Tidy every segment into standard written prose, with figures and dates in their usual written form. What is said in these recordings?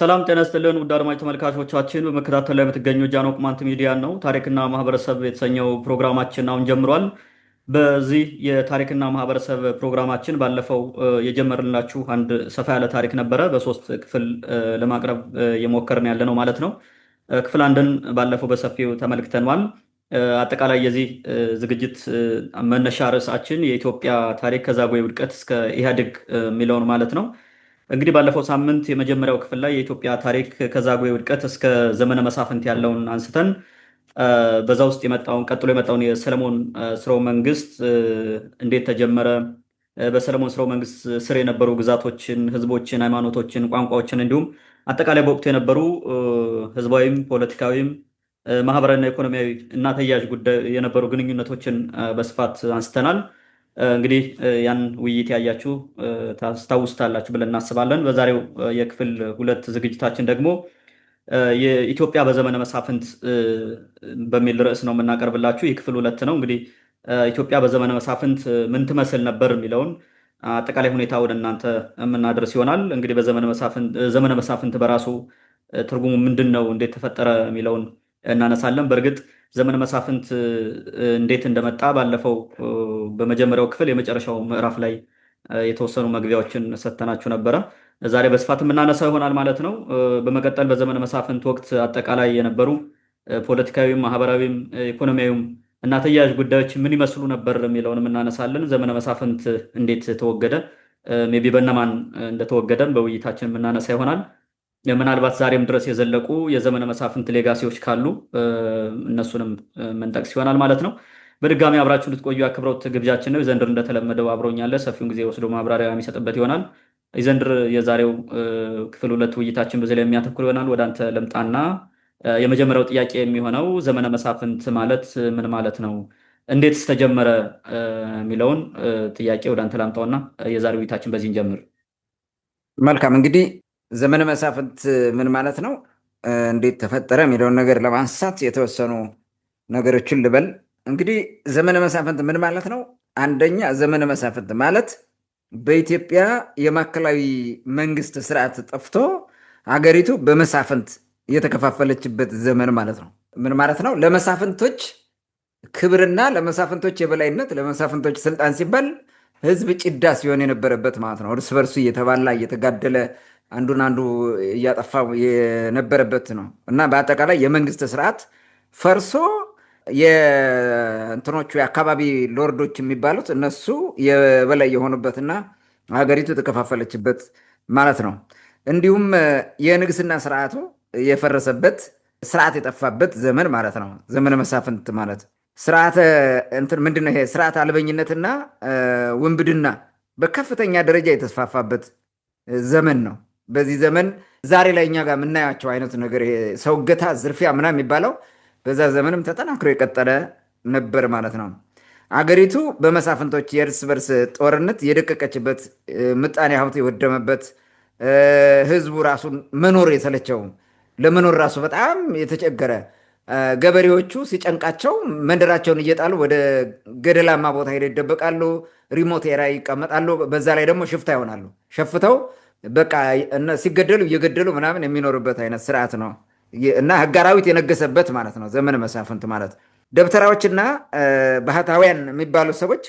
ሰላም ጤና ይስጥልን ውድ አድማጭ ተመልካቾቻችን፣ በመከታተል ላይ የምትገኙ ጃኖ ቅማንት ሚዲያ ነው። ታሪክና ማህበረሰብ የተሰኘው ፕሮግራማችን አሁን ጀምሯል። በዚህ የታሪክና ማህበረሰብ ፕሮግራማችን ባለፈው የጀመርንላችሁ አንድ ሰፋ ያለ ታሪክ ነበረ። በሶስት ክፍል ለማቅረብ የሞከርን ያለ ነው ማለት ነው። ክፍል አንድን ባለፈው በሰፊው ተመልክተኗል። አጠቃላይ የዚህ ዝግጅት መነሻ ርዕሳችን የኢትዮጵያ ታሪክ ከዛጉዌ ውድቀት እስከ ኢህአዴግ የሚለውን ማለት ነው። እንግዲህ ባለፈው ሳምንት የመጀመሪያው ክፍል ላይ የኢትዮጵያ ታሪክ ከዛጉዌ ውድቀት እስከ ዘመነ መሳፍንት ያለውን አንስተን በዛ ውስጥ ቀጥሎ የመጣውን የሰለሞን ስርወ መንግስት እንዴት ተጀመረ፣ በሰለሞን ስርወ መንግስት ስር የነበሩ ግዛቶችን፣ ህዝቦችን፣ ሃይማኖቶችን፣ ቋንቋዎችን እንዲሁም አጠቃላይ በወቅቱ የነበሩ ህዝባዊም ፖለቲካዊም ማህበራዊና ኢኮኖሚያዊ እና ተያያዥ ጉዳይ የነበሩ ግንኙነቶችን በስፋት አንስተናል። እንግዲህ ያን ውይይት ያያችሁ ታስታውስታላችሁ ብለን እናስባለን። በዛሬው የክፍል ሁለት ዝግጅታችን ደግሞ የኢትዮጵያ በዘመነ መሳፍንት በሚል ርዕስ ነው የምናቀርብላችሁ። ይህ ክፍል ሁለት ነው። እንግዲህ ኢትዮጵያ በዘመነ መሳፍንት ምን ትመስል ነበር የሚለውን አጠቃላይ ሁኔታ ወደ እናንተ የምናደርስ ይሆናል። እንግዲህ ዘመነ መሳፍንት በራሱ ትርጉሙ ምንድን ነው፣ እንዴት ተፈጠረ የሚለውን እናነሳለን። በእርግጥ ዘመነ መሳፍንት እንዴት እንደመጣ ባለፈው በመጀመሪያው ክፍል የመጨረሻው ምዕራፍ ላይ የተወሰኑ መግቢያዎችን ሰጥተናችሁ ነበረ። ዛሬ በስፋት የምናነሳው ይሆናል ማለት ነው። በመቀጠል በዘመነ መሳፍንት ወቅት አጠቃላይ የነበሩ ፖለቲካዊም፣ ማህበራዊም፣ ኢኮኖሚያዊም እና ተያያዥ ጉዳዮች ምን ይመስሉ ነበር የሚለውን እናነሳለን። ዘመነ መሳፍንት እንዴት ተወገደ፣ ሜይ ቢ በእነማን እንደተወገደም በውይይታችን የምናነሳ ይሆናል። ምናልባት ዛሬም ድረስ የዘለቁ የዘመነ መሳፍንት ሌጋሲዎች ካሉ እነሱንም መንጠቅስ ይሆናል ማለት ነው። በድጋሚ አብራችሁ እንድትቆዩ አክብሮት ግብዣችን ነው። ይዘንድር እንደተለመደው አብሮኛለ ሰፊውን ጊዜ ወስዶ ማብራሪያ የሚሰጥበት ይሆናል። ይዘንድር የዛሬው ክፍል ሁለት ውይይታችን በዚህ ላይ የሚያተኩር ይሆናል። ወደ አንተ ልምጣና የመጀመሪያው ጥያቄ የሚሆነው ዘመነ መሳፍንት ማለት ምን ማለት ነው፣ እንዴትስ ተጀመረ የሚለውን ጥያቄ ወደ አንተ ላምጣውና የዛሬው ውይይታችን በዚህ እንጀምር። መልካም። እንግዲህ ዘመነ መሳፍንት ምን ማለት ነው፣ እንዴት ተፈጠረ የሚለውን ነገር ለማንሳት የተወሰኑ ነገሮችን ልበል። እንግዲህ ዘመነ መሳፍንት ምን ማለት ነው? አንደኛ ዘመነ መሳፍንት ማለት በኢትዮጵያ የማዕከላዊ መንግስት ስርዓት ጠፍቶ ሀገሪቱ በመሳፍንት የተከፋፈለችበት ዘመን ማለት ነው። ምን ማለት ነው? ለመሳፍንቶች ክብርና ለመሳፍንቶች የበላይነት፣ ለመሳፍንቶች ስልጣን ሲባል ህዝብ ጭዳ ሲሆን የነበረበት ማለት ነው። እርስ በርሱ እየተባላ እየተጋደለ አንዱን አንዱ እያጠፋ የነበረበት ነው እና በአጠቃላይ የመንግስት ስርዓት ፈርሶ የእንትኖቹ የአካባቢ ሎርዶች የሚባሉት እነሱ የበላይ የሆኑበትና ሀገሪቱ የተከፋፈለችበት ማለት ነው። እንዲሁም የንግስና ስርዓቱ የፈረሰበት ስርዓት የጠፋበት ዘመን ማለት ነው። ዘመነ መሳፍንት ማለት ስርዓተ እንትን ምንድን ነው? ይሄ ስርዓት አልበኝነትና ውንብድና በከፍተኛ ደረጃ የተስፋፋበት ዘመን ነው። በዚህ ዘመን ዛሬ ላይ እኛ ጋር የምናያቸው አይነት ነገር ሰው እገታ፣ ዝርፊያ ምናምን የሚባለው በዛ ዘመንም ተጠናክሮ የቀጠለ ነበር ማለት ነው። አገሪቱ በመሳፍንቶች የእርስ በርስ ጦርነት የደቀቀችበት፣ ምጣኔ ሀብት የወደመበት፣ ህዝቡ ራሱን መኖር የሰለቸው፣ ለመኖር ራሱ በጣም የተቸገረ፣ ገበሬዎቹ ሲጨንቃቸው መንደራቸውን እየጣሉ ወደ ገደላማ ቦታ ሄደው ይደበቃሉ፣ ሪሞት ኤራ ይቀመጣሉ። በዛ ላይ ደግሞ ሽፍታ ይሆናሉ። ሸፍተው በቃ ሲገደሉ እየገደሉ ምናምን የሚኖሩበት አይነት ስርዓት ነው እና ህግ አራዊት የነገሰበት ማለት ነው ዘመነ መሳፍንት ማለት። ደብተራዎችና ባህታውያን የሚባሉ ሰዎች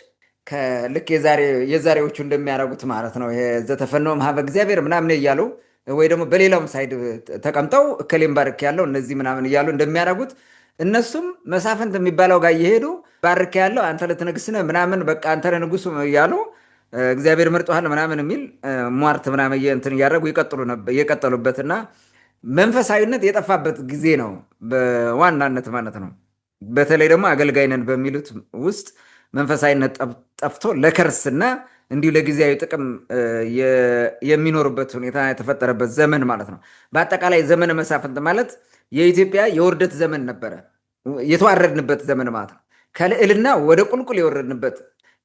ልክ የዛሬዎቹ እንደሚያደርጉት ማለት ነው ዘተፈኖ ማህበ እግዚአብሔር ምናምን እያሉ ወይ ደግሞ በሌላውም ሳይድ ተቀምጠው እከሌም ባርክ ያለው እነዚህ ምናምን እያሉ እንደሚያደርጉት እነሱም መሳፍንት የሚባለው ጋር እየሄዱ ባርክ ያለው አንተ ልትነግስነ ምናምን በቃ አንተ ንጉሱ እያሉ እግዚአብሔር መርጦሃል ምናምን የሚል ሟርት ምናምን እንትን እያደረጉ የቀጠሉበትና መንፈሳዊነት የጠፋበት ጊዜ ነው በዋናነት ማለት ነው። በተለይ ደግሞ አገልጋይ ነን በሚሉት ውስጥ መንፈሳዊነት ጠፍቶ ለከርስና እንዲሁ ለጊዜያዊ ጥቅም የሚኖሩበት ሁኔታ የተፈጠረበት ዘመን ማለት ነው። በአጠቃላይ ዘመነ መሳፍንት ማለት የኢትዮጵያ የውርደት ዘመን ነበረ፣ የተዋረድንበት ዘመን ማለት ነው። ከልዕልና ወደ ቁልቁል የወረድንበት፣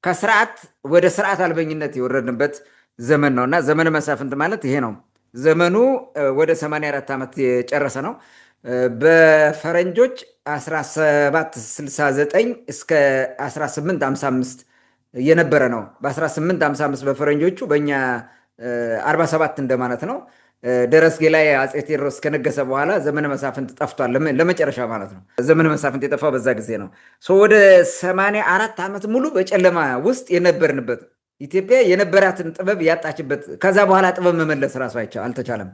ከስርዓት ወደ ስርዓት አልበኝነት የወረድንበት ዘመን ነው እና ዘመነ መሳፍንት ማለት ይሄ ነው። ዘመኑ ወደ 84 ዓመት የጨረሰ ነው። በፈረንጆች 1769 እስከ 1855 የነበረ ነው። በ1855 በፈረንጆቹ በእኛ 47 እንደማለት ነው። ደረስጌ ላይ አፄ ቴዎድሮስ ከነገሰ በኋላ ዘመነ መሳፍንት ጠፍቷል። ለመጨረሻ ማለት ነው። ዘመነ መሳፍንት የጠፋው በዛ ጊዜ ነው። ወደ 84 ዓመት ሙሉ በጨለማ ውስጥ የነበርንበት ኢትዮጵያ የነበራትን ጥበብ ያጣችበት፣ ከዛ በኋላ ጥበብ መመለስ ራሱ አልተቻለም።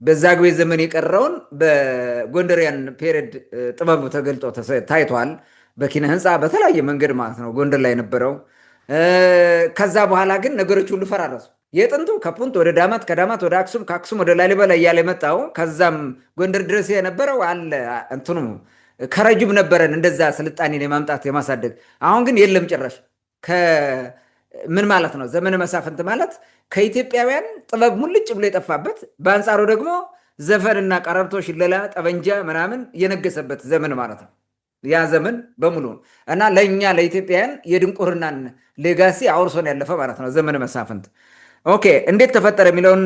በዛግዌ ዘመን የቀረውን በጎንደሪያን ፔሪድ ጥበቡ ተገልጦ ታይቷል። በኪነ ህንፃ በተለያየ መንገድ ማለት ነው ጎንደር ላይ የነበረው። ከዛ በኋላ ግን ነገሮች ሁሉ ፈራረሱ። የጥንቱ ከፑንት ወደ ዳማት፣ ከዳማት ወደ አክሱም፣ ከአክሱም ወደ ላሊበላ እያለ የመጣው ከዛም ጎንደር ድረስ የነበረው አለ እንትኑ ከረጅም ነበረን እንደዛ ስልጣኔን የማምጣት የማሳደግ። አሁን ግን የለም ጭራሽ። ምን ማለት ነው? ዘመነ መሳፍንት ማለት ከኢትዮጵያውያን ጥበብ ሙልጭ ብሎ የጠፋበት፣ በአንጻሩ ደግሞ ዘፈንና ቀረርቶ፣ ሽለላ፣ ጠበንጃ ምናምን የነገሰበት ዘመን ማለት ነው። ያ ዘመን በሙሉ እና ለእኛ ለኢትዮጵያውያን የድንቁርናን ሌጋሲ አውርሶን ያለፈ ማለት ነው ዘመነ መሳፍንት። ኦኬ፣ እንዴት ተፈጠረ የሚለውን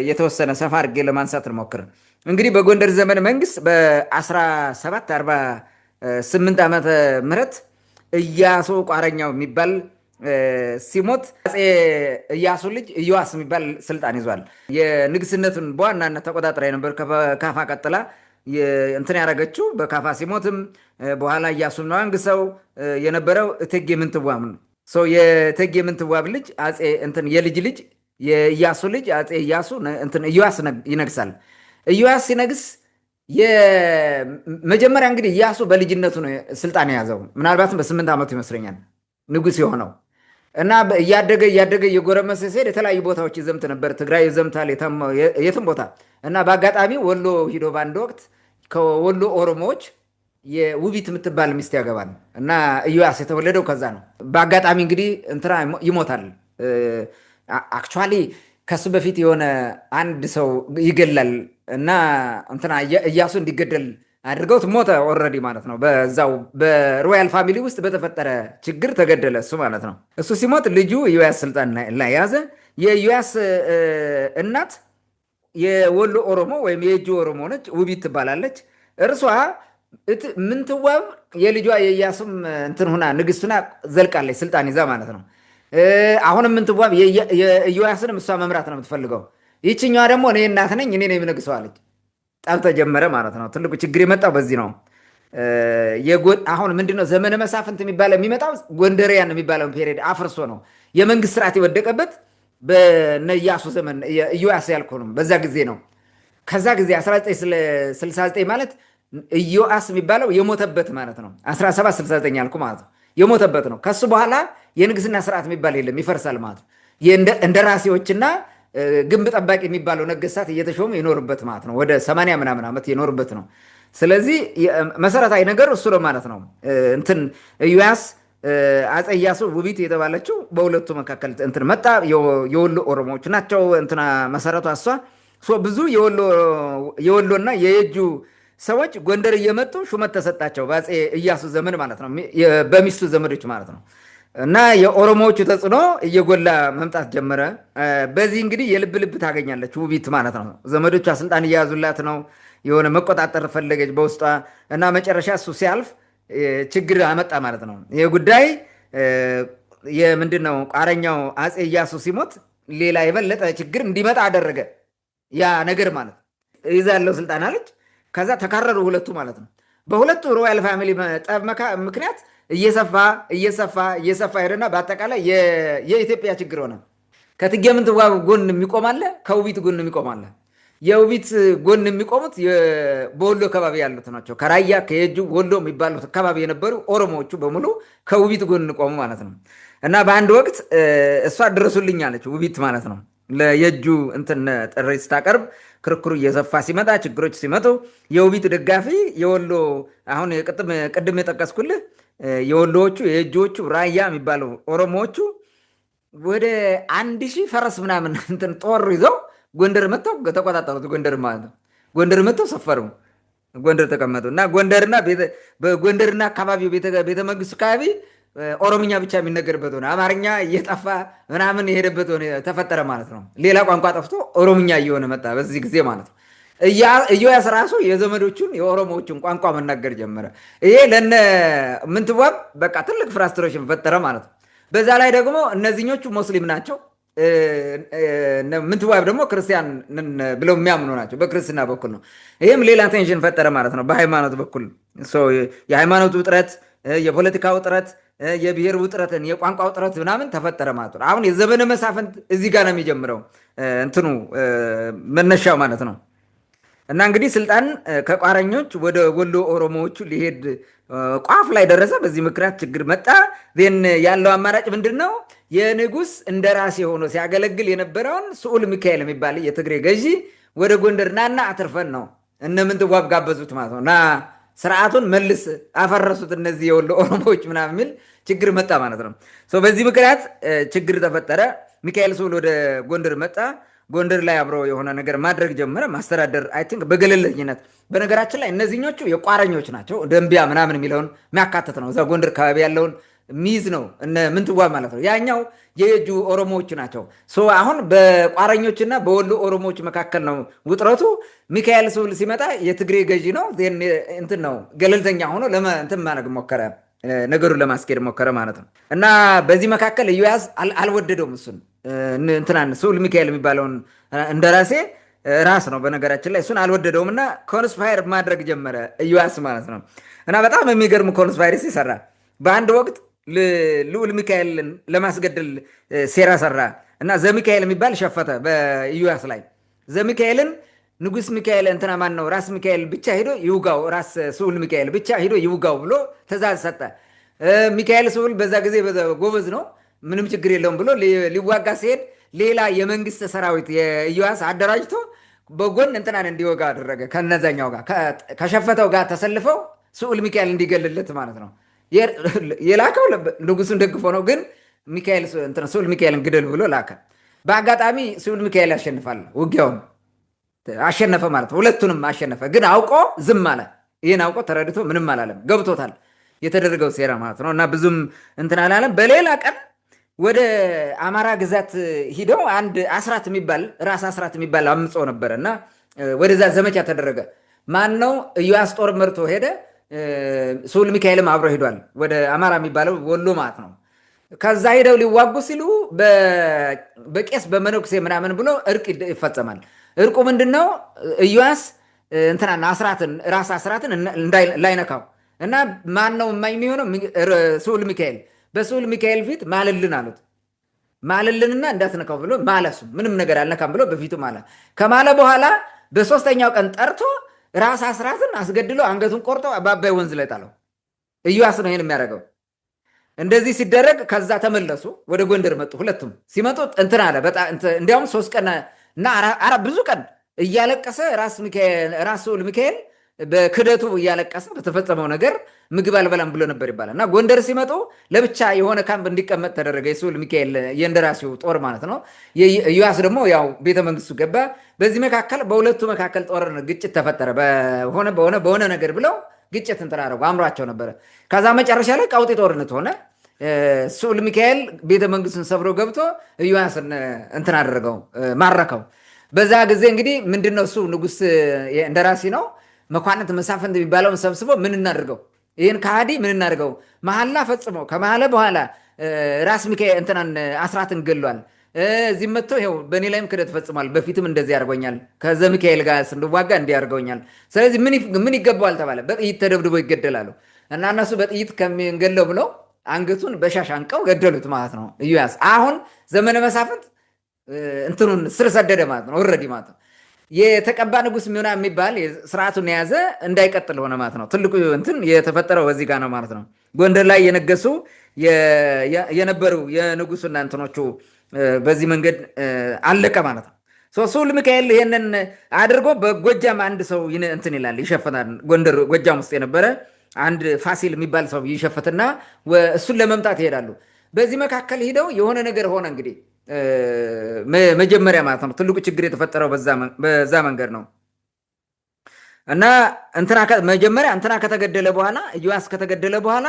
የተወሰነ ሰፋ አድርጌ ለማንሳት እንሞክር። እንግዲህ በጎንደር ዘመነ መንግስት በ1748 ዓመተ ምህረት ኢያሱ ቋረኛው የሚባል ሲሞት አፄ ኢያሱ ልጅ ኢዮአስ የሚባል ስልጣን ይዟል። የንግስነቱን በዋናነት ተቆጣጥራ የነበር ካፋ ቀጥላ እንትን ያደረገችው በካፋ ሲሞትም በኋላ ኢያሱም ነው አንግሰው የነበረው እቴጌ ምንትዋብ ነው። የእቴጌ ምንትዋብ ልጅ የልጅ ልጅ የኢያሱ ልጅ አፄ ኢያሱ ኢዮአስ ይነግሳል። ኢዮአስ ሲነግስ የመጀመሪያ እንግዲህ ኢያሱ በልጅነቱ ነው ስልጣን የያዘው። ምናልባትም በ8 ዓመቱ ይመስለኛል ንጉስ የሆነው እና እያደገ እየጎረመሰ ሲሄድ የተለያዩ ቦታዎች ይዘምት ነበር። ትግራይ ይዘምታል፣ የትም ቦታ እና በአጋጣሚ ወሎ ሂዶ በአንድ ወቅት ከወሎ ኦሮሞዎች የውቢት የምትባል ሚስት ያገባል እና ኢዮአስ የተወለደው ከዛ ነው። በአጋጣሚ እንግዲህ እንትና ይሞታል። አክቹዋሊ ከሱ በፊት የሆነ አንድ ሰው ይገላል እና እንትና ኢያሱ እንዲገደል አድርገውት ሞተ ኦልሬዲ ማለት ነው። በዛው በሮያል ፋሚሊ ውስጥ በተፈጠረ ችግር ተገደለ እሱ ማለት ነው። እሱ ሲሞት ልጁ ኢዮአስ ስልጣን ላይ ያዘ። የኢዮአስ እናት የወሎ ኦሮሞ ወይም የእጁ ኦሮሞ ነች፣ ውቢት ትባላለች። እርሷ ምንትዋብ የልጇ የኢያሱም እንትን ሁና ንግስት ሁና ዘልቃለች ስልጣን ይዛ ማለት ነው። አሁንም ምንትዋብ የኢዮአስንም እሷ መምራት ነው የምትፈልገው። ይችኛዋ ደግሞ እኔ እናት ነኝ እኔ የምነግሰዋለች። ጠብ ተጀመረ ማለት ነው። ትልቁ ችግር የመጣው በዚህ ነው። አሁን ምንድነው ዘመነ መሳፍንት የሚመጣው ጎንደሪያን የሚባለውን ፔሪድ አፍርሶ ነው የመንግስት ስርዓት የወደቀበት። በነ ኢያሱ ዘመን ኢዮአስ ያልኩህ በዛ ጊዜ ነው። ከዛ ጊዜ 1969 ማለት ኢዮአስ የሚባለው የሞተበት ማለት ነው። 1769 ያልኩህ ማለት ነው የሞተበት ነው። ከሱ በኋላ የንግስና ስርዓት የሚባል የለም፣ ይፈርሳል ማለት ነው። እንደራሴዎችና ግንብ ጠባቂ የሚባለው ነገስታት እየተሾሙ የኖርበት ማለት ነው። ወደ 80 ምናምን ዓመት የኖርበት ነው። ስለዚህ መሰረታዊ ነገር እሱ ነው ማለት ነው። እንትን ኢዮአስ አፄ ኢያሱ ውቢት የተባለችው በሁለቱ መካከል እንትን መጣ። የወሎ ኦሮሞዎች ናቸው እንትና መሰረቷ እሷ። ብዙ የወሎና የየጁ ሰዎች ጎንደር እየመጡ ሹመት ተሰጣቸው በአፄ ኢያሱ ዘመን ማለት ነው፣ በሚስቱ ዘመዶች ማለት ነው። እና የኦሮሞዎቹ ተጽዕኖ እየጎላ መምጣት ጀመረ። በዚህ እንግዲህ የልብ ልብ ታገኛለች ውቢት ማለት ነው። ዘመዶቿ ስልጣን እየያዙላት ነው። የሆነ መቆጣጠር ፈለገች በውስጧ እና መጨረሻ እሱ ሲያልፍ ችግር አመጣ ማለት ነው። ይህ ጉዳይ የምንድን ነው? ቋረኛው አፄ ኢያሱ ሲሞት ሌላ የበለጠ ችግር እንዲመጣ አደረገ። ያ ነገር ማለት ይዛለው ስልጣን አለች። ከዛ ተካረሩ ሁለቱ ማለት ነው። በሁለቱ ሮያል ፋሚሊ ጠብ ምክንያት እየሰፋ ሄደና በአጠቃላይ የኢትዮጵያ ችግር ሆነ። ከእቴጌ ምንትዋብ ጎን የሚቆማለ፣ ከውቢት ጎን የሚቆማለ። የውቢት ጎን የሚቆሙት በወሎ አካባቢ ያሉት ናቸው። ከራያ ከየጁ ወሎ የሚባሉት አካባቢ የነበሩ ኦሮሞዎቹ በሙሉ ከውቢት ጎን ቆሙ ማለት ነው። እና በአንድ ወቅት እሷ ድረሱልኝ አለች ውቢት ማለት ነው። ለየጁ እንትን ጥሪ ስታቀርብ ክርክሩ እየሰፋ ሲመጣ፣ ችግሮች ሲመጡ የውቢት ደጋፊ የወሎ አሁን ቅድም የጠቀስኩልህ የወሎዎቹ የየጆቹ ራያ የሚባሉ ኦሮሞዎቹ ወደ 1000 ፈረስ ምናምን እንትን ጦር ይዘው ጎንደር መጥተው ተቆጣጠሩት። ጎንደር ማለት ነው። ጎንደር መጥተው ሰፈሩ፣ ጎንደር ተቀመጡ እና በጎንደርና አካባቢው ቤተመንግስቱ አካባቢ ኦሮምኛ ብቻ የሚነገርበት ሆነ። አማርኛ እየጠፋ ምናምን የሄደበት ሆነ ተፈጠረ ማለት ነው። ሌላ ቋንቋ ጠፍቶ ኦሮምኛ እየሆነ መጣ በዚህ ጊዜ ማለት ነው። ኢዮአስ ራሱ የዘመዶቹን የኦሮሞዎቹን ቋንቋ መናገር ጀመረ። ይሄ ለነ ምንትዋብ በቃ ትልቅ ፍራስትሬሽን ፈጠረ ማለት ነው። በዛ ላይ ደግሞ እነዚህኞቹ ሙስሊም ናቸው፣ ምንትዋብ ደግሞ ክርስቲያን ብለው የሚያምኑ ናቸው። በክርስትና በኩል ነው። ይህም ሌላ ቴንሽን ፈጠረ ማለት ነው። በሃይማኖት በኩል የሃይማኖት ውጥረት፣ የፖለቲካ ውጥረት፣ የብሔር ውጥረትን፣ የቋንቋ ውጥረት ምናምን ተፈጠረ ማለት ነው። አሁን የዘመነ መሳፍንት እዚህ ጋር ነው የሚጀምረው እንትኑ መነሻው ማለት ነው። እና እንግዲህ ስልጣን ከቋረኞች ወደ ወሎ ኦሮሞዎቹ ሊሄድ ቋፍ ላይ ደረሰ። በዚህ ምክንያት ችግር መጣ። ዜን ያለው አማራጭ ምንድን ነው? የንጉስ እንደራሴ ሆኖ ሲያገለግል የነበረውን ስዑል ሚካኤል የሚባል የትግሬ ገዢ ወደ ጎንደር ናና አትርፈን ነው እነ ምንትዋብ ጋበዙት ማለት ነው። እና ስርዓቱን መልስ አፈረሱት እነዚህ የወሎ ኦሮሞዎች ምናምን የሚል ችግር መጣ ማለት ነው። በዚህ ምክንያት ችግር ተፈጠረ። ሚካኤል ስዑል ወደ ጎንደር መጣ። ጎንደር ላይ አብሮ የሆነ ነገር ማድረግ ጀመረ። ማስተዳደር አይ ቲንክ በገለልተኝነት። በነገራችን ላይ እነዚህኞቹ የቋረኞች ናቸው። ደንቢያ ምናምን የሚለውን የሚያካትት ነው። እዛ ጎንደር አካባቢ ያለውን ሚይዝ ነው እነ ምንትዋብ ማለት ነው። ያኛው የየጁ ኦሮሞዎች ናቸው። አሁን በቋረኞችና በወሎ ኦሮሞዎች መካከል ነው ውጥረቱ። ሚካኤል ስዑል ሲመጣ የትግሬ ገዢ ነው እንትን ነው ገለልተኛ ሆኖ እንትን ማድረግ ሞከረ፣ ነገሩን ለማስኬድ ሞከረ ማለት ነው። እና በዚህ መካከል ኢዮአስ አልወደደውም እሱን እንትናን ስዑል ሚካኤል የሚባለውን እንደራሴ ራስ ነው በነገራችን ላይ እሱን አልወደደውም እና ኮንስፓየር ማድረግ ጀመረ ኢዮአስ ማለት ነው። እና በጣም የሚገርም ኮንስፓይረሲ ሰራ። በአንድ ወቅት ልዑል ሚካኤልን ለማስገደል ሴራ ሰራ እና ዘሚካኤል የሚባል ሸፈተ በኢዮአስ ላይ። ዘሚካኤልን ንጉስ ሚካኤል እንትና ማን ነው ራስ ሚካኤል ብቻ ሄዶ ይውጋው፣ ራስ ስዑል ሚካኤል ብቻ ሄዶ ይውጋው ብሎ ትእዛዝ ሰጠ። ሚካኤል ስዑል በዛ ጊዜ ጎበዝ ነው፣ ምንም ችግር የለውም ብሎ ሊዋጋ ሲሄድ ሌላ የመንግስት ሰራዊት የኢዮአስ አደራጅቶ በጎን እንትናን እንዲወጋ አደረገ። ከነዛኛው ጋር ከሸፈተው ጋር ተሰልፈው ስዑል ሚካኤል እንዲገልለት ማለት ነው። የላከው ንጉሱን ደግፎ ነው፣ ግን ስዑል ሚካኤልን ግደል ብሎ ላከ። በአጋጣሚ ስዑል ሚካኤል ያሸንፋል፣ ውጊያውን አሸነፈ ማለት ነው። ሁለቱንም አሸነፈ፣ ግን አውቆ ዝም አለ። ይህን አውቆ ተረድቶ ምንም አላለም፣ ገብቶታል የተደረገው ሴራ ማለት ነው። እና ብዙም እንትን አላለም። በሌላ ቀን ወደ አማራ ግዛት ሂደው አንድ አስራት የሚባል ራስ አስራት የሚባል አምጾ ነበረ እና ወደዛ ዘመቻ ተደረገ። ማን ነው? ኢዮአስ ጦር መርቶ ሄደ። ስዑል ሚካኤልም አብሮ ሄዷል፣ ወደ አማራ የሚባለው ወሎ ማለት ነው። ከዛ ሄደው ሊዋጉ ሲሉ በቄስ በመነኩሴ ምናምን ብሎ እርቅ ይፈጸማል። እርቁ ምንድነው? ኢዮአስ እንትናን ራስ አስራትን ላይነካው እና ማን ነው የሚሆነው? ስዑል ሚካኤል። በስዑል ሚካኤል ፊት ማልልን አሉት። ማልልንና እንዳትነካው ብሎ ማለሱ ምንም ነገር አልነካም ብሎ በፊቱ ማለ። ከማለ በኋላ በሶስተኛው ቀን ጠርቶ ራስ አስራትን አስገድሎ አንገቱን ቆርጦ በአባይ ወንዝ ላይ ጣለው። ኢዮአስ ነው ይሄን የሚያደርገው። እንደዚህ ሲደረግ ከዛ ተመለሱ፣ ወደ ጎንደር መጡ። ሁለቱም ሲመጡ እንትን አለ በጣም እንዲያውም 3 ቀን እና ብዙ ቀን እያለቀሰ ራስ ስዑል ሚካኤል በክደቱ እያለቀሰ በተፈጸመው ነገር ምግብ አልበላም ብሎ ነበር ይባላል። እና ጎንደር ሲመጡ ለብቻ የሆነ ካምፕ እንዲቀመጥ ተደረገ። የስዑል ሚካኤል የእንደራሴው ጦር ማለት ነው። ኢዮአስ ደግሞ ያው ቤተመንግስቱ ገባ። በዚህ መካከል በሁለቱ መካከል ጦርነት ግጭት ተፈጠረ። በሆነ ነገር ብለው ግጭት እንትን አደረጉ፣ አምሯቸው ነበረ። ከዛ መጨረሻ ላይ ቀውጢ ጦርነት ሆነ። ስዑል ሚካኤል ቤተመንግስቱን ሰብሮ ገብቶ ኢዮአስን እንትን አደረገው፣ ማረከው። በዛ ጊዜ እንግዲህ ምንድነው እሱ ንጉስ እንደራሲ ነው። መኳንንት መሳፍንት የሚባለውን ሰብስቦ ምን እናድርገው፣ ይህን ከሃዲ ምን እናድርገው? መሐላ ፈጽሞ ከመሐላ በኋላ ራስ ሚካኤል እንትናን አስራትን ገሏል። እዚህም መጥቶ ይኸው በእኔ ላይም ክደት ፈጽሟል። በፊትም እንደዚህ ያደርገኛል፣ ከዘሚካኤል ጋር ስንዋጋ እንዲህ ያደርገኛል። ስለዚህ ምን ይገባዋል ተባለ። በጥይት ተደብድቦ ይገደላሉ። እና እነሱ በጥይት ከሚገለው ብለው አንገቱን በሻሽ አንቀው ገደሉት ማለት ነው ኢዮአስ። አሁን ዘመነ መሳፍንት እንትኑን ስር ሰደደ ማለት ነው፣ ኦልሬዲ ማለት ነው። የተቀባ ንጉስ ሚሆና የሚባል ስርዓቱን የያዘ እንዳይቀጥል ሆነ ማለት ነው። ትልቁ እንትን የተፈጠረው በዚህ ጋር ነው ማለት ነው። ጎንደር ላይ የነገሱ የነበሩ የንጉሱና እንትኖቹ በዚህ መንገድ አለቀ ማለት ነው። ስዑል ሚካኤል ይሄንን አድርጎ በጎጃም አንድ ሰው እንትን ይላል፣ ይሸፍታል። ጎንደር ጎጃም ውስጥ የነበረ አንድ ፋሲል የሚባል ሰው ይሸፍትና እሱን ለመምጣት ይሄዳሉ። በዚህ መካከል ሂደው የሆነ ነገር ሆነ እንግዲህ መጀመሪያ ማለት ነው። ትልቁ ችግር የተፈጠረው በዛ መንገድ ነው። እና መጀመሪያ እንትና ከተገደለ በኋላ ኢዮአስ ከተገደለ በኋላ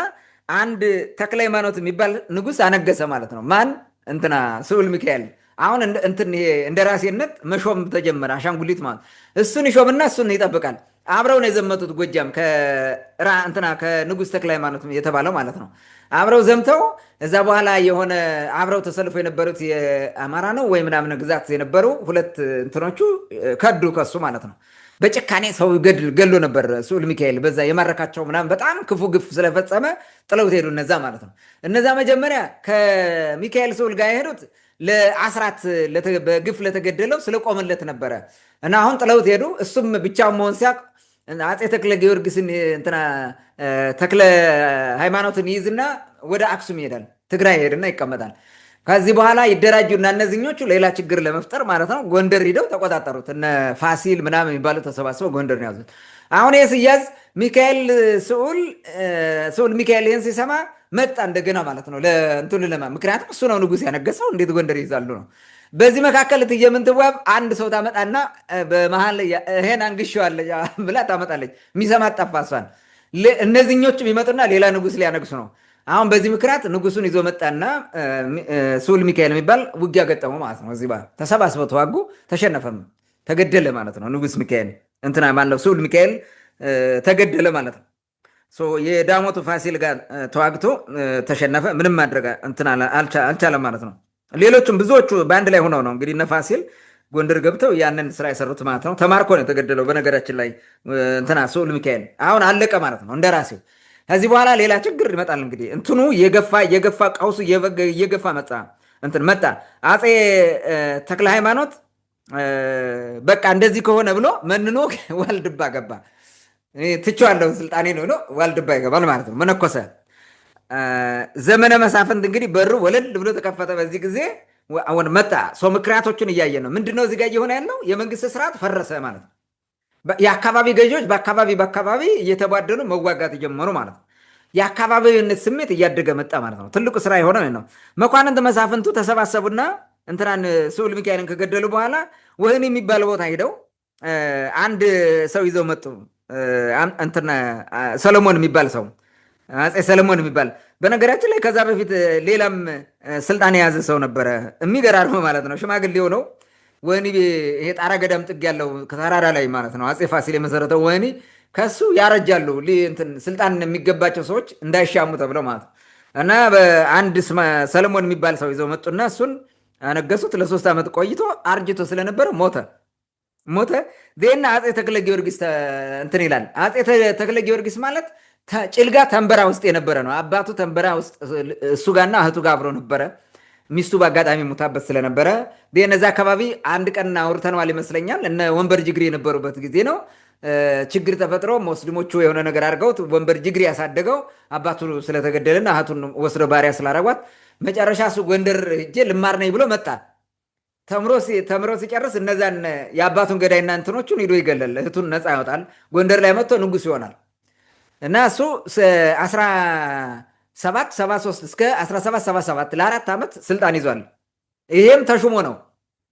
አንድ ተክለ ሃይማኖት የሚባል ንጉስ አነገሰ ማለት ነው። ማን? እንትና ስዑል ሚካኤል። አሁን እንትን ይሄ እንደራሴነት መሾም ተጀመረ። አሻንጉሊት ማለት እሱን ይሾምና እሱን ይጠብቃል። አብረው ነው የዘመቱት። ጎጃም እንትና ከንጉሥ ተክለ ሃይማኖት የተባለው ማለት ነው። አብረው ዘምተው እዛ በኋላ የሆነ አብረው ተሰልፎ የነበሩት የአማራ ነው ወይ ምናምን ግዛት የነበሩ ሁለት እንትኖቹ ከዱ ከሱ ማለት ነው። በጭካኔ ሰው ገሎ ነበር ስዑል ሚካኤል። በዛ የማረካቸው ምናምን በጣም ክፉ ግፍ ስለፈጸመ ጥለውት ሄዱ እነዛ ማለት ነው። እነዛ መጀመሪያ ከሚካኤል ስዑል ጋር የሄዱት ለአስራት በግፍ ለተገደለው ስለቆመለት ነበረ እና አሁን ጥለውት ሄዱ። እሱም ብቻውን መሆን ሲያቅ አፄ ተክለ ጊዮርጊስን እንትና ተክለ ሃይማኖትን ይይዝና ወደ አክሱም ይሄዳል። ትግራይ ይሄድና ይቀመጣል። ከዚህ በኋላ ይደራጁና እነዚህኞቹ ሌላ ችግር ለመፍጠር ማለት ነው ጎንደር ሂደው ተቆጣጠሩት። እነ ፋሲል ምናምን የሚባሉ ተሰባስበው ጎንደር ነው ያዙት። አሁን ይህ ሲያዝ ሚካኤል ስዑል ሚካኤል ይህን ሲሰማ መጣ እንደገና ማለት ነው ለእንትን ምክንያቱም እሱ ነው ንጉሥ ያነገሰው፣ እንዴት ጎንደር ይይዛሉ ነው። በዚህ መካከል እትዬ ምንትዋብ አንድ ሰው ታመጣና በመሀል ይሄን አንግሼዋለ ብላ ታመጣለች። የሚሰማት ጠፋ እሷን። እነዚህኞቹም ይመጡና ሌላ ንጉሥ ሊያነግሱ ነው። አሁን በዚህ ምክንያት ንጉሱን ይዞ መጣና ስዑል ሚካኤል የሚባል ውጊያ ገጠመው ማለት ነው። እዚህ ተሰባስበው ተዋጉ፣ ተሸነፈም፣ ተገደለ ማለት ነው። ንጉሥ ሚካኤል እንትና ማለው ስዑል ሚካኤል ተገደለ ማለት ነው። የዳሞቱ ፋሲል ጋር ተዋግቶ ተሸነፈ። ምንም ማድረግ እንትና አልቻለም ማለት ነው። ሌሎችም ብዙዎቹ በአንድ ላይ ሆነው ነው እንግዲህ እነ ፋሲል ጎንደር ገብተው ያንን ስራ የሰሩት ማለት ነው። ተማርኮ ነው የተገደለው። በነገራችን ላይ እንትና ስዑል ሚካኤል አሁን አለቀ ማለት ነው እንደራሴው። ከዚህ በኋላ ሌላ ችግር ይመጣል እንግዲህ እንትኑ የገፋ ቀውሱ እየገፋ መጣ። አፄ ተክለ ሃይማኖት በቃ እንደዚህ ከሆነ ብሎ መንኖ ዋልድባ ገባ። ትቼዋለሁ ስልጣኔ ነው ብሎ ዋልድባ ይገባል ማለት ነው። መነኮሰ። ዘመነ መሳፍንት እንግዲህ በሩ ወለል ብሎ ተከፈተ። በዚህ ጊዜ አሁን መጣ። ሰው ምክንያቶቹን እያየ ነው። ምንድነው እዚህ ጋር እየሆነ ያለው? የመንግስት ስርዓት ፈረሰ ማለት ነው። የአካባቢ ገዢዎች በአካባቢ እየተቧደኑ መዋጋት ጀመሩ ማለት ነው። የአካባቢነት ስሜት እያደገ መጣ ማለት ነው። ትልቁ ስራ የሆነ ነው። መኳንንት መሳፍንቱ ተሰባሰቡና እንትናን ስዑል ሚካኤልን ከገደሉ በኋላ ወህኒ የሚባል ቦታ ሄደው አንድ ሰው ይዘው መጡ። እንትና ሰለሞን የሚባል ሰው አፄ ሰለሞን የሚባል በነገራችን ላይ ከዛ በፊት ሌላም ስልጣን የያዘ ሰው ነበረ። የሚገራርመው ማለት ነው። ሽማግሌ ሆነው ወህኒ ይሄ ጣራ ገዳም ጥግ ያለው ከተራራ ላይ ማለት ነው። አፄ ፋሲል የመሰረተው ወህኒ ከሱ ያረጃሉ ስልጣን የሚገባቸው ሰዎች እንዳይሻሙ ተብለው ማለት ነው። እና በአንድ ሰለሞን የሚባል ሰው ይዘው መጡና እሱን አነገሱት። ለ3 ዓመት ቆይቶ አርጅቶ ስለነበረ ሞተ። ዜና አፄ ተክለ ጊዮርጊስ እንትን ይላል። አፄ ተክለ ጊዮርጊስ ማለት ጭልጋ ተንበራ ውስጥ የነበረ ነው። አባቱ ተንበራ ውስጥ እሱ ጋርና እህቱ ጋር አብሮ ነበረ። ሚስቱ በአጋጣሚ ሙታበት ስለነበረ እነዚ አካባቢ አንድ ቀን አውርተነዋል ይመስለኛል። እነ ወንበር ጅግሪ የነበሩበት ጊዜ ነው። ችግር ተፈጥሮ ሙስሊሞቹ የሆነ ነገር አድርገውት ወንበር ጅግሪ ያሳደገው አባቱ ስለተገደለና እህቱን ወስደው ባሪያ ስላረጓት መጨረሻ እሱ ጎንደር ሄጄ ልማር ነኝ ብሎ መጣ። ተምሮ ሲጨርስ እነዛን የአባቱን ገዳይና እንትኖቹን ሂዶ ይገለል፣ እህቱን ነፃ ያወጣል። ጎንደር ላይ መጥቶ ንጉስ ይሆናል እና እሱ 1773 እስከ 1777 ለ4 ዓመት ስልጣን ይዟል። ይሄም ተሹሞ ነው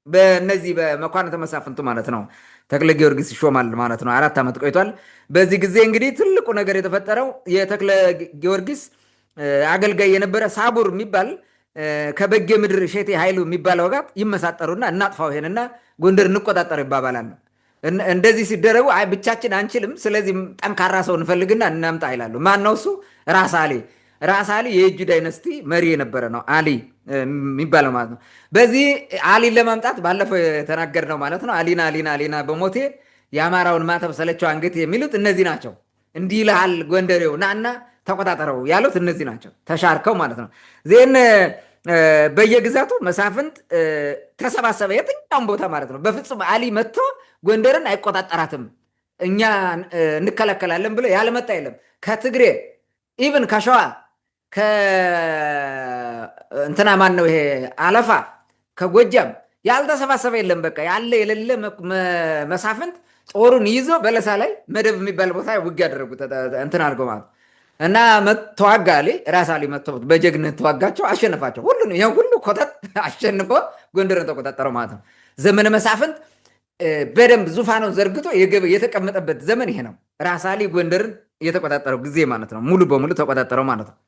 በእነዚህ በመኳንንተ መሳፍንቱ ማለት ነው። ተክለ ጊዮርጊስ ይሾማል ማለት ነው። 4 ዓመት ቆይቷል። በዚህ ጊዜ እንግዲህ ትልቁ ነገር የተፈጠረው የተክለ ጊዮርጊስ አገልጋይ የነበረ ሳቡር የሚባል ከበጌ ምድር ሼቴ ኃይሉ የሚባለው ጋር ይመሳጠሩና እናጥፋው ይሄንና ጎንደር እንቆጣጠር ይባባላል። እንደዚህ ሲደረጉ አይ ብቻችን አንችልም፣ ስለዚህ ጠንካራ ሰው እንፈልግና እናምጣ ይላሉ። ማን ነው እሱ? ራስ አሊ የእጁ ዳይነስቲ መሪ የነበረ ነው። አሊ የሚባለው ማለት ነው። በዚህ አሊን ለማምጣት ባለፈው የተናገርነው ማለት ነው። አሊና በሞቴ የአማራውን ማተብ ሰለቸው አንገት የሚሉት እነዚህ ናቸው። እንዲህ ይልሃል ጎንደሬው ናና ተቆጣጠረው ያሉት እነዚህ ናቸው። ተሻርከው ማለት ነው። ዜን በየግዛቱ መሳፍንት ተሰባሰበ፣ የትኛውም ቦታ ማለት ነው። በፍጹም አሊ መጥቶ ጎንደርን አይቆጣጠራትም እኛ እንከለከላለን ብሎ ያልመጣ የለም። ከትግሬ ኢቭን ከሸዋ ከእንትና ማን ነው ይሄ አለፋ ከጎጃም ያልተሰባሰበ የለም። በቃ ያለ የሌለ መሳፍንት ጦሩን ይዞ በለሳ ላይ መደብ የሚባል ቦታ ውጊያ ያደረጉ እንትን አድርገው ማለት እና ተዋጋ አሊ ራስ አሊ መጥቶ በጀግንነት ተዋጋቸው፣ አሸነፋቸው። ሁሉንም ይሄ ሁሉ ኮተት አሸንፎ ጎንደርን ተቆጣጠረው ማለት ነው። ዘመነ መሳፍንት በደንብ ዙፋኑን ዘርግቶ የተቀመጠበት ዘመን ይሄ ነው። ራስ አሊ ጎንደርን የተቆጣጠረው ጊዜ ማለት ነው። ሙሉ በሙሉ ተቆጣጠረው ማለት ነው።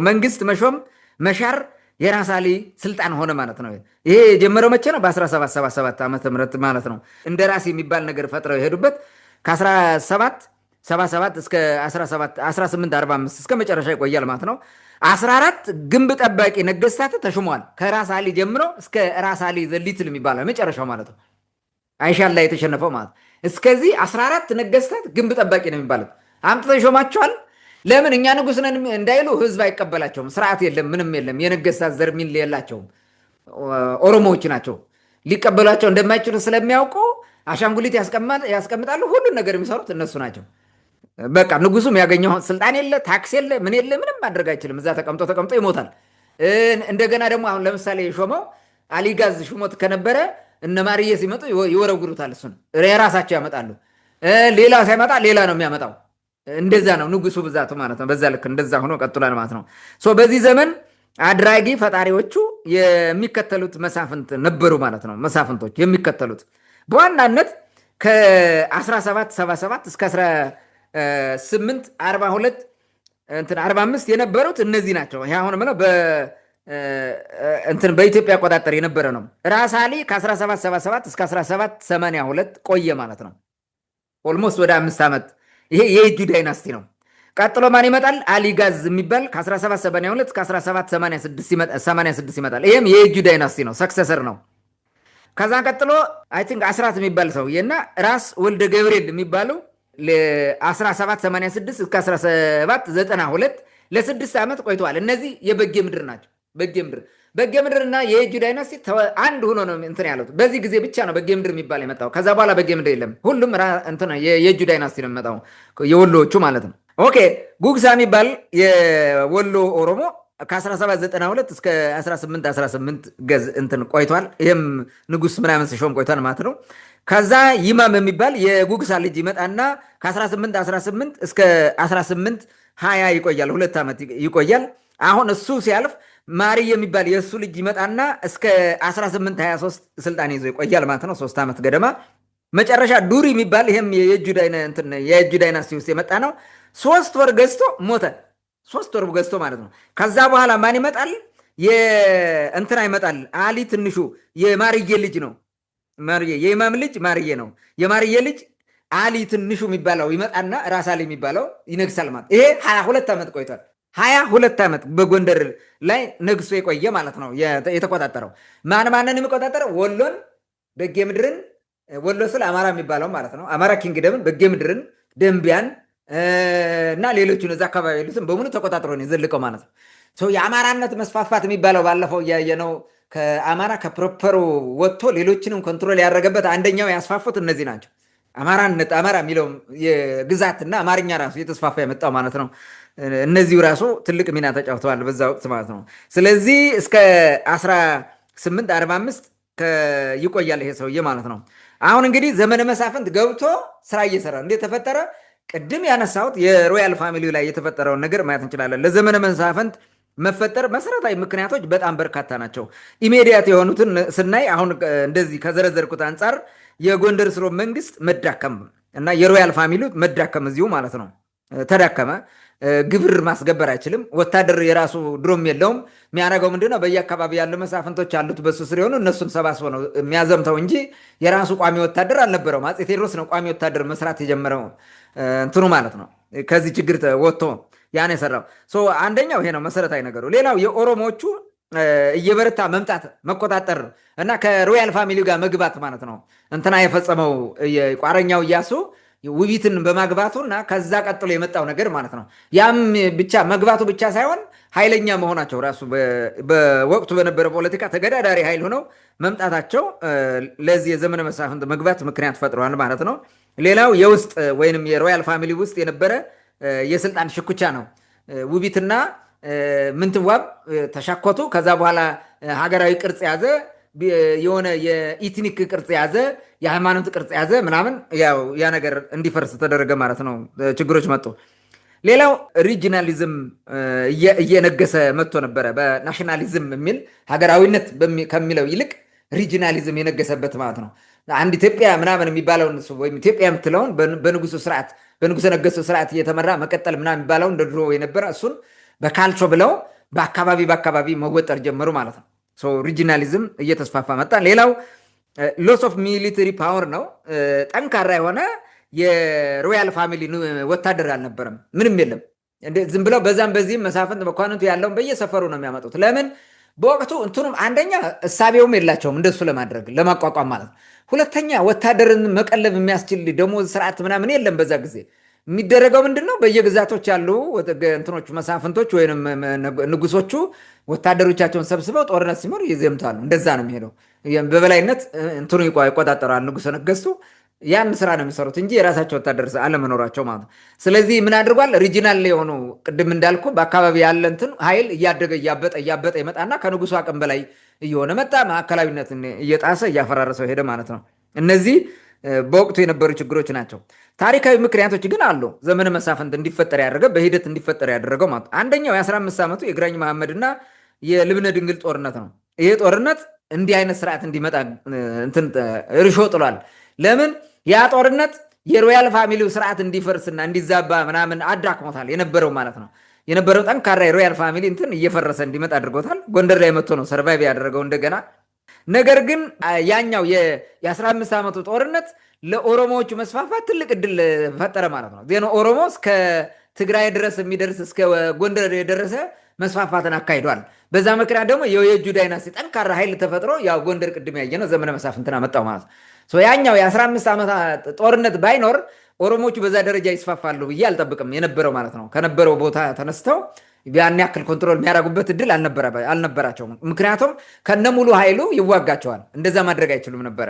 መንግስት መሾም መሻር የራስ አሊ ስልጣን ሆነ ማለት ነው። ይሄ የጀመረው መቼ ነው? በ1777 ዓመተ ምህረት ማለት ነው። እንደራሴ የሚባል ነገር ፈጥረው የሄዱበት ከ1777 እስከ 1845 እስከ መጨረሻ ይቆያል ማለት ነው። 14 ግንብ ጠባቂ ነገስታት ተሹመዋል። ከራስ አሊ ጀምሮ እስከ ራስ አሊ ዘሊትል የሚባለው መጨረሻው ማለት ነው። አይሻን ላይ የተሸነፈው ማለት እስከዚህ 14 ነገስታት ግንብ ጠባቂ ነው የሚባለው አምጥተው ይሾማቸዋል። ለምን? እኛ ንጉስ ነን እንዳይሉ ህዝብ አይቀበላቸውም። ስርዓት የለም፣ ምንም የለም። የነገስታት ዘር ሚል የላቸውም። ኦሮሞዎች ናቸው። ሊቀበሏቸው እንደማይችሉ ስለሚያውቁ አሻንጉሊት ያስቀምጣሉ። ሁሉን ነገር የሚሰሩት እነሱ ናቸው። በቃ ንጉሱም ያገኘው ስልጣን የለ፣ ታክስ የለ፣ ምን የለ፣ ምንም ማድረግ አይችልም። እዛ ተቀምጦ ይሞታል። እንደገና ደግሞ አሁን ለምሳሌ የሾመው አሊጋዝ ሹሞት ከነበረ እነ ማርዬ ሲመጡ ይወረውሩታል። እሱን የራሳቸው ያመጣሉ። ሌላ ሳይመጣ ሌላ ነው የሚያመጣው። እንደዛ ነው ንጉሱ ብዛቱ ማለት ነው። በዛ ልክ እንደዛ ሆኖ ቀጥሏል ማለት ነው። በዚህ ዘመን አድራጊ ፈጣሪዎቹ የሚከተሉት መሳፍንት ነበሩ ማለት ነው። መሳፍንቶች የሚከተሉት በዋናነት ከ1777 እስከ 1842 የነበሩት እነዚህ ናቸው። ይሄ አሁን ምነው በኢትዮጵያ አቆጣጠር የነበረ ነው። ራስ አሊ ከ1777 እስከ 1782 ቆየ ማለት ነው። ኦልሞስት ወደ 5 ዓመት። ይሄ የእጁ ዳይናስቲ ነው። ቀጥሎ ማን ይመጣል? አሊጋዝ የሚባል ከ1782 እስከ 1786 ይመጣል። ይህም የእጁ ዳይናስቲ ነው፣ ሰክሰሰር ነው። ከዛ ቀጥሎ አይ ቲንክ አስራት የሚባል ሰውዬ እና ራስ ወልደ ገብርኤል የሚባሉ 1786 እስከ 1792 ለ6 ዓመት ቆይተዋል። እነዚህ የበጌ ምድር ናቸው። በጌ ምድር እና የእጁ ዳይናስቲ አንድ ሆኖ ነው እንትን ያሉት። በዚህ ጊዜ ብቻ ነው በጌ ምድር የሚባል የመጣው። ከዛ በኋላ በጌ ምድር የለም። ሁሉም የእጁ ዳይናስቲ ነው የሚመጣው፣ የወሎዎቹ ማለት ነው። ኦኬ ጉግሳ የሚባል የወሎ ኦሮሞ ከ1792 እስከ 1818 እንትን ቆይቷል። ይህም ንጉስ ምናምን ሲሾም ቆይቷል ማለት ነው። ከዛ ይማም የሚባል የጉግሳ ልጅ ይመጣና ከ1818 እስከ 1820 ይቆያል። 2 ዓመት ይቆያል። አሁን እሱ ሲያልፍ ማርዬ የሚባል የእሱ ልጅ ይመጣና እስከ 1823 ስልጣን ይዞ ይቆያል ማለት ነው። 3 ዓመት ገደማ። መጨረሻ ዱሪ የሚባል ይህም የእጁ ዳይናስቲ ውስጥ የመጣ ነው። 3 ወር ገዝቶ ሞተ። 3 ወር ገዝቶ ማለት ነው። ከዛ በኋላ ማን ይመጣል? እንትና ይመጣል። አሊ ትንሹ የማርዬ ልጅ ነው። የኢማም ልጅ ማርዬ ነው። የማርዬ ልጅ አሊ ትንሹ የሚባለው ይመጣና ራስ አሊ የሚባለው ይነግሳል ማለት። ይሄ 22 ዓመት ቆይቷል። 22 ዓመት በጎንደር ላይ ነግሶ የቆየ ማለት ነው። የተቆጣጠረው ማንን የሚቆጣጠረው? ወሎን፣ በጌ ምድርን፣ ወሎ ስል አማራ የሚባለው ማለት ነው። አማራ ኪንግደምን፣ በጌ ምድርን፣ ደንቢያን እና ሌሎቹን እዛ አካባቢ ያሉትን በሙሉ ተቆጣጥሮ ነው የዘልቀው ማለት ነው። የአማራነት መስፋፋት የሚባለው ባለፈው እያየነው ከአማራ ከፕሮፐሩ ወጥቶ ሌሎችንም ኮንትሮል ያደረገበት አንደኛው ያስፋፉት እነዚህ ናቸው። አማራነት አማራ የሚለው የግዛትና አማርኛ ራሱ የተስፋፋ የመጣው ማለት ነው። እነዚሁ ራሱ ትልቅ ሚና ተጫውተዋል በዛ ወቅት ማለት ነው። ስለዚህ እስከ 1845 ይቆያል ይሄ ሰውዬ ማለት ነው። አሁን እንግዲህ ዘመነ መሳፍንት ገብቶ ስራ እየሰራ እንዴት ተፈጠረ? ቅድም ያነሳሁት የሮያል ፋሚሊ ላይ የተፈጠረውን ነገር ማየት እንችላለን። ለዘመነ መሳፍንት መፈጠር መሰረታዊ ምክንያቶች በጣም በርካታ ናቸው። ኢሜዲያት የሆኑትን ስናይ አሁን እንደዚህ ከዘረዘርኩት አንጻር የጎንደር ስርወ መንግስት መዳከም እና የሮያል ፋሚሊ መዳከም እዚሁ ማለት ነው ተዳከመ። ግብር ማስገበር አይችልም። ወታደር የራሱ ድሮም የለውም። የሚያደርገው ምንድነው? በየአካባቢ ያሉ መሳፍንቶች አሉት በሱ ስር የሆኑ እነሱን ሰባስቦ ነው የሚያዘምተው እንጂ የራሱ ቋሚ ወታደር አልነበረውም። አፄ ቴዎድሮስ ነው ቋሚ ወታደር መስራት የጀመረው እንትኑ ማለት ነው። ከዚህ ችግር ወጥቶ ያን የሰራው አንደኛው ይሄ ነው መሰረታዊ ነገሩ። ሌላው የኦሮሞዎቹ እየበረታ መምጣት መቆጣጠር እና ከሮያል ፋሚሊ ጋር መግባት ማለት ነው። እንትና የፈጸመው ቋረኛው እያሱ ውቢትን በማግባቱ እና ከዛ ቀጥሎ የመጣው ነገር ማለት ነው። ያም ብቻ መግባቱ ብቻ ሳይሆን ኃይለኛ መሆናቸው ራሱ በወቅቱ በነበረ ፖለቲካ ተገዳዳሪ ኃይል ሆነው መምጣታቸው ለዚህ የዘመነ መሳፍንት መግባት ምክንያት ፈጥረዋል ማለት ነው። ሌላው የውስጥ ወይንም የሮያል ፋሚሊ ውስጥ የነበረ የስልጣን ሽኩቻ ነው። ውቢትና ምንትዋብ ተሻኮቱ። ከዛ በኋላ ሀገራዊ ቅርጽ ያዘ፣ የሆነ የኢትኒክ ቅርጽ ያዘ፣ የሃይማኖት ቅርጽ ያዘ ምናምን ያ ነገር እንዲፈርስ ተደረገ ማለት ነው። ችግሮች መጡ። ሌላው ሪጂናሊዝም እየነገሰ መጥቶ ነበረ። በናሽናሊዝም የሚል ሀገራዊነት ከሚለው ይልቅ ሪጂናሊዝም የነገሰበት ማለት ነው። አንድ ኢትዮጵያ ምናምን የሚባለውን ወይም ኢትዮጵያ የምትለውን በንጉሱ ስርዓት በንጉሰ ነገስቱ ስርዓት እየተመራ መቀጠል ምናምን የሚባለው እንደ ድሮ የነበረ እሱን በካልቾ ብለው በአካባቢ መወጠር ጀመሩ ማለት ነው። ሪጂናሊዝም እየተስፋፋ መጣ። ሌላው ሎስ ኦፍ ሚሊተሪ ፓወር ነው። ጠንካራ የሆነ የሮያል ፋሚሊ ወታደር አልነበረም፣ ምንም የለም። ዝም ብለው በዛም በዚህም መሳፍንት መኳንንቱ ያለውን በየሰፈሩ ነው የሚያመጡት። ለምን በወቅቱ እንትኑም አንደኛ እሳቤውም የላቸውም እንደሱ ለማድረግ ለማቋቋም ማለት ነው። ሁለተኛ ወታደርን መቀለብ የሚያስችል ደሞዝ ስርዓት ምናምን የለም በዛ ጊዜ። የሚደረገው ምንድን ነው? በየግዛቶች ያሉ እንትኖቹ መሳፍንቶች ወይም ንጉሶቹ ወታደሮቻቸውን ሰብስበው ጦርነት ሲኖር ይዘምታሉ። እንደዛ ነው የሚሄደው። በበላይነት እንትኑ ይቆጣጠራል ንጉሰ ነገስቱ። ያን ስራ ነው የሚሰሩት እንጂ የራሳቸው ወታደር አለመኖራቸው ማለት ነው። ስለዚህ ምን አድርጓል? ሪጂናል የሆኑ ቅድም እንዳልኩ በአካባቢ ያለ እንትን ኃይል እያደገ እያበጠ ይመጣና ከንጉሱ አቅም በላይ እየሆነ መጣ። ማዕከላዊነትን እየጣሰ እያፈራረሰው ሄደ ማለት ነው። እነዚህ በወቅቱ የነበሩ ችግሮች ናቸው። ታሪካዊ ምክንያቶች ግን አሉ። ዘመነ መሳፍንት እንዲፈጠር ያደረገ በሂደት እንዲፈጠር ያደረገው ማለት ነው። አንደኛው የ15 ዓመቱ የግራኝ መሐመድና የልብነ ድንግል ጦርነት ነው። ይሄ ጦርነት እንዲህ አይነት ስርዓት እንዲመጣ እርሾ ጥሏል። ለምን? ያ ጦርነት የሮያል ፋሚሊው ስርዓት እንዲፈርስና እንዲዛባ ምናምን አዳክሞታል የነበረው ማለት ነው። የነበረው ጠንካራ የሮያል ፋሚሊ እንትን እየፈረሰ እንዲመጣ አድርጎታል። ጎንደር ላይ መጥቶ ነው ሰርቫይቭ ያደረገው እንደገና። ነገር ግን ያኛው የ15 ዓመቱ ጦርነት ለኦሮሞዎቹ መስፋፋት ትልቅ እድል ፈጠረ ማለት ነው። ዜና ኦሮሞ እስከ ትግራይ ድረስ የሚደርስ እስከ ጎንደር የደረሰ መስፋፋትን አካሂዷል። በዛ ምክንያት ደግሞ የየጁ ዳይናስቲ ጠንካራ ኃይል ተፈጥሮ ያው ጎንደር ቅድም ያየነው ዘመነ መሳፍንትን አመጣው ማለት ነው። ያኛው የ15 ዓመት ጦርነት ባይኖር ኦሮሞቹ በዛ ደረጃ ይስፋፋሉ ብዬ አልጠብቅም የነበረው ማለት ነው። ከነበረው ቦታ ተነስተው ያን ያክል ኮንትሮል የሚያደርጉበት እድል አልነበራቸውም። ምክንያቱም ከነሙሉ ኃይሉ ይዋጋቸዋል። እንደዛ ማድረግ አይችሉም ነበረ።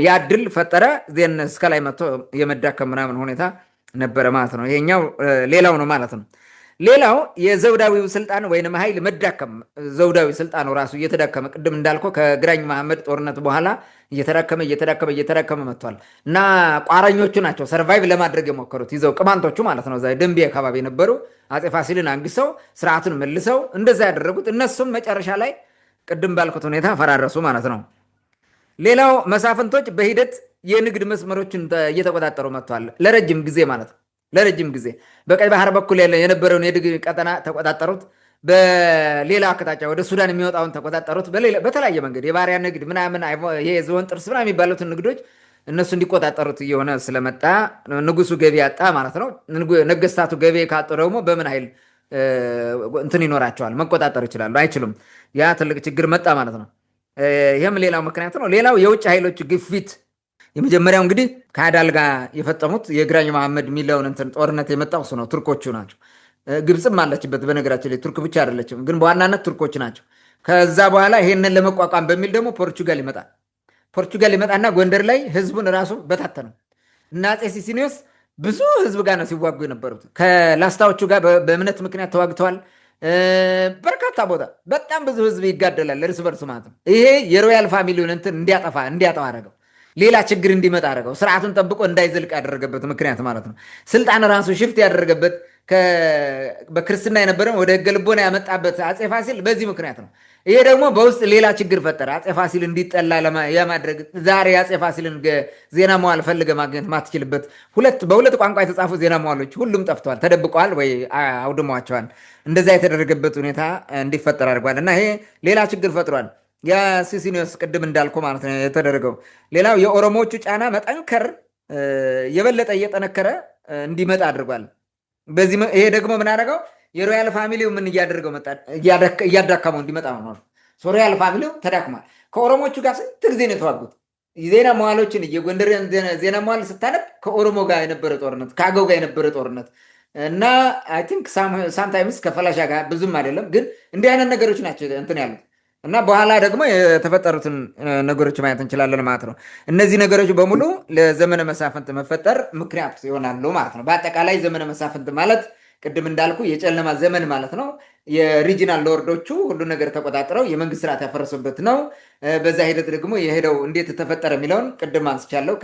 ያ እድል ፈጠረ። ዜን እስከ ላይ መጥቶ የመዳከም ምናምን ሁኔታ ነበረ ማለት ነው። ይሄኛው ሌላው ነው ማለት ነው። ሌላው የዘውዳዊው ስልጣን ወይንም ኃይል መዳከም፣ ዘውዳዊ ስልጣኑ ራሱ እየተዳከመ ቅድም እንዳልኮ ከግራኝ መሐመድ ጦርነት በኋላ እየተዳከመ መጥቷል። እና ቋረኞቹ ናቸው ሰርቫይቭ ለማድረግ የሞከሩት ይዘው ቅማንቶቹ ማለት ነው። ደንቢ አካባቢ የነበሩ አፄ ፋሲልን አንግሰው ስርዓቱን መልሰው እንደዛ ያደረጉት እነሱም መጨረሻ ላይ ቅድም ባልኩት ሁኔታ ፈራረሱ ማለት ነው። ሌላው መሳፍንቶች በሂደት የንግድ መስመሮችን እየተቆጣጠሩ መጥተዋል ለረጅም ጊዜ ማለት ነው። ለረጅም ጊዜ በቀይ ባህር በኩል የነበረውን የንግድ ቀጠና ተቆጣጠሩት። በሌላ አቅጣጫ ወደ ሱዳን የሚወጣውን ተቆጣጠሩት። በተለያየ መንገድ የባሪያ ንግድ ምናምን ይሄ የዝሆን ጥርስ ምናምን የሚባሉትን ንግዶች እነሱ እንዲቆጣጠሩት እየሆነ ስለመጣ ንጉሱ ገቢ ያጣ ማለት ነው። ነገስታቱ ገቢ ካጡ ደግሞ በምን ኃይል እንትን ይኖራቸዋል? መቆጣጠር ይችላሉ? አይችሉም። ያ ትልቅ ችግር መጣ ማለት ነው። ይህም ሌላው ምክንያት ነው። ሌላው የውጭ ኃይሎች ግፊት። የመጀመሪያው እንግዲህ ከአዳል ጋር የፈጠሙት የግራኝ መሐመድ የሚለውን እንትን ጦርነት የመጣው እሱ ነው። ቱርኮቹ ናቸው። ግብፅም አለችበት በነገራችን ላይ። ቱርክ ብቻ አይደለችም፣ ግን በዋናነት ቱርኮች ናቸው። ከዛ በኋላ ይሄንን ለመቋቋም በሚል ደግሞ ፖርቹጋል ይመጣል። ፖርቹጋል ይመጣና ጎንደር ላይ ህዝቡን ራሱ በታተነው እና አፄ ሲሲኒዮስ ብዙ ህዝብ ጋር ነው ሲዋጉ የነበሩት። ከላስታዎቹ ጋር በእምነት ምክንያት ተዋግተዋል። በርካታ ቦታ በጣም ብዙ ህዝብ ይጋደላል እርስ በርሱ ማለት ነው። ይሄ የሮያል ፋሚሊውን እንትን እንዲያጠፋ አደረገው። ሌላ ችግር እንዲመጣ አደረገው። ስርዓቱን ጠብቆ እንዳይዘልቅ ያደረገበት ምክንያት ማለት ነው። ስልጣን ራሱ ሽፍት ያደረገበት በክርስትና የነበረው ወደ ህገ ልቦና ያመጣበት አፄ ፋሲል በዚህ ምክንያት ነው። ይሄ ደግሞ በውስጥ ሌላ ችግር ፈጠረ። አፄ ፋሲል እንዲጠላ የማድረግ ዛሬ አፄ ፋሲልን ዜና መዋል ፈልገ ማግኘት ማትችልበት በሁለት ቋንቋ የተጻፉ ዜና መዋሎች ሁሉም ጠፍተዋል፣ ተደብቀዋል ወይ አውድመዋቸዋል። እንደዛ የተደረገበት ሁኔታ እንዲፈጠር አድርጓል እና ይሄ ሌላ ችግር ፈጥሯል። የሲሲኒዮስ ቅድም እንዳልኩ ማለት ነው የተደረገው። ሌላው የኦሮሞዎቹ ጫና መጠንከር የበለጠ እየጠነከረ እንዲመጣ አድርጓል። ይሄ ደግሞ ምን አደረገው? የሮያል ፋሚሊው ምን እያደረገው መጣ? እያዳከመው እንዲመጣ ነው። ሮያል ፋሚሊው ተዳክሟል። ከኦሮሞቹ ጋር ስንት ጊዜ ነው የተዋጉት? ዜና መዋሎችን የጎንደር ዜና መዋል ስታነብ ከኦሮሞ ጋር የነበረ ጦርነት፣ ከአገው ጋር የነበረ ጦርነት እና አይ ቲንክ ሳምታይምስ ከፈላሻ ጋር ብዙም አይደለም፣ ግን እንዲህ አይነት ነገሮች ናቸው እንትን ያሉት እና በኋላ ደግሞ የተፈጠሩትን ነገሮች ማየት እንችላለን ማለት ነው። እነዚህ ነገሮች በሙሉ ለዘመነ መሳፍንት መፈጠር ምክንያት ይሆናሉ ማለት ነው። በአጠቃላይ ዘመነ መሳፍንት ማለት ቅድም እንዳልኩ የጨለማ ዘመን ማለት ነው። የሪጂናል ሎርዶቹ ሁሉ ነገር ተቆጣጥረው የመንግስት ስርዓት ያፈረሱበት ነው። በዛ ሂደት ደግሞ የሄደው እንዴት ተፈጠረ የሚለውን ቅድም አንስቻለሁ።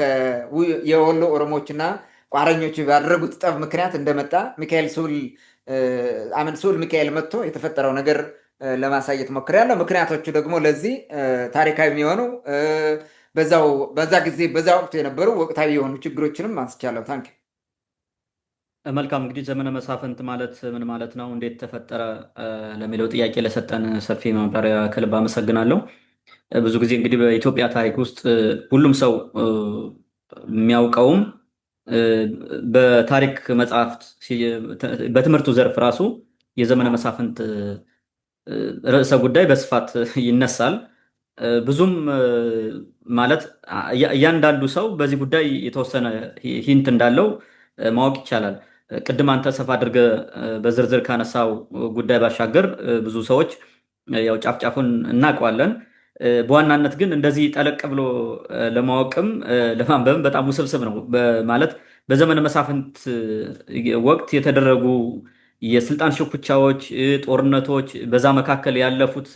የወሎ ኦሮሞዎችና ቋረኞች ባደረጉት ጠብ ምክንያት እንደመጣ ስዑል ሚካኤል መጥቶ የተፈጠረው ነገር ለማሳየት ሞክሬያለሁ። ምክንያቶቹ ደግሞ ለዚህ ታሪካዊ የሚሆኑ በዛ ጊዜ በዛ ወቅቱ የነበሩ ወቅታዊ የሆኑ ችግሮችንም አንስቻለሁ። ታንክ መልካም። እንግዲህ ዘመነ መሳፍንት ማለት ምን ማለት ነው፣ እንዴት ተፈጠረ ለሚለው ጥያቄ ለሰጠን ሰፊ ማብራሪያ ከልብ አመሰግናለሁ። ብዙ ጊዜ እንግዲህ በኢትዮጵያ ታሪክ ውስጥ ሁሉም ሰው የሚያውቀውም በታሪክ መጽሐፍት በትምህርቱ ዘርፍ ራሱ የዘመነ መሳፍንት ርዕሰ ጉዳይ በስፋት ይነሳል። ብዙም ማለት እያንዳንዱ ሰው በዚህ ጉዳይ የተወሰነ ሂንት እንዳለው ማወቅ ይቻላል። ቅድም አንተ ሰፋ አድርገህ በዝርዝር ካነሳው ጉዳይ ባሻገር ብዙ ሰዎች ያው ጫፍ ጫፉን እናውቀዋለን። በዋናነት ግን እንደዚህ ጠለቅ ብሎ ለማወቅም ለማንበብም በጣም ውስብስብ ነው። ማለት በዘመነ መሳፍንት ወቅት የተደረጉ የስልጣን ሽኩቻዎች፣ ጦርነቶች፣ በዛ መካከል ያለፉት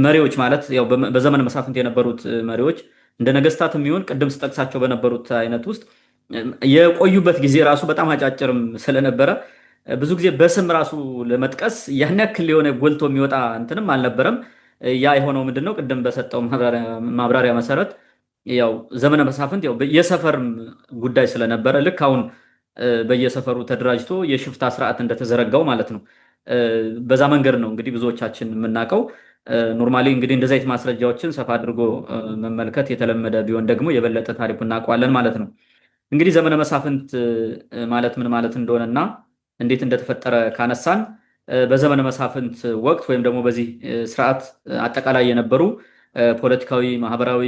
መሪዎች ማለት ያው በዘመነ መሳፍንት የነበሩት መሪዎች እንደ ነገስታት የሚሆን ቅድም ስጠቅሳቸው በነበሩት አይነት ውስጥ የቆዩበት ጊዜ ራሱ በጣም አጫጭርም ስለነበረ ብዙ ጊዜ በስም ራሱ ለመጥቀስ ያን ያክል የሆነ ጎልቶ የሚወጣ እንትንም አልነበረም። ያ የሆነው ምንድን ነው? ቅድም በሰጠው ማብራሪያ መሰረት ያው ዘመነ መሳፍንት ያው የሰፈርም ጉዳይ ስለነበረ ልክ አሁን በየሰፈሩ ተደራጅቶ የሽፍታ ስርዓት እንደተዘረጋው ማለት ነው። በዛ መንገድ ነው እንግዲህ ብዙዎቻችን የምናውቀው። ኖርማሊ እንግዲህ እንደዚህ አይነት ማስረጃዎችን ሰፋ አድርጎ መመልከት የተለመደ ቢሆን ደግሞ የበለጠ ታሪኩ እናውቀዋለን ማለት ነው። እንግዲህ ዘመነ መሳፍንት ማለት ምን ማለት እንደሆነና እንዴት እንደተፈጠረ ካነሳን በዘመነ መሳፍንት ወቅት ወይም ደግሞ በዚህ ስርዓት አጠቃላይ የነበሩ ፖለቲካዊ፣ ማህበራዊ፣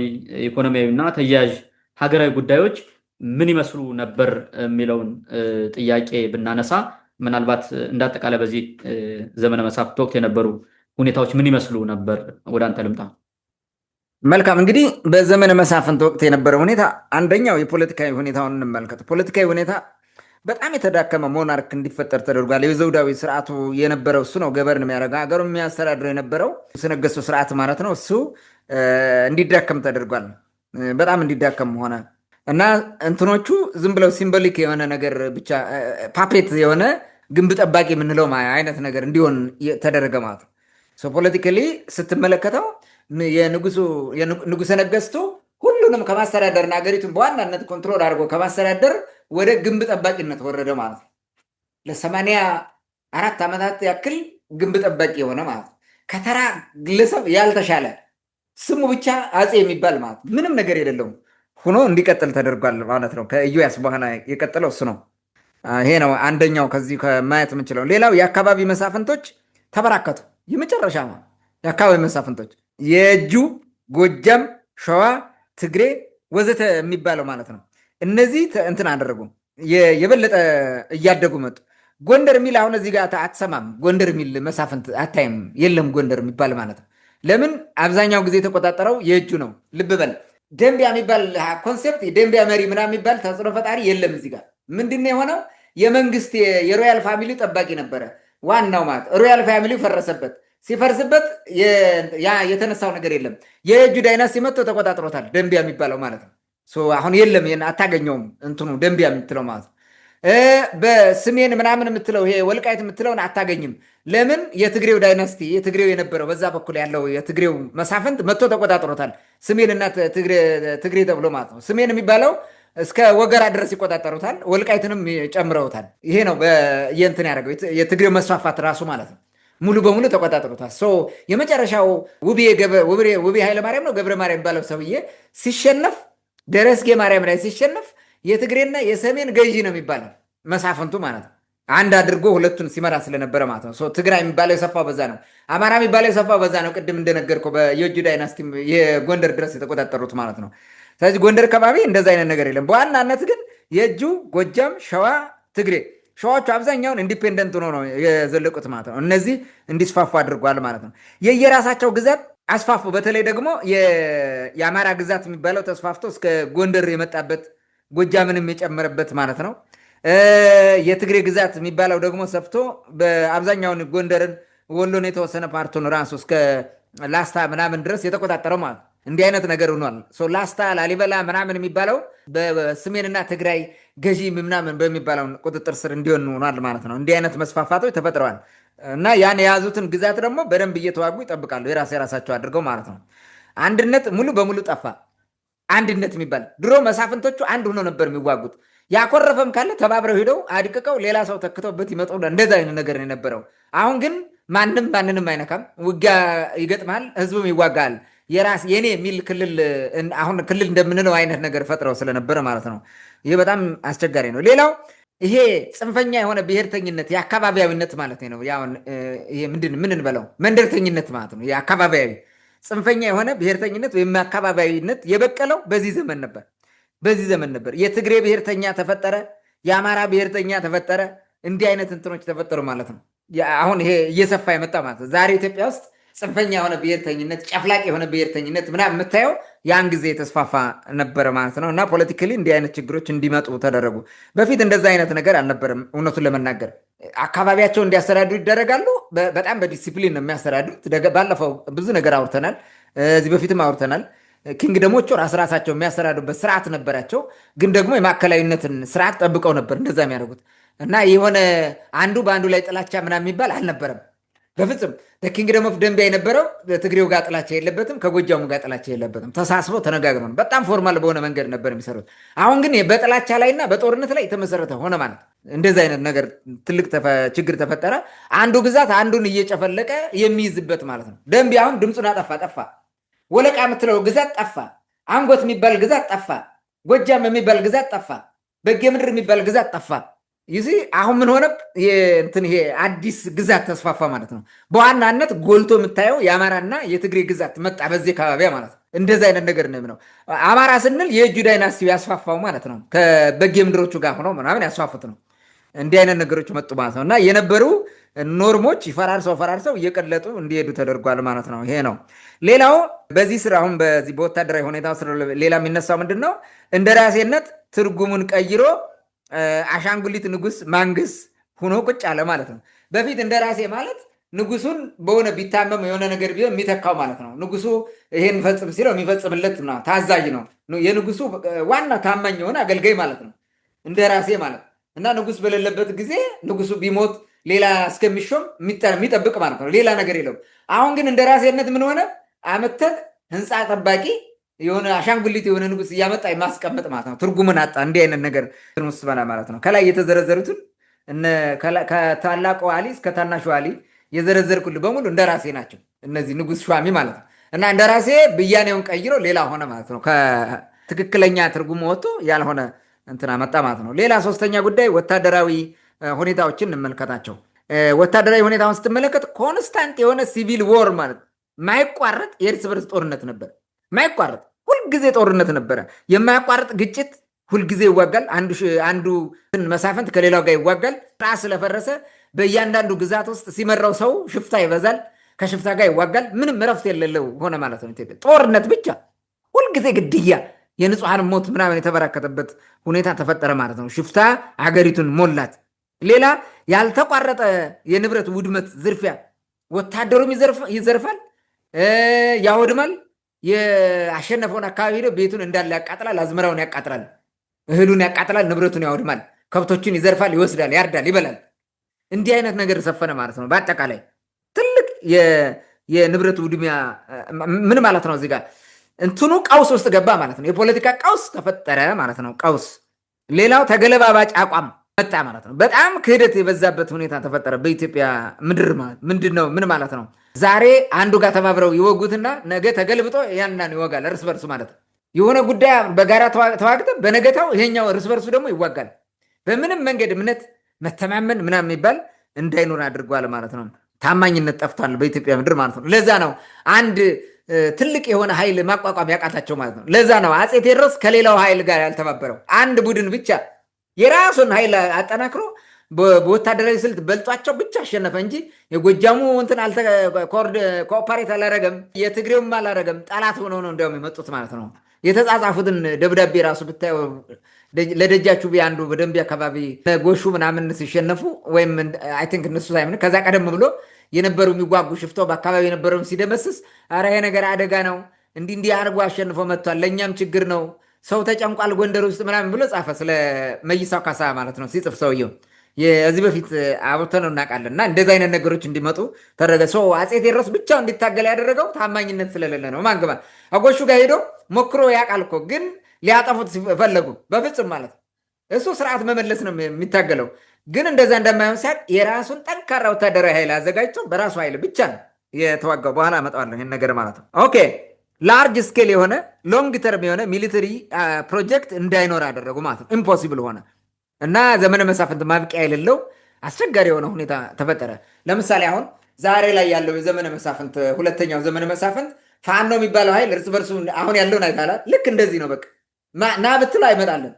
ኢኮኖሚያዊ እና ተያያዥ ሀገራዊ ጉዳዮች ምን ይመስሉ ነበር የሚለውን ጥያቄ ብናነሳ ምናልባት እንደ አጠቃላይ በዚህ ዘመነ መሳፍንት ወቅት የነበሩ ሁኔታዎች ምን ይመስሉ ነበር? ወደ አንተ ልምጣ። መልካም እንግዲህ በዘመነ መሳፍንት ወቅት የነበረ ሁኔታ አንደኛው የፖለቲካዊ ሁኔታውን እንመልከት። ፖለቲካዊ ሁኔታ በጣም የተዳከመ ሞናርክ እንዲፈጠር ተደርጓል። የዘውዳዊ ስርዓቱ የነበረው እሱ ነው ገበርን የሚያደርገው ሀገሩ የሚያስተዳድረው የነበረው ስነገስቱ ስርዓት ማለት ነው። እሱ እንዲዳከም ተደርጓል። በጣም እንዲዳከም ሆነ እና እንትኖቹ ዝም ብለው ሲምቦሊክ የሆነ ነገር ብቻ ፓፔት የሆነ ግንብ ጠባቂ የምንለው አይነት ነገር እንዲሆን ተደረገ ማለት ነው። ፖለቲካሊ ስትመለከተው ንጉሰ ነገስቱ ሁሉንም ከማስተዳደርና ሀገሪቱን በዋናነት ኮንትሮል አድርጎ ከማስተዳደር ወደ ግንብ ጠባቂነት ወረደ ማለት ነው። ለ84 ዓመታት ያክል ግንብ ጠባቂ የሆነ ማለት ነው። ከተራ ግለሰብ ያልተሻለ ስሙ ብቻ አፄ የሚባል ማለት ምንም ነገር የሌለውም ሆኖ እንዲቀጥል ተደርጓል ማለት ነው። ከኢዮያስ በኋላ የቀጠለው እሱ ነው። ይሄ ነው አንደኛው ከዚህ ከማየት የምንችለው። ሌላው የአካባቢ መሳፍንቶች ተበራከቱ። የመጨረሻ የአካባቢ መሳፍንቶች የእጁ፣ ጎጃም፣ ሸዋ፣ ትግሬ ወዘተ የሚባለው ማለት ነው። እነዚህ እንትን አደረጉ፣ የበለጠ እያደጉ መጡ። ጎንደር የሚል አሁን እዚህ ጋር አትሰማም። ጎንደር የሚል መሳፍንት አታይም፣ የለም ጎንደር የሚባል ማለት ነው። ለምን? አብዛኛው ጊዜ የተቆጣጠረው የእጁ ነው። ልብ በል ደንቢያ የሚባል ኮንሴፕት የደንቢያ መሪ ምናምን የሚባል ተጽዕኖ ፈጣሪ የለም እዚህ ጋር። ምንድን ነው የሆነው? የመንግስት የሮያል ፋሚሊ ጠባቂ ነበረ ዋናው ማለት ሮያል ፋሚሊ ፈረሰበት። ሲፈርስበት የተነሳው ነገር የለም። የእጁ ዳይናስቲ መጥቶ ተቆጣጥሮታል ደንቢያ የሚባለው ማለት ነው። አሁን የለም፣ አታገኘውም እንትኑ ደንቢያ የምትለው ማለት ነው። በስሜን ምናምን የምትለው ይሄ ወልቃይት የምትለውን አታገኝም። ለምን? የትግሬው ዳይናስቲ የትግሬው የነበረው በዛ በኩል ያለው የትግሬው መሳፍንት መጥቶ ተቆጣጥሮታል። ስሜንና ትግሬ ተብሎ ማለት ነው። ስሜን የሚባለው እስከ ወገራ ድረስ ይቆጣጠሩታል። ወልቃይትንም ጨምረውታል። ይሄ ነው የእንትን ያደረገው የትግሬው መስፋፋት ራሱ ማለት ነው። ሙሉ በሙሉ ተቆጣጥሮታል። የመጨረሻው ውቤ ኃይለማርያም ነው ገብረ ማርያም የሚባለው ሰውዬ ሲሸነፍ፣ ደረስጌ ማርያም ላይ ሲሸነፍ የትግሬና የሰሜን ገዢ ነው የሚባለው መሳፍንቱ ማለት ነው። አንድ አድርጎ ሁለቱን ሲመራ ስለነበረ ማለት ነው። ትግራይ የሚባለው የሰፋው በዛ ነው። አማራ የሚባለው የሰፋው በዛ ነው። ቅድም እንደነገርኩህ የእጁ ዳይናስቲ የጎንደር ድረስ የተቆጣጠሩት ማለት ነው። ስለዚህ ጎንደር አካባቢ እንደዛ አይነት ነገር የለም። በዋናነት ግን የእጁ፣ ጎጃም፣ ሸዋ፣ ትግሬ ሸዋዎቹ አብዛኛውን ኢንዲፔንደንት ሆኖ ነው የዘለቁት ማለት ነው። እነዚህ እንዲስፋፉ አድርጓል ማለት ነው። የየራሳቸው ግዛት አስፋፉ። በተለይ ደግሞ የአማራ ግዛት የሚባለው ተስፋፍቶ እስከ ጎንደር የመጣበት ጎጃምንም የጨመረበት ማለት ነው። የትግሬ ግዛት የሚባለው ደግሞ ሰፍቶ በአብዛኛውን ጎንደርን፣ ወሎን የተወሰነ ፓርቱን ራሱ እስከ ላስታ ምናምን ድረስ የተቆጣጠረው ማለት ነው። እንዲህ አይነት ነገር ሆኗል። ላስታ፣ ላሊበላ ምናምን የሚባለው በሰሜንና ትግራይ ገዢ ምናምን በሚባለው ቁጥጥር ስር እንዲሆን ሆኗል ማለት ነው። እንዲህ አይነት መስፋፋቶች ተፈጥረዋል እና ያን የያዙትን ግዛት ደግሞ በደንብ እየተዋጉ ይጠብቃሉ፣ የራሳቸው አድርገው ማለት ነው። አንድነት ሙሉ በሙሉ ጠፋ። አንድነት የሚባል ድሮ መሳፍንቶቹ አንድ ሆኖ ነበር የሚዋጉት። ያኮረፈም ካለ ተባብረው ሄደው አድቅቀው ሌላ ሰው ተክተውበት ይመጡ። እንደዛ አይነት ነገር የነበረው። አሁን ግን ማንም ማንንም አይነካም። ውጊያ ይገጥማል፣ ህዝብም ይዋጋል። የኔ የሚል ክልል አሁን ክልል እንደምንለው አይነት ነገር ፈጥረው ስለነበረ ማለት ነው። ይህ በጣም አስቸጋሪ ነው። ሌላው ይሄ ጽንፈኛ የሆነ ብሔርተኝነት የአካባቢያዊነት ማለት ነው። ይሄ ምን እንበለው መንደርተኝነት ማለት ነው። የአካባቢያዊ ጽንፈኛ የሆነ ብሔርተኝነት ወይም አካባቢያዊነት የበቀለው በዚህ ዘመን ነበር። የትግሬ ብሔርተኛ ተፈጠረ፣ የአማራ ብሔርተኛ ተፈጠረ። እንዲህ አይነት እንትኖች ተፈጠሩ ማለት ነው። አሁን ይሄ እየሰፋ የመጣ ማለት ነው። ዛሬ ኢትዮጵያ ውስጥ ጽንፈኛ የሆነ ብሔርተኝነት፣ ጨፍላቅ የሆነ ብሔርተኝነት ምናምን የምታየው ያን ጊዜ የተስፋፋ ነበረ ማለት ነው። እና ፖለቲካሊ እንዲህ አይነት ችግሮች እንዲመጡ ተደረጉ። በፊት እንደዛ አይነት ነገር አልነበረም። እውነቱን ለመናገር አካባቢያቸው እንዲያስተዳድሩ ይደረጋሉ። በጣም በዲሲፕሊን ነው የሚያስተዳድሩት። ባለፈው ብዙ ነገር አውርተናል፣ እዚህ በፊትም አውርተናል። ኪንግደሞቹ ራሳቸው የሚያስተዳድሩበት ስርዓት ነበራቸው። ግን ደግሞ የማዕከላዊነትን ስርዓት ጠብቀው ነበር እንደዛ የሚያደርጉት እና የሆነ አንዱ በአንዱ ላይ ጥላቻ ምናምን የሚባል አልነበረም በፍጹም። ኪንግደም ኦፍ ደንቢያ የነበረው ትግሬው ጋር ጥላቻ የለበትም፣ ከጎጃሙ ጋር ጥላቻ የለበትም። ተሳስበው ተነጋግረው ነው በጣም ፎርማል በሆነ መንገድ ነበር የሚሰሩት። አሁን ግን በጥላቻ ላይና በጦርነት ላይ የተመሰረተ ሆነ ማለት እንደዚህ አይነት ነገር ትልቅ ችግር ተፈጠረ። አንዱ ግዛት አንዱን እየጨፈለቀ የሚይዝበት ማለት ነው። ደንቢያ አሁን ድምፁን ጠፋ። ወለቃ የምትለው ግዛት ጠፋ። አንጎት የሚባል ግዛት ጠፋ። ጎጃም የሚባል ግዛት ጠፋ። በጌ ምድር የሚባል ግዛት ጠፋ። ይህ አሁን ምን ሆነ? ይሄ አዲስ ግዛት ተስፋፋ ማለት ነው። በዋናነት ጎልቶ የምታየው የአማራና የትግሬ ግዛት መጣ በዚህ አካባቢ ማለት ነው። እንደዚህ አይነት ነገር ነው። አማራ ስንል የእጁ ዳይናስቲ ያስፋፋው ማለት ነው። ከበጌ ምድሮቹ ጋር ሆነው ምናምን ያስፋፉት ነው። እንዲህ አይነት ነገሮች መጡ ማለት ነው። እና የነበሩ ኖርሞች ፈራርሰው እየቀለጡ እንዲሄዱ ተደርጓል ማለት ነው። ይሄ ነው። ሌላው በዚህ ስራ አሁን በዚህ በወታደራዊ ሁኔታ ሌላ የሚነሳው ምንድን ነው? እንደራሴነት ትርጉሙን ቀይሮ አሻንጉሊት ንጉስ ማንግስ ሁኖ ቁጭ አለ ማለት ነው። በፊት እንደራሴ ማለት ንጉሱን በሆነ ቢታመም የሆነ ነገር ቢሆን የሚተካው ማለት ነው። ንጉሱ ይሄን ፈጽም ሲለው የሚፈጽምለት ታዛዥ ነው። የንጉሱ ዋና ታማኝ የሆነ አገልጋይ ማለት ነው እንደራሴ ማለት እና ንጉስ በሌለበት ጊዜ ንጉሱ ቢሞት ሌላ እስከሚሾም የሚጠብቅ ማለት ነው። ሌላ ነገር የለውም። አሁን ግን እንደራሴነት ምን ሆነ? አመተት ህንፃ ጠባቂ የሆነ አሻንጉሊት የሆነ ንጉስ እያመጣ የማስቀመጥ ማለት ነው። ትርጉምን አጣ። እንዲህ አይነት ነገር ውስጥ ማለት ነው። ከላይ የተዘረዘሩትን ከታላቁ አሊ እስከ ታናሹ አሊ የዘረዘርኩልህ በሙሉ እንደራሴ ናቸው። እነዚህ ንጉስ ሿሚ ማለት ነው። እና እንደራሴ ብያኔውን ቀይሮ ሌላ ሆነ ማለት ነው። ከትክክለኛ ትርጉም ወጥቶ ያልሆነ እንትና መጣ ማለት ነው። ሌላ ሶስተኛ ጉዳይ ወታደራዊ ሁኔታዎችን እንመልከታቸው። ወታደራዊ ሁኔታውን ስትመለከት ኮንስታንት የሆነ ሲቪል ዎር ማለት ማይቋረጥ የእርስ በርስ ጦርነት ነበር። ማይቋረጥ ሁልጊዜ ጦርነት ነበረ። የማያቋርጥ ግጭት ሁልጊዜ ይዋጋል። አንዱ መሳፍንት ከሌላው ጋር ይዋጋል። ስርዓት ስለፈረሰ በእያንዳንዱ ግዛት ውስጥ ሲመራው ሰው ሽፍታ ይበዛል። ከሽፍታ ጋር ይዋጋል። ምንም እረፍት የሌለው ሆነ ማለት ነው። ኢትዮጵያ ጦርነት ብቻ፣ ሁልጊዜ ግድያ፣ የንጹሐን ሞት ምናምን የተበራከተበት ሁኔታ ተፈጠረ ማለት ነው። ሽፍታ ሀገሪቱን ሞላት። ሌላ ያልተቋረጠ የንብረት ውድመት፣ ዝርፊያ፣ ወታደሩም ይዘርፋል፣ ያወድማል። የአሸነፈውን አካባቢ ሄደው ቤቱን እንዳለ ያቃጥላል፣ አዝመራውን ያቃጥላል፣ እህሉን ያቃጥላል፣ ንብረቱን ያወድማል፣ ከብቶችን ይዘርፋል፣ ይወስዳል፣ ያርዳል፣ ይበላል። እንዲህ አይነት ነገር ሰፈነ ማለት ነው። በአጠቃላይ ትልቅ የንብረት ውድሚያ ምን ማለት ነው? እዚህ ጋር እንትኑ ቀውስ ውስጥ ገባ ማለት ነው። የፖለቲካ ቀውስ ተፈጠረ ማለት ነው። ቀውስ። ሌላው ተገለባባጭ አቋም መጣ ማለት ነው። በጣም ክህደት የበዛበት ሁኔታ ተፈጠረ በኢትዮጵያ ምድር። ምንድን ነው? ምን ማለት ነው? ዛሬ አንዱ ጋር ተባብረው ይወጉትና ነገ ተገልብጦ ያንናን ይወጋል እርስ በርሱ ማለት ነው። የሆነ ጉዳይ በጋራ ተዋግተ በነገታው ይሄኛው እርስ በርሱ ደግሞ ይዋጋል። በምንም መንገድ እምነት፣ መተማመን ምናምን የሚባል እንዳይኖር አድርጓል ማለት ነው። ታማኝነት ጠፍቷል በኢትዮጵያ ምድር ማለት ነው። ለዛ ነው አንድ ትልቅ የሆነ ኃይል ማቋቋም ያቃታቸው ማለት ነው። ለዛ ነው አፄ ቴዎድሮስ ከሌላው ኃይል ጋር ያልተባበረው። አንድ ቡድን ብቻ የራሱን ኃይል አጠናክሮ በወታደራዊ ስልት በልጧቸው ብቻ አሸነፈ እንጂ የጎጃሙ እንትን ኮኦፐሬት አላረገም፣ የትግሬውም አላረገም። ጠላት ሆነው ነው እንዲያውም የመጡት ማለት ነው። የተጻጻፉትን ደብዳቤ ራሱ ብታየው ለደጃችሁ አንዱ በደንቢ አካባቢ ጎሹ ምናምን ሲሸነፉ ወይም አይ ቲንክ እነሱ ሳይሆን ከዛ ቀደም ብሎ የነበሩ የሚዋጉ ሽፍተው በአካባቢ የነበረውን ሲደመስስ፣ ኧረ ይሄ ነገር አደጋ ነው፣ እንዲህ አድርጎ አሸንፎ መጥቷል፣ ለእኛም ችግር ነው፣ ሰው ተጨንቋል ጎንደር ውስጥ ምናምን ብሎ ጻፈ። ስለ መይሳው ካሳ ማለት ነው ሲጽፍ ሰውየው። የዚህ በፊት አብተነው እናውቃለን። እና እንደዚህ አይነት ነገሮች እንዲመጡ ተደረገ። ሰው አፄ ቴዎድሮስ ብቻው እንዲታገል ያደረገው ታማኝነት ስለሌለ ነው። ማንገባ አጎሹ ጋር ሄዶ ሞክሮ ያውቃል እኮ ግን ሊያጠፉት ሲፈለጉ በፍጹም ማለት ነው። እሱ ስርዓት መመለስ ነው የሚታገለው። ግን እንደዛ እንደማይሆን ሲያቅ የራሱን ጠንካራ ወታደራዊ ኃይል አዘጋጅቶ በራሱ ኃይል ብቻ ነው የተዋጋው። በኋላ አመጣዋለሁ ይህን ነገር ማለት ነው። ኦኬ። ላርጅ ስኬል የሆነ ሎንግ ተርም የሆነ ሚሊተሪ ፕሮጀክት እንዳይኖር አደረጉ ማለት ነው። ኢምፖሲብል ሆነ እና ዘመነ መሳፍንት ማብቂያ የሌለው አስቸጋሪ የሆነ ሁኔታ ተፈጠረ። ለምሳሌ አሁን ዛሬ ላይ ያለው የዘመነ መሳፍንት ሁለተኛው ዘመነ መሳፍንት ፋኖ የሚባለው ኃይል እርስ በርሱ አሁን ያለውን አይታላል። ልክ እንደዚህ ነው። በቃ ና ብትል አይመጣለን።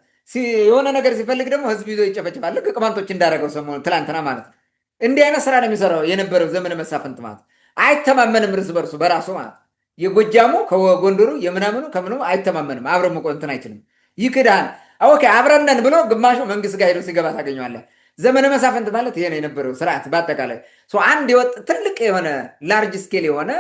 የሆነ ነገር ሲፈልግ ደግሞ ህዝብ ይዞ ይጨፈጭፋል። ልክ ቅማንቶች እንዳደረገው ሰሞኑን ትላንትና ማለት ነው። እንዲህ አይነት ስራ ነው የሚሰራው የነበረው ዘመነ መሳፍንት ማለት። አይተማመንም እርስ በርሱ በራሱ ማለት። የጎጃሙ ከጎንደሩ የምናምኑ ከምኑ አይተማመንም። አብረ መቆንትን አይችልም። ይክዳል። ኦኬ አብረነን ብሎ ግማሹ መንግስት ጋር ሄዶ ሲገባ ታገኘዋለህ። ዘመነ መሳፍንት ማለት ይሄ ነው የነበረው ስርዓት በአጠቃላይ። አንድ የወጥ ትልቅ የሆነ ላርጅ ስኬል የሆነ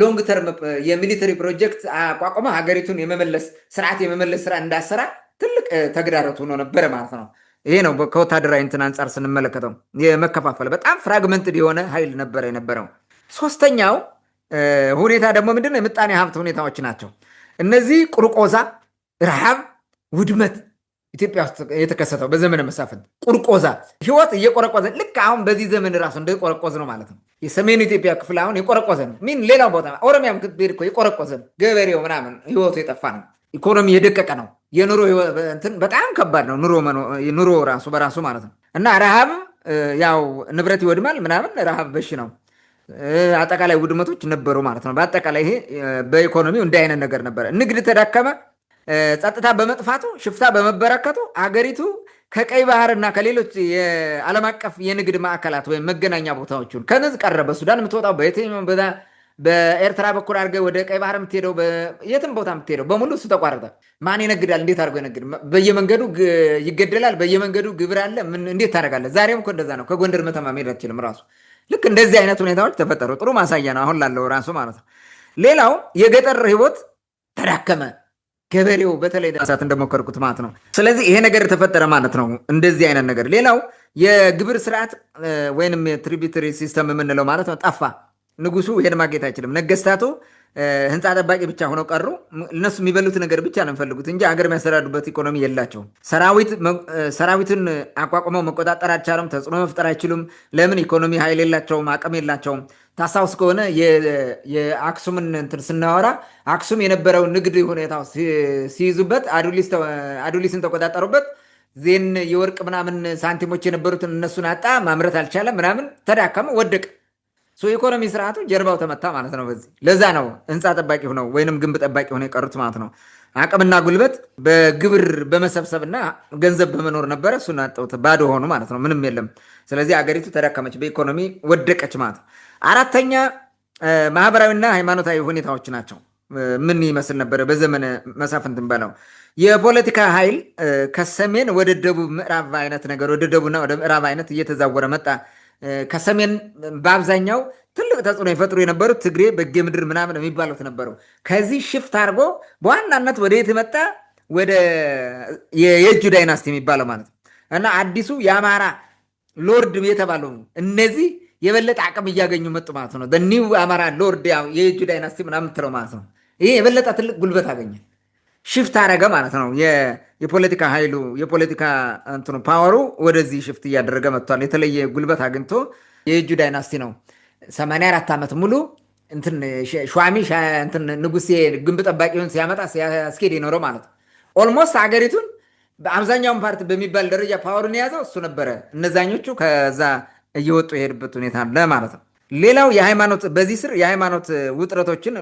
ሎንግ ተርም የሚሊተሪ ፕሮጀክት አቋቁመ ሀገሪቱን የመመለስ ስርዓት የመመለስ ስራ እንዳሰራ ትልቅ ተግዳሮት ሆኖ ነበረ ማለት ነው። ይሄ ነው ከወታደራዊ እንትን አንጻር ስንመለከተው የመከፋፈል በጣም ፍራግመንትድ የሆነ ኃይል ነበረ የነበረው። ሶስተኛው ሁኔታ ደግሞ ምንድነው? የምጣኔ ሀብት ሁኔታዎች ናቸው። እነዚህ ቁርቆዛ፣ ረሃብ፣ ውድመት ኢትዮጵያ ውስጥ የተከሰተው በዘመነ መሳፍንት ቁርቆዛ ህይወት እየቆረቆዘ ልክ አሁን በዚህ ዘመን ራሱ እንደቆረቆዝ ነው ማለት ነው። የሰሜኑ ኢትዮጵያ ክፍል አሁን የቆረቆዘ ነው። ምን ሌላው ቦታ ኦሮሚያም ክፍል እኮ የቆረቆዘ ነው። ገበሬው ምናምን ህይወቱ የጠፋ ነው። ኢኮኖሚ የደቀቀ ነው። የኑሮ እንትን በጣም ከባድ ነው። ኑሮ ራሱ በራሱ ማለት ነው። እና ረሃብ ያው ንብረት ይወድማል ምናምን፣ ረሃብ በሽ ነው። አጠቃላይ ውድመቶች ነበሩ ማለት ነው። በአጠቃላይ ይሄ በኢኮኖሚው እንዲህ አይነት ነገር ነበረ። ንግድ ተዳከመ። ጸጥታ በመጥፋቱ ሽፍታ በመበረከቱ አገሪቱ ከቀይ ባህርና ከሌሎች የዓለም አቀፍ የንግድ ማዕከላት ወይም መገናኛ ቦታዎችን ከነዚህ ቀረ። በሱዳን የምትወጣው በኤርትራ በኩል አድርገህ ወደ ቀይ ባህር የምትሄደው የትም ቦታ የምትሄደው በሙሉ እሱ ተቋረጠ። ማን ይነግዳል? እንዴት አድርጎ ይነግድ? በየመንገዱ ይገደላል። በየመንገዱ ግብር አለ። እንዴት ታደርጋለህ? ዛሬም እኮ እንደዛ ነው። ከጎንደር መተማ መሄድ አትችልም ራሱ። ልክ እንደዚህ አይነት ሁኔታዎች ተፈጠሩ። ጥሩ ማሳያ ነው አሁን ላለው ራሱ ማለት ነው። ሌላው የገጠር ህይወት ተዳከመ። ገበሬው በተለይ ዳሳት እንደሞከርኩት ማለት ነው። ስለዚህ ይሄ ነገር ተፈጠረ ማለት ነው። እንደዚህ አይነት ነገር። ሌላው የግብር ስርዓት ወይንም የትሪቢዩተሪ ሲስተም የምንለው ማለት ነው ጠፋ። ንጉሱ ይሄን ማግኘት አይችልም። ነገስታቱ ህንፃ ጠባቂ ብቻ ሆነው ቀሩ። እነሱ የሚበሉት ነገር ብቻ ነው የሚፈልጉት እንጂ ሀገር የሚያስተዳድሩበት ኢኮኖሚ የላቸውም። ሰራዊትን አቋቁመው መቆጣጠር አልቻሉም። ተጽዕኖ መፍጠር አይችሉም። ለምን? ኢኮኖሚ ኃይል የላቸውም፣ አቅም የላቸውም። ታስታውስ ከሆነ የአክሱምን እንትን ስናወራ አክሱም የነበረውን ንግድ ሁኔታ ሲይዙበት አዱሊስን ተቆጣጠሩበት። ዜን የወርቅ ምናምን ሳንቲሞች የነበሩትን እነሱን አጣ። ማምረት አልቻለም። ምናምን ተዳከመ፣ ወደቀ። የኢኮኖሚ ስርዓቱ ጀርባው ተመታ ማለት ነው። በዚህ ለዛ ነው ህንፃ ጠባቂ ሆነው ወይንም ግንብ ጠባቂ ሆነው የቀሩት ማለት ነው። አቅምና ጉልበት በግብር በመሰብሰብና ገንዘብ በመኖር ነበረ። እሱን አጠውት ባዶ ሆኑ ማለት ነው። ምንም የለም። ስለዚህ አገሪቱ ተዳከመች፣ በኢኮኖሚ ወደቀች ማለት ነው። አራተኛ ማህበራዊና ሃይማኖታዊ ሁኔታዎች ናቸው። ምን ይመስል ነበረ በዘመነ መሳፍንት በለው? የፖለቲካ ኃይል ከሰሜን ወደ ደቡብ ምዕራብ አይነት ነገር ወደ ደቡብና ወደ ምዕራብ አይነት እየተዛወረ መጣ። ከሰሜን በአብዛኛው ትልቅ ተጽዕኖ የፈጥሩ የነበሩት ትግሬ፣ በጌ ምድር ምናምን የሚባሉት ነበሩ። ከዚህ ሽፍት አድርጎ በዋናነት ወደ የት መጣ? ወደ የእጁ ዳይናስቲ የሚባለው ማለት ነው። እና አዲሱ የአማራ ሎርድ የተባለው እነዚህ የበለጠ አቅም እያገኙ መጡ ማለት ነው። ኒው አማራ ሎርድ የእጁ ዳይናስቲ ምናምን ትለው ማለት ነው። ይሄ የበለጠ ትልቅ ጉልበት አገኘ፣ ሽፍት አረገ ማለት ነው። የፖለቲካ ኃይሉ የፖለቲካ እንትኑ ፓወሩ ወደዚህ ሽፍት እያደረገ መጥቷል። የተለየ ጉልበት አግኝቶ የእጁ ዳይናስቲ ነው 84 ዓመት ሙሉ ሿሚ ንጉሴ ግንብ ጠባቂውን ሲያመጣ ሲያስኬድ የኖረው ማለት ነው። ኦልሞስት ሀገሪቱን በአብዛኛውን ፓርቲ በሚባል ደረጃ ፓወርን የያዘው እሱ ነበረ። እነዛኞቹ ከዛ እየወጡ የሄድበት ሁኔታ አለ ማለት ነው። ሌላው የሃይማኖት በዚህ ስር የሃይማኖት ውጥረቶችን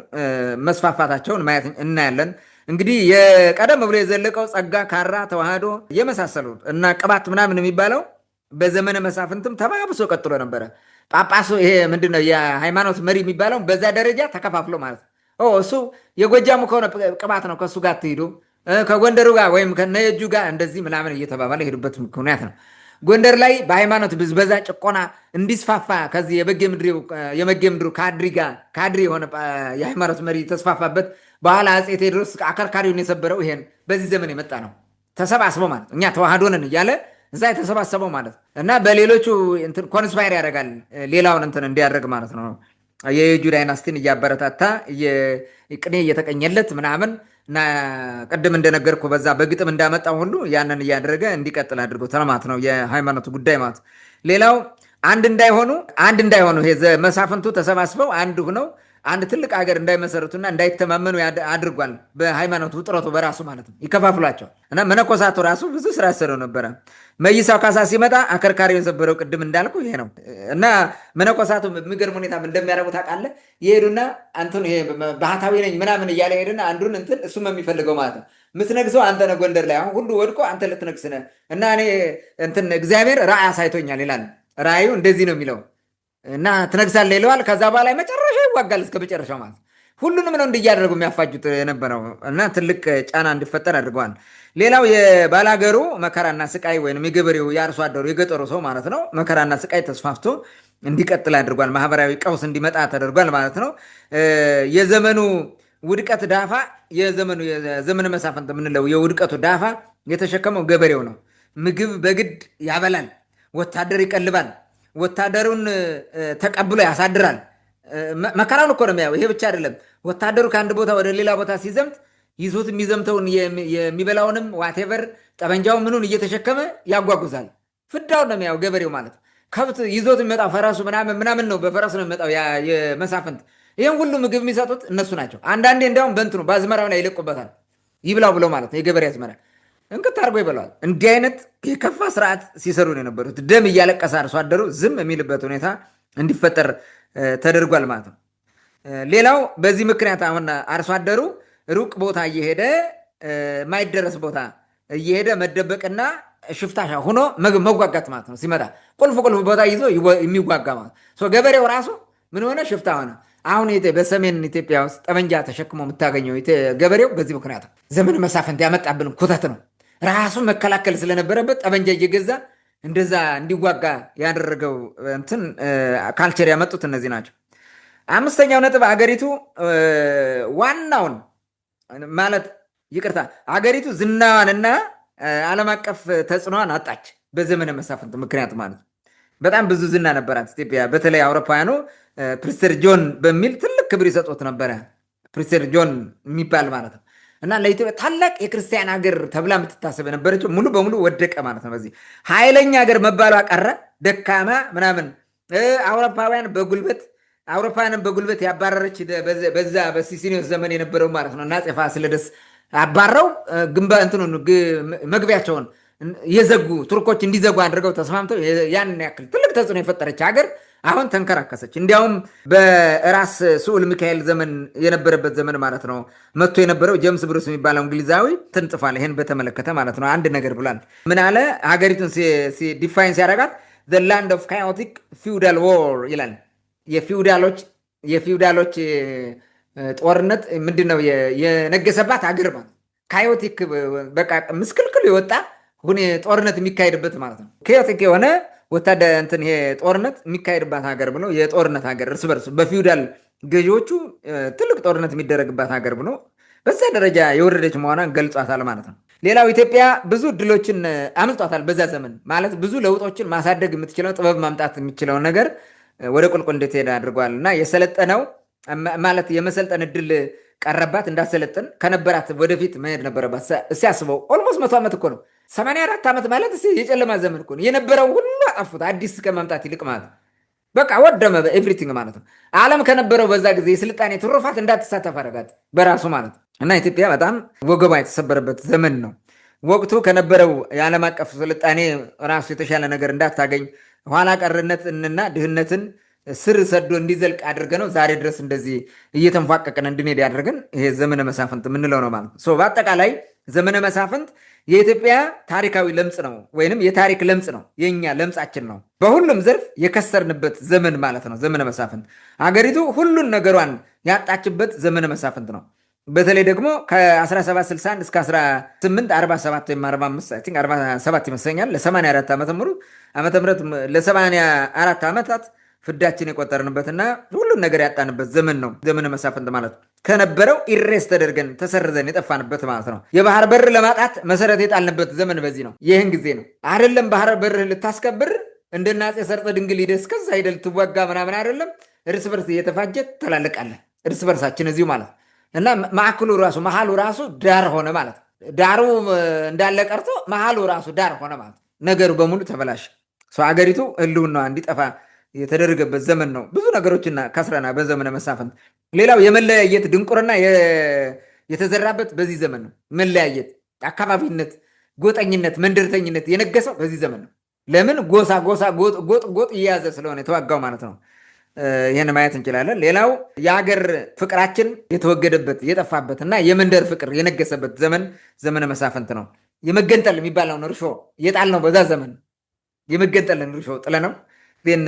መስፋፋታቸውን ማየት እናያለን። እንግዲህ የቀደም ብሎ የዘለቀው ጸጋ፣ ካራ፣ ተዋህዶ የመሳሰሉ እና ቅባት ምናምን የሚባለው በዘመነ መሳፍንትም ተባብሶ ቀጥሎ ነበረ። ጳጳሱ ይሄ ምንድነው የሃይማኖት መሪ የሚባለው በዛ ደረጃ ተከፋፍሎ ማለት ነው። እሱ የጎጃሙ ከሆነ ቅባት ነው፣ ከእሱ ጋር ትሂዱ፣ ከጎንደሩ ጋር ወይም ከነየጁ ጋር እንደዚህ ምናምን እየተባባለ የሄዱበት ምክንያት ነው። ጎንደር ላይ በሃይማኖት ብዝበዛ ጭቆና እንዲስፋፋ ከዚህ የመጌ ምድሩ ካድሪ የሆነ የሃይማኖት መሪ ተስፋፋበት። በኋላ አፄ ቴዎድሮስ አከርካሪውን የሰበረው ይሄን በዚህ ዘመን የመጣ ነው። ተሰባስበው ማለት እኛ ተዋህዶንን እያለ እዛ የተሰባሰበው ማለት እና በሌሎቹ ኮንስፓየር ያደርጋል ሌላውን እንትን እንዲያደርግ ማለት ነው። የየጁ ዳይናስቲን እያበረታታ ቅኔ እየተቀኘለት ምናምን እና ቅድም እንደነገርኩ በዛ በግጥም እንዳመጣው ሁሉ ያንን እያደረገ እንዲቀጥል አድርጎታል ማለት ነው። የሃይማኖቱ ጉዳይ ማለት ሌላው አንድ እንዳይሆኑ ይሄ መሳፍንቱ ተሰባስበው አንድ ሆነው አንድ ትልቅ ሀገር እንዳይመሰረቱና እንዳይተማመኑ አድርጓል። በሃይማኖት ውጥረቱ በራሱ ማለት ነው ይከፋፍሏቸዋል። እና መነኮሳቱ ራሱ ብዙ ስራ ያሰረው ነበረ። መይሳው ካሳ ሲመጣ አከርካሪውን የሰበረው ቅድም እንዳልኩ ይሄ ነው። እና መነኮሳቱ የሚገርም ሁኔታ እንደሚያደርጉ ታውቃለህ? ይሄዱና አንተን ይሄ ባህታዊ ነኝ ምናምን እያለ ሄድና አንዱን እንትን እሱም የሚፈልገው ማለት ነው ምትነግሰው አንተ ነህ ጎንደር ላይ አሁን ሁሉ ወድቆ አንተ ልትነግስ ነህ እና እኔ እንትን እግዚአብሔር ራእይ አሳይቶኛል ይላል። ራእዩ እንደዚህ ነው የሚለው እና ትነግሳለህ ይለዋል። ከዛ በኋላ መጨረሻ ይዋጋል እስከ መጨረሻው ማለት ሁሉንም ነው እንዲያደርጉ የሚያፋጁት የነበረው እና ትልቅ ጫና እንዲፈጠር አድርገዋል። ሌላው የባላገሩ መከራና ስቃይ ወይም የገበሬው የአርሶ አደሩ የገጠሩ ሰው ማለት ነው መከራና ስቃይ ተስፋፍቶ እንዲቀጥል አድርጓል። ማህበራዊ ቀውስ እንዲመጣ ተደርጓል ማለት ነው። የዘመኑ ውድቀት ዳፋ የዘመነ መሳፍንት የምንለው የውድቀቱ ዳፋ የተሸከመው ገበሬው ነው። ምግብ በግድ ያበላል፣ ወታደር ይቀልባል፣ ወታደሩን ተቀብሎ ያሳድራል። መከራውን እኮ ነው የሚያየው። ይሄ ብቻ አይደለም። ወታደሩ ከአንድ ቦታ ወደ ሌላ ቦታ ሲዘምት ይዞት የሚዘምተውን የሚበላውንም ዋቴቨር ጠመንጃው ምኑን እየተሸከመ ያጓጉዛል። ፍዳውን ነው የሚያየው ገበሬው ማለት። ከብት ይዞት የሚመጣው ፈረሱ ምናምን ነው። በፈረሱ ነው የሚመጣው የመሳፍንት። ይህም ሁሉ ምግብ የሚሰጡት እነሱ ናቸው። አንዳንዴ እንዲያውም በእንትኑ በአዝመራው ላይ ይለቁበታል። ይብላው ብለው ማለት ነው። የገበሬ አዝመራ እንክት አድርጎ ይበላዋል። እንዲህ አይነት የከፋ ስርዓት ሲሰሩ ነው የነበሩት። ደም እያለቀሰ አርሶ አደሩ ዝም የሚልበት ሁኔታ እንዲፈጠር ተደርጓል ማለት ነው። ሌላው በዚህ ምክንያት አሁን አርሶ አደሩ ሩቅ ቦታ እየሄደ ማይደረስ ቦታ እየሄደ መደበቅና ሽፍታሻ ሆኖ መጓጋት ማለት ነው። ሲመጣ ቁልፍ ቦታ ይዞ የሚዋጋ ማለት ነው። ገበሬው ራሱ ምን ሆነ? ሽፍታ ሆነ። አሁን በሰሜን ኢትዮጵያ ውስጥ ጠመንጃ ተሸክሞ የምታገኘው ገበሬው በዚህ ምክንያት ዘመነ መሳፍንት ያመጣብን ኩተት ነው። ራሱ መከላከል ስለነበረበት ጠመንጃ እየገዛ እንደዛ እንዲዋጋ ያደረገው እንትን ካልቸር ያመጡት እነዚህ ናቸው። አምስተኛው ነጥብ አገሪቱ ዋናውን ማለት ይቅርታ፣ አገሪቱ ዝናዋንና ዓለም አቀፍ ተጽዕኖዋን አጣች በዘመነ መሳፍንት ምክንያት ማለት ነው። በጣም ብዙ ዝና ነበራት ኢትዮጵያ። በተለይ አውሮፓውያኑ ፕሪስተር ጆን በሚል ትልቅ ክብር ይሰጡት ነበረ። ፕሪስተር ጆን የሚባል ማለት ነው። እና ለኢትዮጵያ ታላቅ የክርስቲያን ሀገር ተብላ የምትታሰብ የነበረችው ሙሉ በሙሉ ወደቀ ማለት ነው። በዚህ ኃይለኛ ሀገር መባሏ ቀረ፣ ደካማ ምናምን። አውሮፓውያንን በጉልበት ያባረረች በዛ በሲሲኒዮስ ዘመን የነበረው ማለት ነው እና አፄ ፋሲለደስ አባረው መግቢያቸውን የዘጉ ቱርኮች እንዲዘጉ አድርገው ተስማምተው ያንን ያክል ትልቅ ተጽዕኖ የፈጠረች ሀገር አሁን ተንከራከሰች። እንዲያውም በራስ ስዑል ሚካኤል ዘመን የነበረበት ዘመን ማለት ነው መጥቶ የነበረው ጄምስ ብሩስ የሚባለው እንግሊዛዊ ትንጽፏል። ይህን በተመለከተ ማለት ነው አንድ ነገር ብሏል። ምን አለ? ሀገሪቱን ዲፋይን ሲያደርጋት the land of chaotic feudal war ይላል። የፊውዳሎች ጦርነት ምንድነው የነገሰባት ሀገር ማለት ካዮቲክ፣ በቃ ምስክልክል የወጣ ጦርነት የሚካሄድበት ማለት ነው። ካዮቲክ የሆነ ወታደር እንትን ይሄ ጦርነት የሚካሄድባት ሀገር ብሎ የጦርነት ሀገር እርስ በርስ በፊውዳል ገዢዎቹ ትልቅ ጦርነት የሚደረግባት ሀገር ብሎ በዛ ደረጃ የወረደች መሆኗን ገልጿታል ማለት ነው። ሌላው ኢትዮጵያ ብዙ እድሎችን አምልጧታል በዛ ዘመን ማለት ብዙ ለውጦችን ማሳደግ የምትችለው ጥበብ ማምጣት የሚችለውን ነገር ወደ ቁልቁል እንድትሄድ አድርጓል። እና የሰለጠነው ማለት የመሰልጠን እድል ቀረባት። እንዳሰለጥን ከነበራት ወደፊት መሄድ ነበረባት። ሲያስበው ኦልሞስት 100 ዓመት እኮ ነው። 84 ዓመት ማለት የጨለማ ዘመን እኮ ነው። የነበረው ሁሉ አጠፉት አዲስ ከማምጣት ይልቅ ማለት በቃ ወደመ ኤቭሪቲንግ ማለት ነው። ዓለም ከነበረው በዛ ጊዜ የስልጣኔ ትሩፋት እንዳትሳተፍ አደረጋት በራሱ ማለት ነው። እና ኢትዮጵያ በጣም ወገቧ የተሰበረበት ዘመን ነው። ወቅቱ ከነበረው የዓለም አቀፍ ስልጣኔ ራሱ የተሻለ ነገር እንዳታገኝ ኋላ ቀርነትንና ድህነትን ስር ሰዶ እንዲዘልቅ አድርገ ነው ዛሬ ድረስ እንደዚህ እየተንፏቀቅን እንድንሄድ ያደርገን ይሄ ዘመነ መሳፍንት የምንለው ነው ማለት ነው። በአጠቃላይ ዘመነ መሳፍንት የኢትዮጵያ ታሪካዊ ለምጽ ነው፣ ወይንም የታሪክ ለምጽ ነው፣ የኛ ለምጻችን ነው። በሁሉም ዘርፍ የከሰርንበት ዘመን ማለት ነው ዘመነ መሳፍንት። አገሪቱ ሁሉን ነገሯን ያጣችበት ዘመነ መሳፍንት ነው። በተለይ ደግሞ ከ1761 እስከ 1847 ወይም 47 ይመስለኛል ለ84 ለ84 ዓመታት ፍዳችን የቆጠርንበትና ሁሉን ነገር ያጣንበት ዘመን ነው ዘመነ መሳፍንት ማለት ነው። ከነበረው ኢሬስ ተደርገን ተሰርዘን የጠፋንበት ማለት ነው። የባህር በር ለማጣት መሰረት የጣልንበት ዘመን በዚህ ነው። ይህን ጊዜ ነው አይደለም ባህር በር ልታስከብር እንደና አፄ ሰርፀ ድንግል ሂደህ እስከዛ ሂደህ ልትዋጋ ምናምን አይደለም። እርስ በርስ እየተፋጀ ትላለቃለህ እርስ በርሳችን እዚሁ ማለት ነው። እና መሀሉ ራሱ ዳር ሆነ ማለት ነው። ዳሩ እንዳለ ቀርቶ መሀሉ ራሱ ዳር ሆነ ማለት ነው። ነገሩ በሙሉ ተበላሽ። አገሪቱ ህልውናዋ እንዲጠፋ የተደረገበት ዘመን ነው። ብዙ ነገሮችን ከስረና በዘመነ መሳፍንት። ሌላው የመለያየት ድንቁርና የተዘራበት በዚህ ዘመን ነው። መለያየት፣ አካባቢነት፣ ጎጠኝነት፣ መንደርተኝነት የነገሰው በዚህ ዘመን ነው። ለምን? ጎሳ ጎጥ እየያዘ ስለሆነ የተዋጋው ማለት ነው። ይህን ማየት እንችላለን። ሌላው የሀገር ፍቅራችን የተወገደበት የጠፋበት እና የመንደር ፍቅር የነገሰበት ዘመን ዘመነ መሳፍንት ነው። የመገንጠል የሚባለውን እርሾ የጣልነው በዛ ዘመን የመገንጠልን እርሾ ጥለ ነው ግን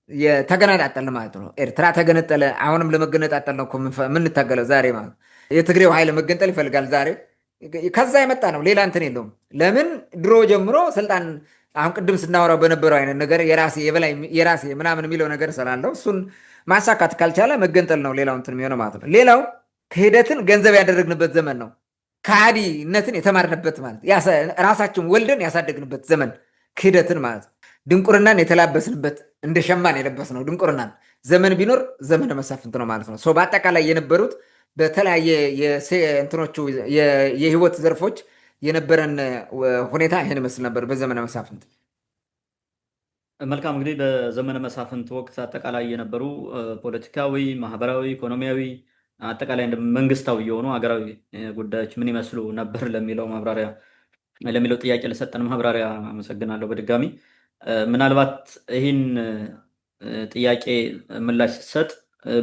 የተገነጣጠልን ማለት ነው። ኤርትራ ተገነጠለ። አሁንም ለመገነጣጠል ነው የምንታገለው ዛሬ ማለት ነው። የትግሬው ኃይል መገንጠል ይፈልጋል ዛሬ። ከዛ የመጣ ነው፣ ሌላ እንትን የለውም። ለምን? ድሮ ጀምሮ ስልጣን አሁን ቅድም ስናወራው በነበረው አይነት ነገር የራሴ የበላይ የራሴ ምናምን የሚለው ነገር ስላለው እሱን ማሳካት ካልቻለ መገንጠል ነው ሌላው እንትን የሚሆነው ማለት ነው። ሌላው ክህደትን ገንዘብ ያደረግንበት ዘመን ነው። ከሃዲነትን የተማርንበት ማለት ራሳችን ወልደን ያሳደግንበት ዘመን ክህደትን ማለት ነው። ድንቁርናን የተላበስንበት እንደ ሸማን የለበስነው ድንቁርናን ዘመን ቢኖር ዘመነ መሳፍንት ነው ማለት ነው። በአጠቃላይ የነበሩት በተለያየ እንትኖቹ የህይወት ዘርፎች የነበረን ሁኔታ ይህን ይመስል ነበር በዘመነ መሳፍንት። መልካም። እንግዲህ በዘመነ መሳፍንት ወቅት አጠቃላይ የነበሩ ፖለቲካዊ፣ ማህበራዊ፣ ኢኮኖሚያዊ አጠቃላይ መንግስታዊ የሆኑ ሀገራዊ ጉዳዮች ምን ይመስሉ ነበር ለሚለው ጥያቄ ለሰጠን ማብራሪያ አመሰግናለሁ በድጋሚ። ምናልባት ይህን ጥያቄ ምላሽ ሲሰጥ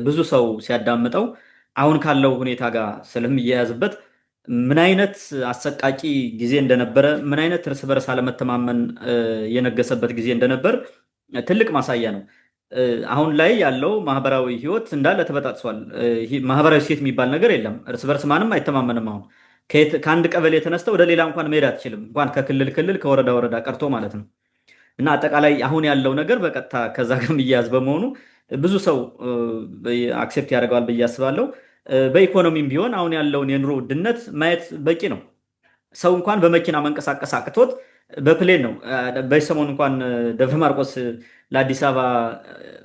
ብዙ ሰው ሲያዳምጠው አሁን ካለው ሁኔታ ጋር ስለሚያያዝበት ምን አይነት አሰቃቂ ጊዜ እንደነበረ፣ ምን አይነት እርስ በርስ አለመተማመን የነገሰበት ጊዜ እንደነበር ትልቅ ማሳያ ነው። አሁን ላይ ያለው ማህበራዊ ህይወት እንዳለ ተበጣጥሷል። ማህበራዊ ሴት የሚባል ነገር የለም። እርስ በርስ ማንም አይተማመንም። አሁን ከአንድ ቀበሌ ተነስተ ወደ ሌላ እንኳን መሄድ አትችልም፣ እንኳን ከክልል ከወረዳ ወረዳ ቀርቶ ማለት ነው። እና አጠቃላይ አሁን ያለው ነገር በቀጥታ ከዛ ጋር የሚያያዝ በመሆኑ ብዙ ሰው አክሴፕት ያደርገዋል ብዬ አስባለሁ። በኢኮኖሚም ቢሆን አሁን ያለውን የኑሮ ውድነት ማየት በቂ ነው። ሰው እንኳን በመኪና መንቀሳቀስ አቅቶት በፕሌን ነው። በሰሞኑ እንኳን ደብረ ማርቆስ ለአዲስ አበባ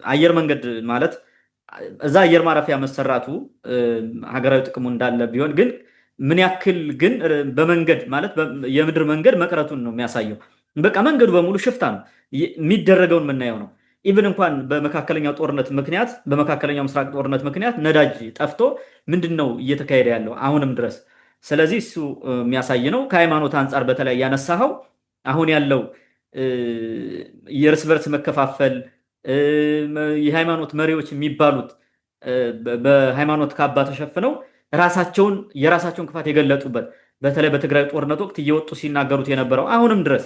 አየር መንገድ ማለት እዛ አየር ማረፊያ መሰራቱ ሀገራዊ ጥቅሙ እንዳለ ቢሆን ግን ምን ያክል ግን በመንገድ ማለት የምድር መንገድ መቅረቱን ነው የሚያሳየው። በቃ መንገዱ በሙሉ ሽፍታ ነው። የሚደረገውን የምናየው ነው። ኢቭን እንኳን በመካከለኛው ምስራቅ ጦርነት ምክንያት ነዳጅ ጠፍቶ ምንድን ነው እየተካሄደ ያለው አሁንም ድረስ። ስለዚህ እሱ የሚያሳይ ነው። ከሃይማኖት አንጻር በተለይ ያነሳኸው አሁን ያለው የእርስ በርስ መከፋፈል የሃይማኖት መሪዎች የሚባሉት በሃይማኖት ካባ ተሸፍነው የራሳቸውን ክፋት የገለጡበት በተለይ በትግራይ ጦርነት ወቅት እየወጡ ሲናገሩት የነበረው አሁንም ድረስ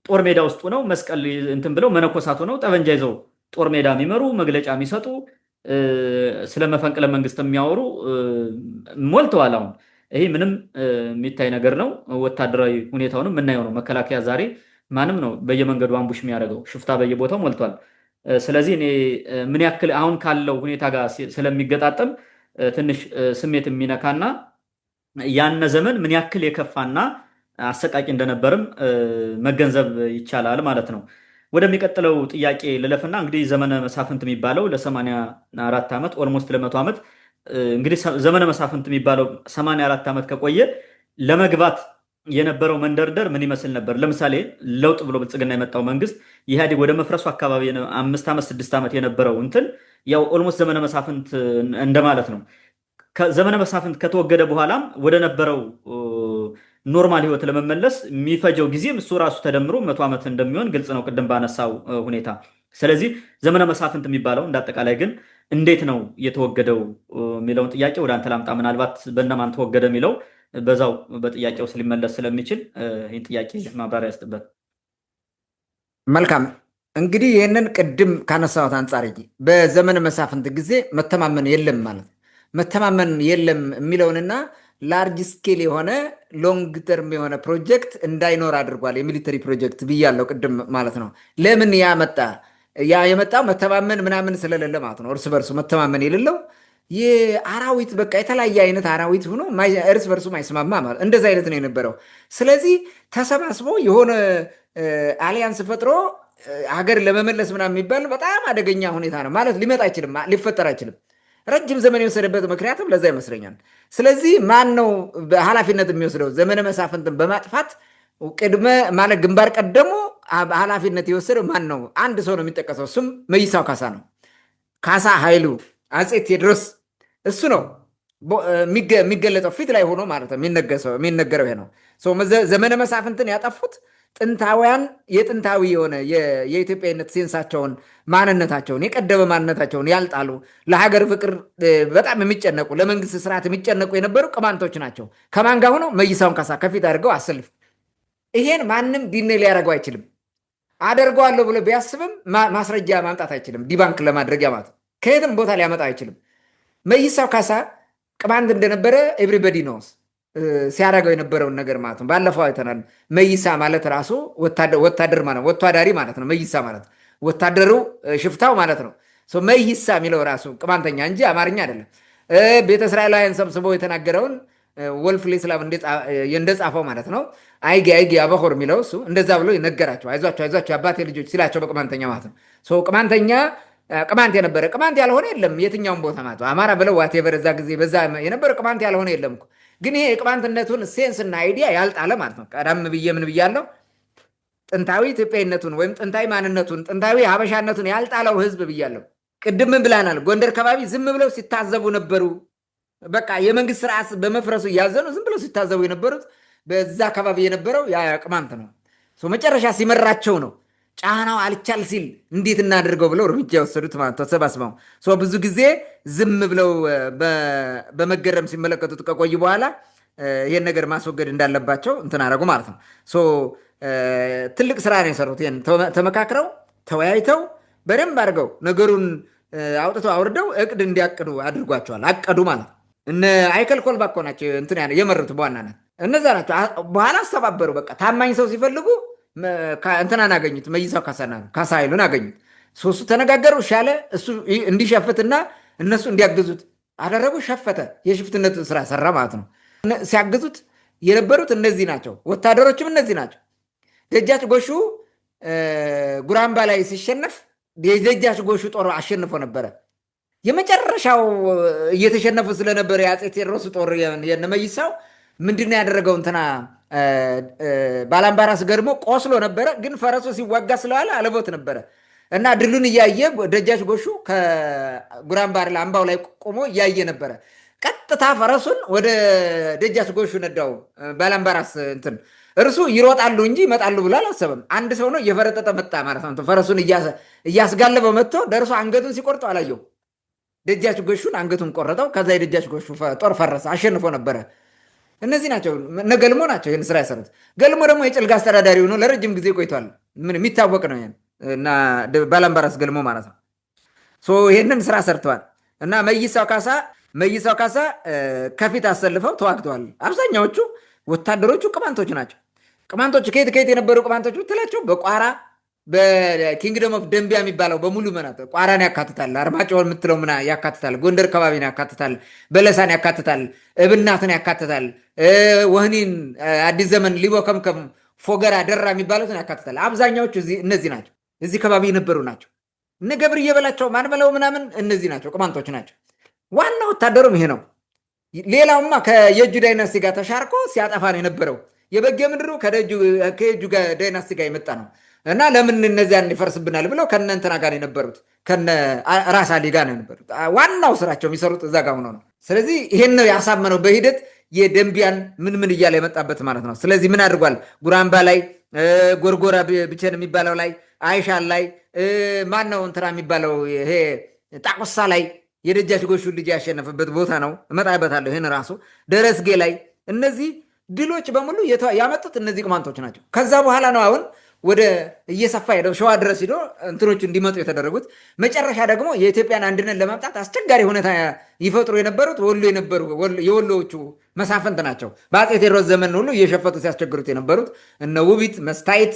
ጦር ሜዳ ውስጥ ነው መስቀል እንትን ብለው መነኮሳቱ ነው ጠበንጃ ይዘው ጦር ሜዳ የሚመሩ መግለጫ የሚሰጡ ስለ መፈንቅለ መንግስት የሚያወሩ ሞልተዋል። አሁን ይሄ ምንም የሚታይ ነገር ነው። ወታደራዊ ሁኔታውንም የምናየው ነው። መከላከያ ዛሬ ማንም ነው በየመንገዱ አምቡሽ የሚያደርገው፣ ሽፍታ በየቦታው ሞልቷል። ስለዚህ እኔ ምን ያክል አሁን ካለው ሁኔታ ጋር ስለሚገጣጠም ትንሽ ስሜት የሚነካና ያነ ዘመን ምን ያክል የከፋና አሰቃቂ እንደነበርም መገንዘብ ይቻላል ማለት ነው። ወደሚቀጥለው ጥያቄ ልለፍና እንግዲህ ዘመነ መሳፍንት የሚባለው ለ84 ዓመት ኦልሞስት ለ100 ዓመት እንግዲህ ዘመነ መሳፍንት የሚባለው 84 ዓመት ከቆየ ለመግባት የነበረው መንደርደር ምን ይመስል ነበር? ለምሳሌ ለውጥ ብሎ ብልጽግና የመጣው መንግስት ኢህአዴግ ወደ መፍረሱ አካባቢ 5 ዓመት 6 ዓመት የነበረው እንትን ያው ኦልሞስት ዘመነ መሳፍንት እንደማለት ነው። ዘመነ መሳፍንት ከተወገደ በኋላም ወደ ነበረው ኖርማል ህይወት ለመመለስ የሚፈጀው ጊዜም እሱ ራሱ ተደምሮ 100 ዓመት እንደሚሆን ግልጽ ነው፣ ቅድም ባነሳው ሁኔታ። ስለዚህ ዘመነ መሳፍንት የሚባለው እንዳጠቃላይ ግን እንዴት ነው የተወገደው የሚለውን ጥያቄ ወደ አንተ ላምጣ። ምናልባት በእነማን ተወገደ የሚለው በዛው በጥያቄው ሊመለስ ስለሚችል ይህን ጥያቄ ማብራሪያ ያስጥበት። መልካም። እንግዲህ ይህንን ቅድም ካነሳሁት አንጻር በዘመነ መሳፍንት ጊዜ መተማመን የለም ማለት መተማመን የለም የሚለውንና ላርጅ ስኬል የሆነ ሎንግ ተርም የሆነ ፕሮጀክት እንዳይኖር አድርጓል። የሚሊተሪ ፕሮጀክት ብያለው ቅድም ማለት ነው። ለምን ያ የመጣው መተማመን ምናምን ስለሌለ ማለት ነው። እርስ በርሱ መተማመን የሌለው የአራዊት በቃ የተለያየ አይነት አራዊት ሆኖ እርስ በርሱ ማይስማማ ማለት እንደዚ አይነት ነው የነበረው። ስለዚህ ተሰባስቦ የሆነ አሊያንስ ፈጥሮ ሀገር ለመመለስ ምናምን የሚባል በጣም አደገኛ ሁኔታ ነው ማለት ሊመጣ አይችልም፣ ሊፈጠር አይችልም። ረጅም ዘመን የወሰደበት ምክንያቱም ለዛ ይመስለኛል። ስለዚህ ማን ነው ኃላፊነት የሚወስደው? ዘመነ መሳፍንትን በማጥፋት ቅድመ ማለት ግንባር ቀደሙ ኃላፊነት የወሰደው ማን ነው? አንድ ሰው ነው የሚጠቀሰው። እሱም መይሳው ካሳ ነው። ካሳ ኃይሉ አፄ ቴዎድሮስ እሱ ነው የሚገለጸው ፊት ላይ ሆኖ ማለት ነው የሚነገረው ይሄ ነው። ዘመነ መሳፍንትን ያጠፉት ጥንታውያን የጥንታዊ የሆነ የኢትዮጵያዊነት ሴንሳቸውን ማንነታቸውን የቀደመ ማንነታቸውን ያልጣሉ ለሀገር ፍቅር በጣም የሚጨነቁ ለመንግስት ስርዓት የሚጨነቁ የነበሩ ቅማንቶች ናቸው። ከማን ጋር ሆነው መይሳውን ካሳ ከፊት አድርገው አሰልፍ። ይሄን ማንም ዲኔ ሊያደርገው አይችልም። አደርገዋለሁ ብሎ ቢያስብም ማስረጃ ማምጣት አይችልም። ዲባንክ ለማድረግ ያማት ከየትም ቦታ ሊያመጣ አይችልም። መይሳው ካሳ ቅማንት እንደነበረ ኤቭሪበዲ ኖስ ሲያደርገው የነበረውን ነገር ማለት ነው። ባለፈው አይተናል። መይሳ ማለት ራሱ ወታደር ማለት ወታዳሪ ማለት ነው። መይሳ ማለት ወታደሩ ሽፍታው ማለት ነው። መይሳ የሚለው ራሱ ቅማንተኛ እንጂ አማርኛ አይደለም። ቤተ እስራኤላውያን ሰብስበው የተናገረውን ወልፍ ሌስላቭ እንደጻፈው ማለት ነው። አይጌ አበሆር የሚለው እሱ እንደዛ ብሎ ይነገራቸው። አይዟቸው አባቴ ልጆች ሲላቸው በቅማንተኛ ማለት ነው። ቅማንተኛ ቅማንት የነበረ ቅማንት ያልሆነ የለም የትኛውም ቦታ ማለት ነው። አማራ ብለው ዋቴቨር እዛ ጊዜ በዛ የነበረ ቅማንት ያልሆነ የለም እኮ። ግን ይሄ የቅማንትነቱን ሴንስና አይዲያ ያልጣለ ማለት ነው። ቀደም ብዬ ምን ብያለሁ? ጥንታዊ ኢትዮጵያዊነቱን ወይም ጥንታዊ ማንነቱን ጥንታዊ ሀበሻነቱን ያልጣለው ህዝብ ብያለሁ። ቅድም ምን ብላናል? ጎንደር አካባቢ ዝም ብለው ሲታዘቡ ነበሩ። በቃ የመንግስት ስርዓት በመፍረሱ እያዘኑ ዝም ብለው ሲታዘቡ የነበሩት በዛ አካባቢ የነበረው ያ ቅማንት ነው። መጨረሻ ሲመራቸው ነው ጫናው አልቻል ሲል እንዴት እናደርገው ብለው እርምጃ የወሰዱት ማለት ተሰባስበው። ብዙ ጊዜ ዝም ብለው በመገረም ሲመለከቱት ከቆዩ በኋላ ይህን ነገር ማስወገድ እንዳለባቸው እንትን አደረጉ ማለት ነው። ትልቅ ስራ ነው የሰሩት። ይህን ተመካክረው ተወያይተው በደንብ አድርገው ነገሩን አውጥተው አውርደው እቅድ እንዲያቅዱ አድርጓቸዋል። አቀዱ ማለት ነው። እነ አይከል ኮልባ እኮ ናቸው እንትን የመሩት በዋናነት እነዛ ናቸው። በኋላ አስተባበሩ። በቃ ታማኝ ሰው ሲፈልጉ እንትናን አገኙት። መይሳው ካሳ ኃይሉን አገኙት። ሶስቱ ተነጋገሩ። ሻለ እሱ እንዲሸፍትና እነሱ እንዲያግዙት አደረጉ። ሸፈተ። የሽፍትነት ስራ ሰራ ማለት ነው። ሲያግዙት የነበሩት እነዚህ ናቸው። ወታደሮችም እነዚህ ናቸው። ደጃች ጎሹ ጉራምባ ላይ ሲሸነፍ የደጃች ጎሹ ጦር አሸንፎ ነበረ። የመጨረሻው እየተሸነፉ ስለነበረ የአፄ ቴዎድሮስ ጦር የነመይሳው ምንድነው ያደረገው? እንትና ባላምባራስ ገድሞ ቆስሎ ነበረ። ግን ፈረሱ ሲዋጋ ስለዋለ አለቦት ነበረ እና ድሉን እያየ ደጃች ጎሹ ከጉራምባር አምባው ላይ ቆሞ እያየ ነበረ። ቀጥታ ፈረሱን ወደ ደጃች ጎሹ ነዳው። ባላምባራስ እንትን እርሱ ይሮጣሉ እንጂ ይመጣሉ ብሎ አላሰበም። አንድ ሰው ነው እየፈረጠጠ መጣ ማለት ነው። ፈረሱን እያስጋለበው መጥቶ ደርሶ አንገቱን ሲቆርጠው አላየው። ደጃች ጎሹን አንገቱን ቆረጠው። ከዛ የደጃች ጎሹ ጦር ፈረሰ፣ አሸንፎ ነበረ። እነዚህ ናቸው እነ ገልሞ ናቸው ይህን ስራ የሰሩት። ገልሞ ደግሞ የጭልጋ አስተዳዳሪ ሆኖ ለረጅም ጊዜ ቆይቷል። ምን የሚታወቅ ነው እና ባላምባራስ ገልሞ ማለት ነው። ይህንን ስራ ሰርተዋል እና መይሳው ካሳ ከፊት አሰልፈው ተዋግተዋል። አብዛኛዎቹ ወታደሮቹ ቅማንቶች ናቸው። ቅማንቶች ከየት የነበሩ ቅማንቶች ብትላቸው በቋራ በኪንግደም ኦፍ ደንቢያ የሚባለው በሙሉ መናት ቋራን ያካትታል። አርማጭሆን የምትለው ምና ያካትታል። ጎንደር ከባቢን ያካትታል። በለሳን ያካትታል። እብናትን ያካትታል። ወህኒን፣ አዲስ ዘመን፣ ሊቦ ከምከም፣ ፎገራ፣ ደራ የሚባሉትን ያካትታል። አብዛኛዎቹ እነዚህ ናቸው። እዚህ ከባቢ የነበሩ ናቸው። እነ ገብርዬ በላቸው ማንበለው ምናምን እነዚህ ናቸው፣ ቅማንቶች ናቸው። ዋና ወታደሩም ይሄ ነው። ሌላውማ ከየእጁ ዳይናስቲ ጋር ተሻርኮ ሲያጠፋ ነው የነበረው። የበጌ ምድሩ ከየእጁ ዳይናስቲ ጋር የመጣ ነው እና ለምን እነዚያን ይፈርስብናል ብለው ከነ እንትና ጋር የነበሩት ከነ ራስ አሊ ጋር ነው የነበሩት። ዋናው ስራቸው የሚሰሩት እዛ ጋር ሆኖ ነው። ስለዚህ ይሄን ነው ያሳመነው በሂደት የደንቢያን ምን እያለ የመጣበት ማለት ነው። ስለዚህ ምን አድርጓል? ጉራምባ ላይ፣ ጎርጎራ ብቸን የሚባለው ላይ፣ አይሻል ላይ ማን ነው እንትና የሚባለው ይሄ ጣቁሳ ላይ የደጃች ጎሹ ልጅ ያሸነፈበት ቦታ ነው። እመጣበታለሁ። ይህን ራሱ ደረስጌ ላይ እነዚህ ድሎች በሙሉ ያመጡት እነዚህ ቅማንቶች ናቸው። ከዛ በኋላ ነው አሁን ወደ እየሰፋ ሄደው ሸዋ ድረስ ሂዶ እንትኖቹ እንዲመጡ የተደረጉት። መጨረሻ ደግሞ የኢትዮጵያን አንድነት ለማምጣት አስቸጋሪ ሁኔታ ይፈጥሩ የነበሩት የወሎዎቹ መሳፍንት ናቸው። በአፄ ቴዎድሮስ ዘመን ሁሉ እየሸፈቱ ሲያስቸግሩት የነበሩት እነ ውቢት፣ መስታይት፣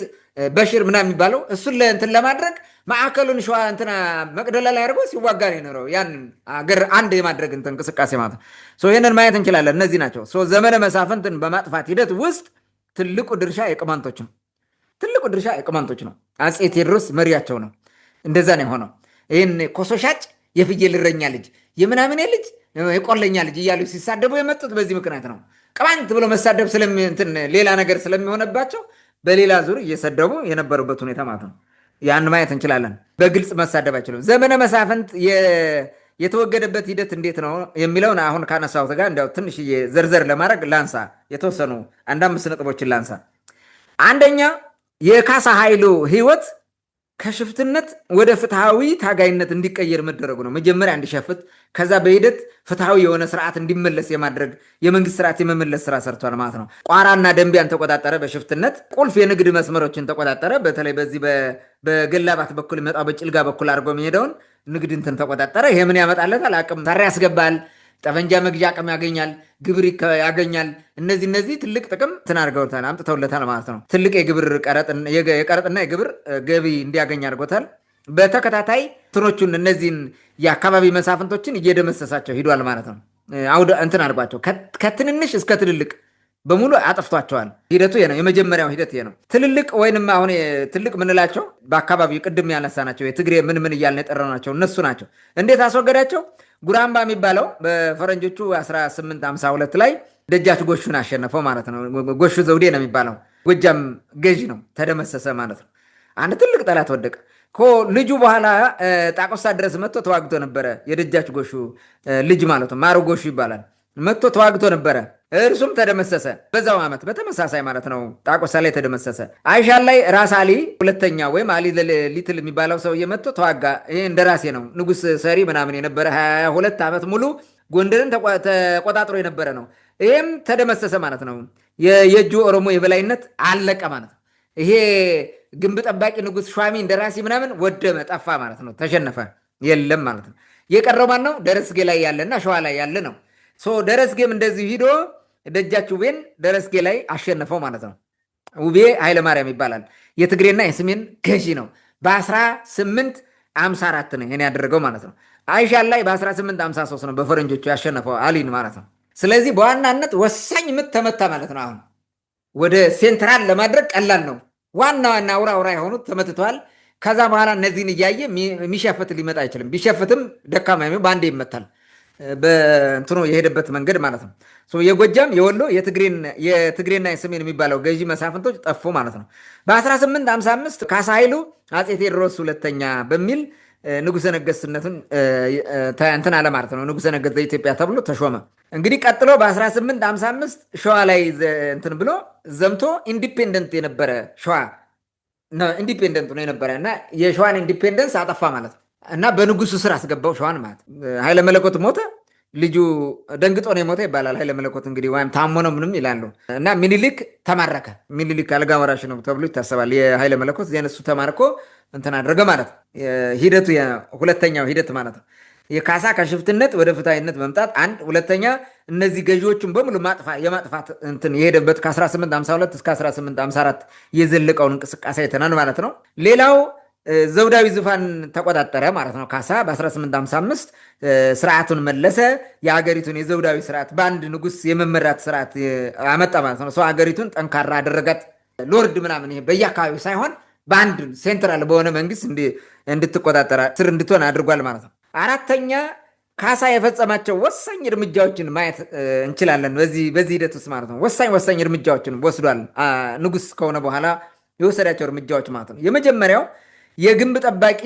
በሽር ምናምን የሚባለው እሱን እንትን ለማድረግ ማዕከሉን ሸዋ እንትና መቅደላ ላይ አድርጎ ሲዋጋ ነው የኖረው። ያን አገር አንድ የማድረግ እንቅስቃሴ ማለት ነው። ይህንን ማየት እንችላለን። እነዚህ ናቸው ዘመነ መሳፍንትን በማጥፋት ሂደት ውስጥ ትልቁ ድርሻ የቅማንቶች ነው። ትልቁ ድርሻ የቅማንቶች ነው። አፄ ቴዎድሮስ መሪያቸው ነው። እንደዛ ነው የሆነው። ይህን ኮሶሻጭ የፍየል እረኛ ልጅ የምናምን ልጅ የቆለኛ ልጅ እያሉ ሲሳደቡ የመጡት በዚህ ምክንያት ነው። ቅማንት ብሎ መሳደብ ሌላ ነገር ስለሚሆነባቸው በሌላ ዙር እየሰደቡ የነበሩበት ሁኔታ ማለት ነው። ያን ማየት እንችላለን። በግልጽ መሳደብ አይችሉም። ዘመነ መሳፍንት የተወገደበት ሂደት እንዴት ነው የሚለውን አሁን ካነሳሁት ጋር እንዲያው ትንሽዬ ዘርዘር ለማድረግ ላንሳ። የተወሰኑ 5 ነጥቦችን ላንሳ። አንደኛ የካሳ ኃይሉ ህይወት ከሽፍትነት ወደ ፍትሐዊ ታጋይነት እንዲቀየር መደረጉ ነው። መጀመሪያ እንዲሸፍት፣ ከዛ በሂደት ፍትሐዊ የሆነ ስርዓት እንዲመለስ የማድረግ የመንግስት ስርዓት የመመለስ ስራ ሰርቷል ማለት ነው። ቋራና ደንቢያን ተቆጣጠረ። በሽፍትነት ቁልፍ የንግድ መስመሮችን ተቆጣጠረ። በተለይ በዚህ በገላባት በኩል የሚመጣው በጭልጋ በኩል አድርጎ የሚሄደውን ንግድ እንትን ተቆጣጠረ። ይሄ ምን ያመጣለታል? አቅም ታሪ ያስገባል። ጠመንጃ መግዣ አቅም ያገኛል። ግብር ያገኛል። እነዚህ ትልቅ ጥቅም አድርገውታል፣ አምጥተውለታል ማለት ነው። ትልቅ የቀረጥና የግብር ገቢ እንዲያገኝ አድርጎታል። በተከታታይ ትኖቹን እነዚህን የአካባቢ መሳፍንቶችን እየደመሰሳቸው ሂዷል ማለት ነው። እንትን አድርጓቸው ከትንንሽ እስከ ትልልቅ በሙሉ አጥፍቷቸዋል። ሂደቱ ነው። የመጀመሪያው ሂደት ነው። ትልልቅ ወይንም አሁን ትልቅ ምንላቸው በአካባቢው ቅድም ያነሳናቸው የትግሬ ምን እያልን የጠራናቸው እነሱ ናቸው። እንዴት አስወገዳቸው? ጉራምባ የሚባለው በፈረንጆቹ 1852 ላይ ደጃች ጎሹን አሸነፈው ማለት ነው። ጎሹ ዘውዴ ነው የሚባለው። ጎጃም ገዢ ነው። ተደመሰሰ ማለት ነው። አንድ ትልቅ ጠላት ወደቀ። ልጁ በኋላ ጣቆሳ ድረስ መጥቶ ተዋግቶ ነበረ። የደጃች ጎሹ ልጅ ማለት ነው። ማሮ ጎሹ ይባላል። መጥቶ ተዋግቶ ነበረ። እርሱም ተደመሰሰ በዛው ዓመት በተመሳሳይ ማለት ነው። ጣቆሳ ላይ ተደመሰሰ። አይሻል ላይ ራስ አሊ ሁለተኛ ወይም አሊ ሊትል የሚባለው ሰውዬ መጥቶ ተዋጋ። ይሄ እንደራሴ ነው። ንጉስ ሰሪ ምናምን የነበረ 22 ዓመት ሙሉ ጎንደርን ተቆጣጥሮ የነበረ ነው። ይሄም ተደመሰሰ ማለት ነው። የእጁ ኦሮሞ የበላይነት አለቀ ማለት ነው። ይሄ ግንብ ጠባቂ ንጉስ ሿሚ እንደራሴ ምናምን ወደመ፣ ጠፋ ማለት ነው። ተሸነፈ፣ የለም ማለት ነው። የቀረው ማን ነው? ደረስጌ ላይ ያለና ሸዋ ላይ ያለ ነው። ደረስጌም እንደዚህ ሂዶ ደጃች ውቤን ደረስጌ ላይ አሸነፈው ማለት ነው። ውቤ ኃይለማርያም ይባላል። የትግሬና የሰሜን ገዢ ነው። በ1854 ነው ይሄን ያደረገው ማለት ነው። አይሻል ላይ በ1853 ነው በፈረንጆቹ ያሸነፈው አሊን ማለት ነው። ስለዚህ በዋናነት ወሳኝ ምት ተመታ ማለት ነው። አሁን ወደ ሴንትራል ለማድረግ ቀላል ነው። ዋና አውራ የሆኑት ተመትተዋል። ከዛ በኋላ እነዚህን እያየ የሚሸፍት ሊመጣ አይችልም። ቢሸፍትም ደካማ በአንዴ ይመታል። በእንትኑ የሄደበት መንገድ ማለት ነው። የጎጃም የወሎ የትግሬና የሰሜን የሚባለው ገዢ መሳፍንቶች ጠፉ ማለት ነው። በ1855 ካሳ ኃይሉ አፄ ቴዎድሮስ ሁለተኛ በሚል ንጉሰ ነገስትነቱን እንትን አለ ማለት ነው። ንጉሰ ነገስት ዘኢትዮጵያ ተብሎ ተሾመ። እንግዲህ ቀጥሎ በ1855 ሸዋ ላይ እንትን ብሎ ዘምቶ ኢንዲፔንደንት የነበረ ሸዋ ኢንዲፔንደንት ነው የነበረ እና የሸዋን ኢንዲፔንደንስ አጠፋ ማለት ነው። እና በንጉሱ ስር አስገባው ሸዋን ማለት ኃይለ መለኮት ሞተ። ልጁ ደንግጦ ነው የሞተ ይባላል። ኃይለ መለኮት እንግዲህ ወይም ታሞ ነው ምንም ይላሉ። እና ሚኒሊክ ተማረከ። ሚኒሊክ አልጋ ወራሽ ነው ተብሎ ይታሰባል። የኃይለ መለኮት የነሱ ተማርኮ እንትን አደረገ ማለት ሂደቱ ሁለተኛው ሂደት ማለት ነው። የካሳ ከሽፍትነት ወደ ፍትሃዊነት መምጣት አንድ፣ ሁለተኛ እነዚህ ገዢዎችን በሙሉ የማጥፋት እንትን የሄደበት ከ1852 እስከ 1854 የዘለቀውን እንቅስቃሴ አይተናል ማለት ነው። ሌላው ዘውዳዊ ዙፋን ተቆጣጠረ ማለት ነው። ካሳ በ1855 ስርዓቱን መለሰ። የሀገሪቱን የዘውዳዊ ስርዓት በአንድ ንጉስ የመመራት ስርዓት አመጣ ማለት ነው። ሰው ሀገሪቱን ጠንካራ አደረጋት። ሎርድ ምናምን ይሄ በየአካባቢው ሳይሆን በአንድ ሴንትራል በሆነ መንግስት እንድትቆጣጠር ስር እንድትሆን አድርጓል ማለት ነው። አራተኛ ካሳ የፈጸማቸው ወሳኝ እርምጃዎችን ማየት እንችላለን። በዚህ ሂደት ውስጥ ማለት ነው ወሳኝ እርምጃዎችን ወስዷል። ንጉስ ከሆነ በኋላ የወሰዳቸው እርምጃዎች ማለት ነው። የመጀመሪያው የግንብ ጠባቂ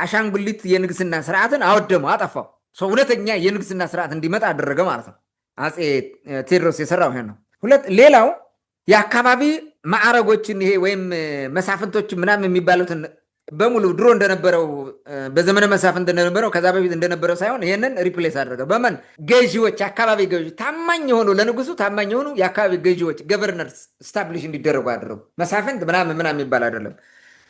አሻንጉሊት የንግስና ስርዓትን አወደመው፣ አጠፋው። እውነተኛ የንግስና ስርዓት እንዲመጣ አደረገ ማለት ነው። አፄ ቴዎድሮስ የሰራው ይሄ ነው። ሌላው የአካባቢ ማዕረጎችን ይሄ ወይም መሳፍንቶችን ምናምን የሚባሉትን በሙሉ ድሮ እንደነበረው በዘመነ መሳፍንት እንደነበረው ከዛ በፊት እንደነበረው ሳይሆን ይሄንን ሪፕሌስ አደረገ። በማን ገዢዎች፣ የአካባቢ ገዢዎች ታማኝ የሆኑ ለንጉሱ ታማኝ የሆኑ የአካባቢ ገዢዎች ገቨርነርስ ስታብሊሽ እንዲደረጉ አደረጉ። መሳፍንት ምናምን የሚባል አይደለም።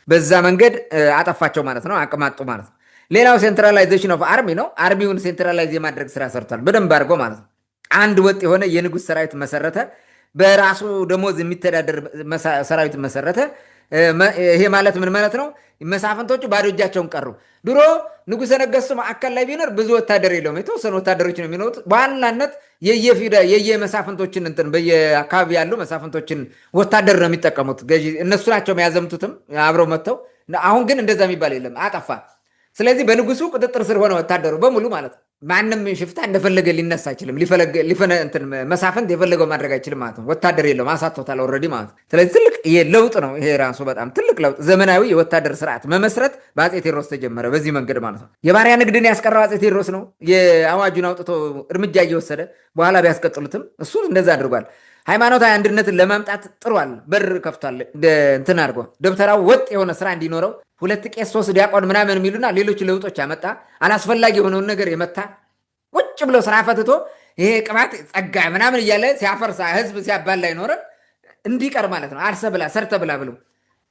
በዛ መንገድ አጠፋቸው ማለት ነው። አቅማጡ ማለት ነው። ሌላው ሴንትራላይዜሽን ኦፍ አርሚ ነው። አርሚውን ሴንትራላይዝ የማድረግ ስራ ሰርቷል በደንብ አድርጎ ማለት ነው። አንድ ወጥ የሆነ የንጉስ ሰራዊት መሰረተ። በራሱ ደሞዝ የሚተዳደር ሰራዊት መሰረተ። ይሄ ማለት ምን ማለት ነው? መሳፍንቶቹ ባዶ እጃቸውን ቀሩ። ድሮ ንጉሰ ነገስቱ ማዕከል ላይ ቢኖር ብዙ ወታደር የለውም፣ የተወሰኑ ወታደሮች ነው የሚኖሩት። በዋናነት የየመሳፍንቶችን እንትን በየአካባቢ ያሉ መሳፍንቶችን ወታደር ነው የሚጠቀሙት። እነሱ ናቸው የሚያዘምቱትም አብረው መጥተው። አሁን ግን እንደዛ የሚባል የለም፣ አጠፋ። ስለዚህ በንጉሱ ቁጥጥር ስር ሆነ ወታደሩ በሙሉ ማለት ነው። ማንም ሽፍታ እንደፈለገ ሊነሳ አይችልም። መሳፍንት የፈለገው ማድረግ አይችልም ማለት ነው። ወታደር የለውም፣ አሳቶታል ኦልሬዲ ማለት ነው። ስለዚህ ትልቅ ለውጥ ነው ይሄ ራሱ በጣም ትልቅ ለውጥ። ዘመናዊ የወታደር ስርዓት መመስረት በአፄ ቴዎድሮስ ተጀመረ በዚህ መንገድ ማለት ነው። የባሪያ ንግድን ያስቀረው አፄ ቴዎድሮስ ነው። የአዋጁን አውጥቶ እርምጃ እየወሰደ በኋላ ቢያስቀጥሉትም እሱ እንደዛ አድርጓል። ሃይማኖታዊ አንድነትን ለማምጣት ጥሯል። በር ከፍቷል። እንትን አድርጎ ደብተራው ወጥ የሆነ ስራ እንዲኖረው 2 ቄስ 3 ዲያቆን ምናምን የሚሉና ሌሎች ለውጦች ያመጣ አላስፈላጊ የሆነውን ነገር የመታ ቁጭ ብሎ ስራ ፈትቶ ይሄ ቅባት ጸጋ ምናምን እያለ ሲያፈርሳ ህዝብ ሲያባላ ይኖረን እንዲቀር ማለት ነው። አርሰ ብላ ሰርተ ብላ ብሎ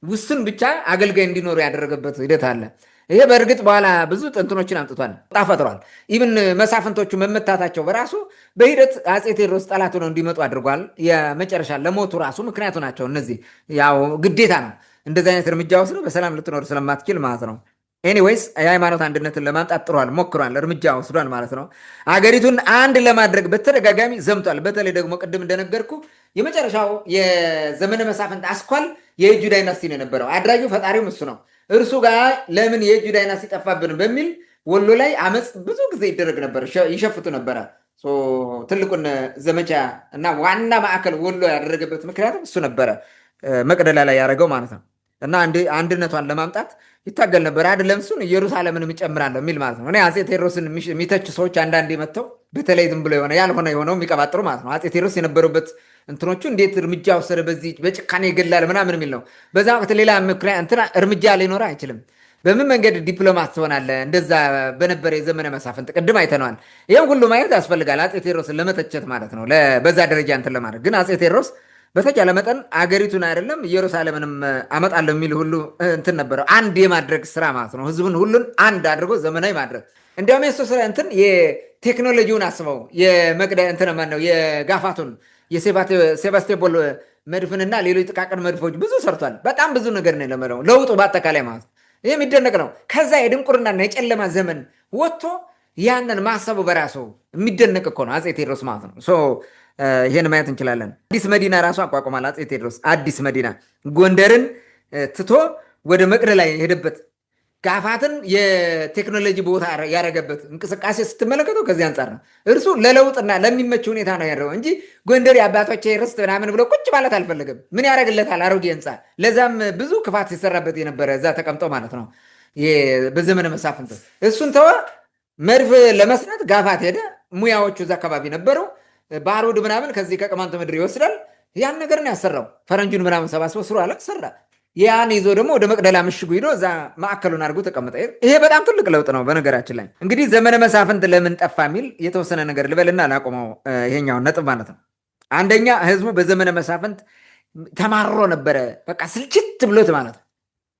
ውስን ብቻ አገልጋይ እንዲኖሩ ያደረገበት ሂደት አለ። ይሄ በእርግጥ በኋላ ብዙ ጥንትኖችን አምጥቷል፣ ፈጥሯል። ኢብን መሳፍንቶቹ መመታታቸው በራሱ በሂደት አፄ ቴዎድሮስ ጠላት ሆነው እንዲመጡ አድርጓል። የመጨረሻ ለሞቱ ራሱ ምክንያቱ ናቸው። እነዚህ ያው ግዴታ ነው እንደዚህ አይነት እርምጃ ወስዶ በሰላም ልትኖር ስለማትችል ማለት ነው። ኤኒዌይስ የሃይማኖት አንድነትን ለማምጣት ጥሯል፣ ሞክሯል፣ እርምጃ ወስዷል ማለት ነው። አገሪቱን አንድ ለማድረግ በተደጋጋሚ ዘምቷል። በተለይ ደግሞ ቅድም እንደነገርኩ የመጨረሻው የዘመነ መሳፍንት አስኳል የእጁ ዳይናስቲ ነው የነበረው። አድራጊው ፈጣሪውም እሱ ነው። እርሱ ጋር ለምን የእጁ ዳይናስቲ ጠፋብን በሚል ወሎ ላይ አመፅ ብዙ ጊዜ ይደረግ ነበር፣ ይሸፍቱ ነበረ። ትልቁን ዘመቻ እና ዋና ማዕከል ወሎ ያደረገበት ምክንያቱም እሱ ነበረ፣ መቅደላ ላይ ያደረገው ማለት ነው። እና አንድነቷን ለማምጣት ይታገል ነበር። አይደለም እሱን ኢየሩሳሌምንም እጨምራለሁ የሚል ማለት ነው። እኔ አፄ ቴዎድሮስን የሚተቹ ሰዎች አንዳንዴ መጥተው በተለይ ዝም ብሎ ያልሆነ የሆነው የሚቀባጥሩ ማለት ነው። አፄ ቴዎድሮስ የነበሩበት እንትኖቹ እንዴት እርምጃ ወሰደ በዚህ በጭካኔ ይገላል ምናምን የሚል ነው። በዛ ወቅት ሌላ እርምጃ ሊኖር አይችልም። በምን መንገድ ዲፕሎማት ትሆናለህ? እንደዛ በነበረ የዘመነ መሳፍንት ቅድም አይተነዋል። ይህም ሁሉ ማየት ያስፈልጋል አፄ ቴዎድሮስን ለመተቸት ማለት ነው። በዛ ደረጃ እንትን ለማድረግ ግን አፄ ቴዎድሮስ በተቻለ መጠን አገሪቱን አይደለም ኢየሩሳሌምንም አመጣለሁ የሚል ሁሉ እንትን ነበረው። አንድ የማድረግ ስራ ማለት ነው። ህዝቡን ሁሉን አንድ አድርጎ ዘመናዊ ማድረግ። እንዲያውም የሱ ስራ እንትን የቴክኖሎጂውን አስበው እንትን ማነው የጋፋቱን የሴባስቶፖል መድፍንና ሌሎች ጥቃቅን መድፎች ብዙ ሰርቷል። በጣም ብዙ ነገር ነው የለመደው ለውጡ በአጠቃላይ ማለት ነው። ይህ የሚደነቅ ነው። ከዛ የድንቁርናና የጨለማ ዘመን ወጥቶ ያንን ማሰቡ በራሱ የሚደነቅ እኮ ነው አፄ ቴዎድሮስ ማለት ነው። ይሄን ማየት እንችላለን። አዲስ መዲና ራሱ አቋቁሟል አፄ ቴዎድሮስ። አዲስ መዲና ጎንደርን ትቶ ወደ መቅደላ የሄደበት ጋፋትን የቴክኖሎጂ ቦታ ያደረገበት እንቅስቃሴ ስትመለከተው ከዚህ አንጻር ነው። እርሱ ለለውጥና ለሚመች ሁኔታ ነው ያደረገው እንጂ ጎንደር የአባቶቼ ርስት ምናምን ብሎ ቁጭ ማለት አልፈለገም። ምን ያደረግለታል? አሮጌ ህንፃ። ለዛም ብዙ ክፋት ሲሰራበት የነበረ እዛ ተቀምጦ ማለት ነው በዘመነ መሳፍንት። እሱን ተወ። መድፍ ለመስራት ጋፋት ሄደ። ሙያዎቹ እዛ አካባቢ ነበሩ። ባሩድ ምናምን ከዚህ ከቅማንት ምድር ይወስዳል። ያን ነገር ነው ያሰራው። ፈረንጁን ምናምን ሰባስበው ስሩ አለ ሰራ። ያን ይዞ ደግሞ ወደ መቅደላ ምሽጉ ሂዶ እዛ ማዕከሉን አድርጎ ተቀመጠ። ይሄ በጣም ትልቅ ለውጥ ነው። በነገራችን ላይ እንግዲህ ዘመነ መሳፍንት ለምን ጠፋ የሚል የተወሰነ ነገር ልበልና ላቆመው ይሄኛውን ነጥብ ማለት ነው። አንደኛ ህዝቡ በዘመነ መሳፍንት ተማሮ ነበረ። በቃ ስልችት ብሎት ማለት ነው።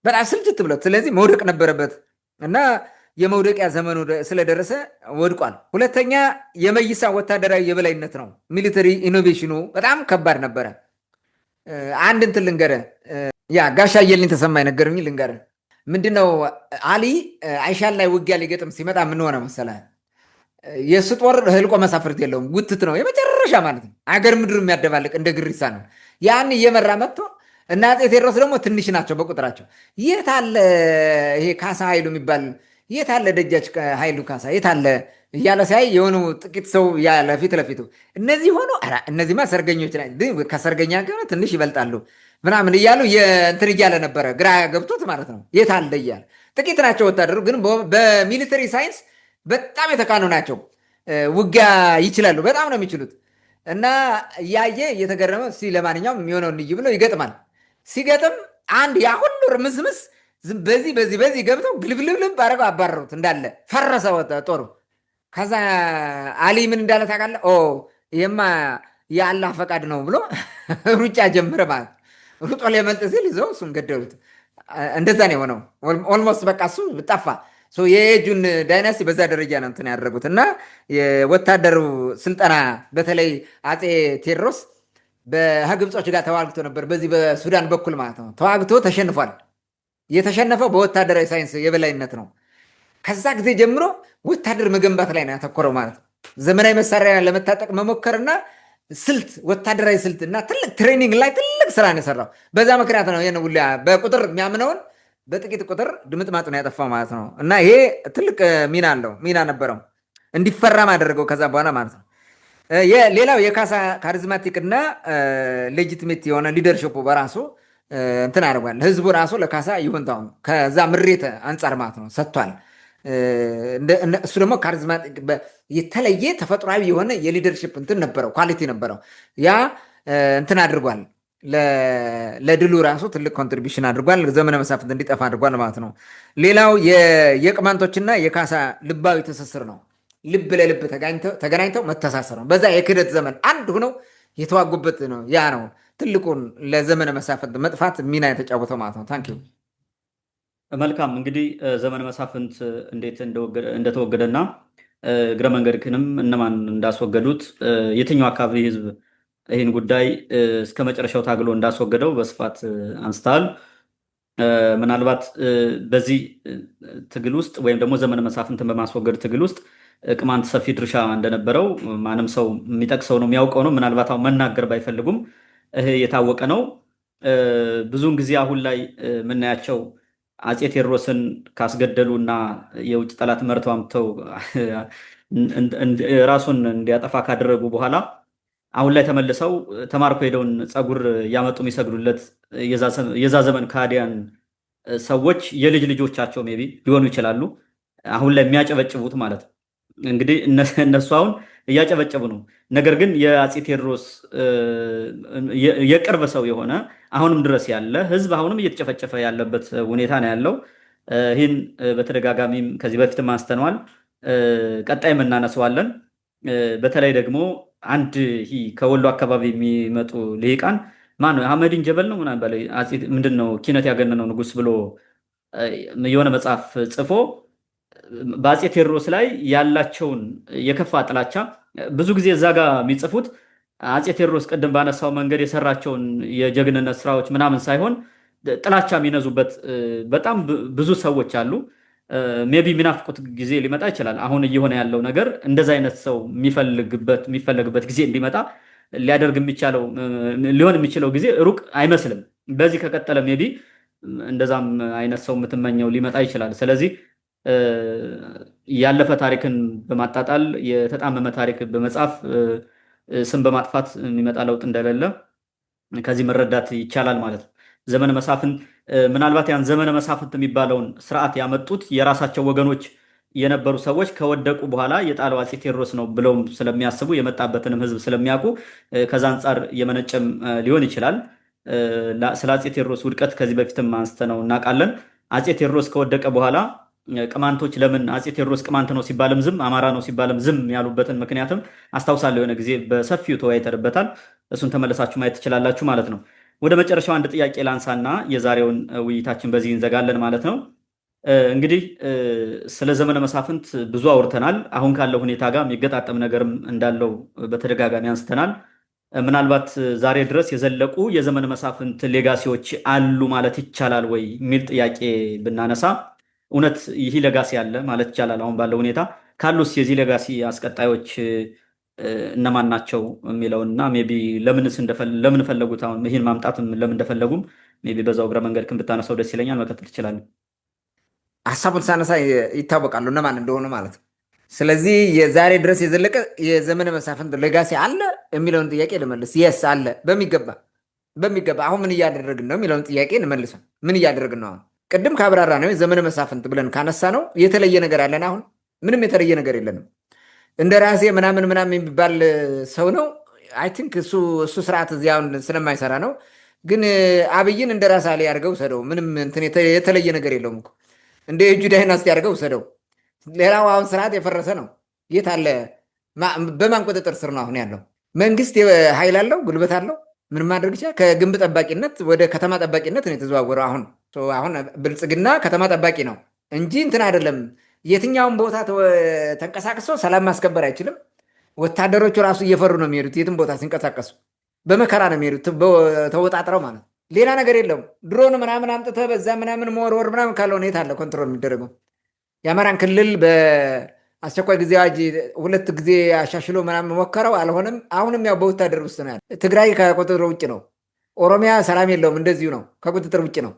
በጣም ስልችት ብሎት፣ ስለዚህ መውደቅ ነበረበት እና የመውደቂያ ዘመኑ ስለደረሰ ወድቋል። ሁለተኛ የመይሳ ወታደራዊ የበላይነት ነው። ሚሊተሪ ኢኖቬሽኑ በጣም ከባድ ነበረ። አንድ እንትን ልንገርህ፣ ጋሻ አየልኝ ተሰማ የነገሩኝ ልንገርህ። ምንድነው አሊ አይሻል ላይ ውጊያ ሊገጥም ሲመጣ ምን ሆነ መሰለህ? የእሱ ጦር ህልቆ መሳፍርት የለውም፣ ጉትት ነው የመጨረሻ ማለት ነው። አገር ምድር የሚያደባልቅ እንደ ግሪሳ ነው። ያን እየመራ መጥቶ እና አፄ ቴዎድሮስ ደግሞ ትንሽ ናቸው በቁጥራቸው። የት አለ ይሄ ካሳ ኃይሉ የሚባል የት አለ ደጃች ኃይሉ ካሳ የት አለ እያለ ሲያይ የሆኑ ጥቂት ሰው ያለ ፊት ለፊቱ እነዚህ ሆኖ እነዚህማ ሰርገኞች ከሰርገኛ ጋር ትንሽ ይበልጣሉ ምናምን እያሉ እንትን እያለ ነበረ። ግራ ገብቶት ማለት ነው። የት አለ እያለ ጥቂት ናቸው ወታደሩ፣ ግን በሚሊተሪ ሳይንስ በጣም የተካኑ ናቸው። ውጊያ ይችላሉ፣ በጣም ነው የሚችሉት። እና እያየ እየተገረመ ለማንኛውም የሚሆነው እንይ ብሎ ይገጥማል። ሲገጥም አንድ ያ ሁሉ ርምስምስ በዚህ ገብተው ግልብልብልብ አደረገው፣ አባረሩት። እንዳለ ፈረሰ ጦሩ። ከዛ አሊ ምን እንዳለ ታውቃለህ? ይሄማ የአላህ ፈቃድ ነው ብሎ ሩጫ ጀመረ ማለት ሩጦ ሊያመልጥ ሲል ይዘው እሱን ገደሉት። እንደዛ ነው የሆነው። ኦልሞስት በቃ እሱ ጠፋ። የኤጁን ዳይናስቲ በዛ ደረጃ ነው እንትን ያደረጉት። እና የወታደሩ ስልጠና በተለይ አፄ ቴዎድሮስ ከግብጾች ጋር ተዋግቶ ነበር፣ በዚህ በሱዳን በኩል ማለት ነው። ተዋግቶ ተሸንፏል። የተሸነፈው በወታደራዊ ሳይንስ የበላይነት ነው። ከዛ ጊዜ ጀምሮ ወታደር መገንባት ላይ ነው ያተኮረው ማለት ነው። ዘመናዊ መሳሪያ ለመታጠቅ መሞከርና ስልት፣ ወታደራዊ ስልት እና ትልቅ ትሬኒንግ ላይ ትልቅ ስራ ነው የሰራው። በዛ ምክንያት ነው ይህን ሁላ በቁጥር የሚያምነውን በጥቂት ቁጥር ድምጥማጡን ያጠፋው ማለት ነው። እና ይሄ ትልቅ ሚና ነበረው። እንዲፈራም አደረገው ከዛ በኋላ ማለት ነው። ሌላው የካሳ ካሪዝማቲክ እና ሌጂቲሜት የሆነ ሊደርሽፑ በራሱ እንትን አድርጓል። ህዝቡ ራሱ ለካሳ ይሁንታውን ከዛ ምሬት አንጻር ማለት ነው ሰጥቷል። እሱ ደግሞ ካሪዝማቲክ የተለየ ተፈጥሯዊ የሆነ የሊደርሽፕ እንትን ነበረው፣ ኳሊቲ ነበረው። ያ እንትን አድርጓል። ለድሉ ራሱ ትልቅ ኮንትሪቢሽን አድርጓል። ዘመነ መሳፍንት እንዲጠፋ አድርጓል ማለት ነው። ሌላው የቅማንቶችና የካሳ ልባዊ ትስስር ነው። ልብ ለልብ ተገናኝተው መተሳሰር ነው። በዛ የክህደት ዘመን አንድ ሆነው የተዋጉበት ነው። ያ ነው ትልቁን ለዘመነ መሳፍንት መጥፋት ሚና የተጫወተው ማለት ነው። ታንኪዩ። መልካም እንግዲህ ዘመነ መሳፍንት እንዴት እንደተወገደና እግረ መንገድክንም እነማን እንዳስወገዱት የትኛው አካባቢ ህዝብ ይህን ጉዳይ እስከ መጨረሻው ታግሎ እንዳስወገደው በስፋት አንስተሃል። ምናልባት በዚህ ትግል ውስጥ ወይም ደግሞ ዘመነ መሳፍንትን በማስወገድ ትግል ውስጥ ቅማንት ሰፊ ድርሻ እንደነበረው ማንም ሰው የሚጠቅሰው ነው የሚያውቀው ነው። ምናልባት አሁን መናገር ባይፈልጉም ይሄ የታወቀ ነው። ብዙውን ጊዜ አሁን ላይ የምናያቸው አፄ ቴዎድሮስን ካስገደሉ እና የውጭ ጠላት መርተው አምጥተው ራሱን እንዲያጠፋ ካደረጉ በኋላ አሁን ላይ ተመልሰው ተማርኮ ሄደውን ፀጉር እያመጡ የሚሰግዱለት የዛ ዘመን ከሃዲያን ሰዎች የልጅ ልጆቻቸው ሜይ ቢ ሊሆኑ ይችላሉ። አሁን ላይ የሚያጨበጭቡት ማለት ነው። እንግዲህ እነሱ አሁን እያጨበጨቡ ነው። ነገር ግን የአፄ ቴዎድሮስ የቅርብ ሰው የሆነ አሁንም ድረስ ያለ ህዝብ አሁንም እየተጨፈጨፈ ያለበት ሁኔታ ነው ያለው። ይህን በተደጋጋሚም ከዚህ በፊትም አንስተነዋል፣ ቀጣይም እናነሳዋለን። በተለይ ደግሞ አንድ ከወሎ አካባቢ የሚመጡ ልሂቃን ማነው አህመዲን ጀበል ነው ምንድን ነው ኪነት ያገነነው ንጉስ ብሎ የሆነ መጽሐፍ ጽፎ በአፄ ቴዎድሮስ ላይ ያላቸውን የከፋ ጥላቻ ብዙ ጊዜ እዛ ጋር የሚጽፉት አፄ ቴዎድሮስ ቅድም ባነሳው መንገድ የሰራቸውን የጀግንነት ስራዎች ምናምን ሳይሆን ጥላቻ የሚነዙበት በጣም ብዙ ሰዎች አሉ። ሜቢ የሚናፍቁት ጊዜ ሊመጣ ይችላል። አሁን እየሆነ ያለው ነገር እንደዛ አይነት ሰው የሚፈለግበት ጊዜ እንዲመጣ ሊያደርግ ሊሆን የሚችለው ጊዜ ሩቅ አይመስልም። በዚህ ከቀጠለ ሜቢ እንደዛም አይነት ሰው የምትመኘው ሊመጣ ይችላል። ስለዚህ ያለፈ ታሪክን በማጣጣል የተጣመመ ታሪክ በመጻፍ ስም በማጥፋት የሚመጣ ለውጥ እንደሌለ ከዚህ መረዳት ይቻላል ማለት ነው። ዘመነ መሳፍንት ምናልባት ያን ዘመነ መሳፍንት የሚባለውን ስርዓት ያመጡት የራሳቸው ወገኖች የነበሩ ሰዎች ከወደቁ በኋላ የጣለው አፄ ቴዎድሮስ ነው ብለውም ስለሚያስቡ የመጣበትንም ህዝብ ስለሚያውቁ ከዛ አንጻር የመነጨም ሊሆን ይችላል። ስለ አፄ ቴዎድሮስ ውድቀት ከዚህ በፊትም አንስተነው እናውቃለን። አፄ ቴዎድሮስ ከወደቀ በኋላ ቅማንቶች ለምን አፄ ቴዎድሮስ ቅማንት ነው ሲባልም ዝም፣ አማራ ነው ሲባልም ዝም ያሉበትን ምክንያትም አስታውሳለሁ። የሆነ ጊዜ በሰፊው ተወያይተንበታል። እሱን ተመለሳችሁ ማየት ትችላላችሁ ማለት ነው። ወደ መጨረሻው አንድ ጥያቄ ላንሳና የዛሬውን ውይይታችን በዚህ እንዘጋለን ማለት ነው። እንግዲህ ስለ ዘመነ መሳፍንት ብዙ አውርተናል። አሁን ካለው ሁኔታ ጋር የሚገጣጠም ነገርም እንዳለው በተደጋጋሚ አንስተናል። ምናልባት ዛሬ ድረስ የዘለቁ የዘመነ መሳፍንት ሌጋሲዎች አሉ ማለት ይቻላል ወይ የሚል ጥያቄ ብናነሳ እውነት ይህ ሌጋሲ አለ ማለት ይቻላል? አሁን ባለው ሁኔታ ካሉስ የዚህ ሌጋሲ አስቀጣዮች እነማን ናቸው የሚለውና ሜይ ቢ ለምን ፈለጉት አሁን ይህን ማምጣትም ለምን እንደፈለጉም ሜይ ቢ በዛው እግረ መንገድ ብታነሳው ደስ ይለኛል። መቀጠል ትችላለን። ሀሳቡን ሳነሳ ይታወቃሉ እነማን እንደሆኑ ማለት ነው። ስለዚህ የዛሬ ድረስ የዘለቀ የዘመነ መሳፍንት ሌጋሲ አለ የሚለውን ጥያቄ ልመልስ። የስ አለ በሚገባ አሁን ምን እያደረግን ነው የሚለውን ጥያቄ እንመልሰው። ምን እያደረግን ነው? አሁን ቅድም ካብራራ ነው የዘመነ መሳፍንት ብለን ካነሳ ነው የተለየ ነገር አለን? አሁን ምንም የተለየ ነገር የለንም። እንደ ራሴ ምናምን የሚባል ሰው ነው። አይ ቲንክ እሱ ስርዓት እዚያውን ስለማይሰራ ነው። ግን አብይን እንደ ራስ አሊ አድርገው ሰደው ምንም እንትን የተለየ ነገር የለውም እኮ እንደ የእጁ ዳይናስቲ አድርገው ሰደው። ሌላው አሁን ስርዓት የፈረሰ ነው። የት አለ? በማን ቁጥጥር ስር ነው አሁን ያለው? መንግስት ኃይል አለው፣ ጉልበት አለው፣ ምንም ማድረግ ይችላል። ከግንብ ጠባቂነት ወደ ከተማ ጠባቂነት ነው የተዘዋወረው። አሁን ብልጽግና ከተማ ጠባቂ ነው እንጂ እንትን አይደለም። የትኛውን ቦታ ተንቀሳቅሶ ሰላም ማስከበር አይችልም። ወታደሮቹ ራሱ እየፈሩ ነው የሚሄዱት። የትም ቦታ ሲንቀሳቀሱ በመከራ ነው የሚሄዱት፣ ተወጣጥረው ማለት። ሌላ ነገር የለውም። ድሮን ምናምን አምጥተህ በዛ ምናምን መወርወር ምናምን ካለው ሁኔታ አለ ኮንትሮል የሚደረገው። የአማራን ክልል በአስቸኳይ ጊዜ አዋጅ 2 ጊዜ አሻሽሎ ምናምን ሞከረው፣ አልሆነም። አሁንም ያው በወታደር ውስጥ ነው ያለ። ትግራይ ከቁጥጥር ውጭ ነው። ኦሮሚያ ሰላም የለውም፣ እንደዚሁ ነው፣ ከቁጥጥር ውጭ ነው።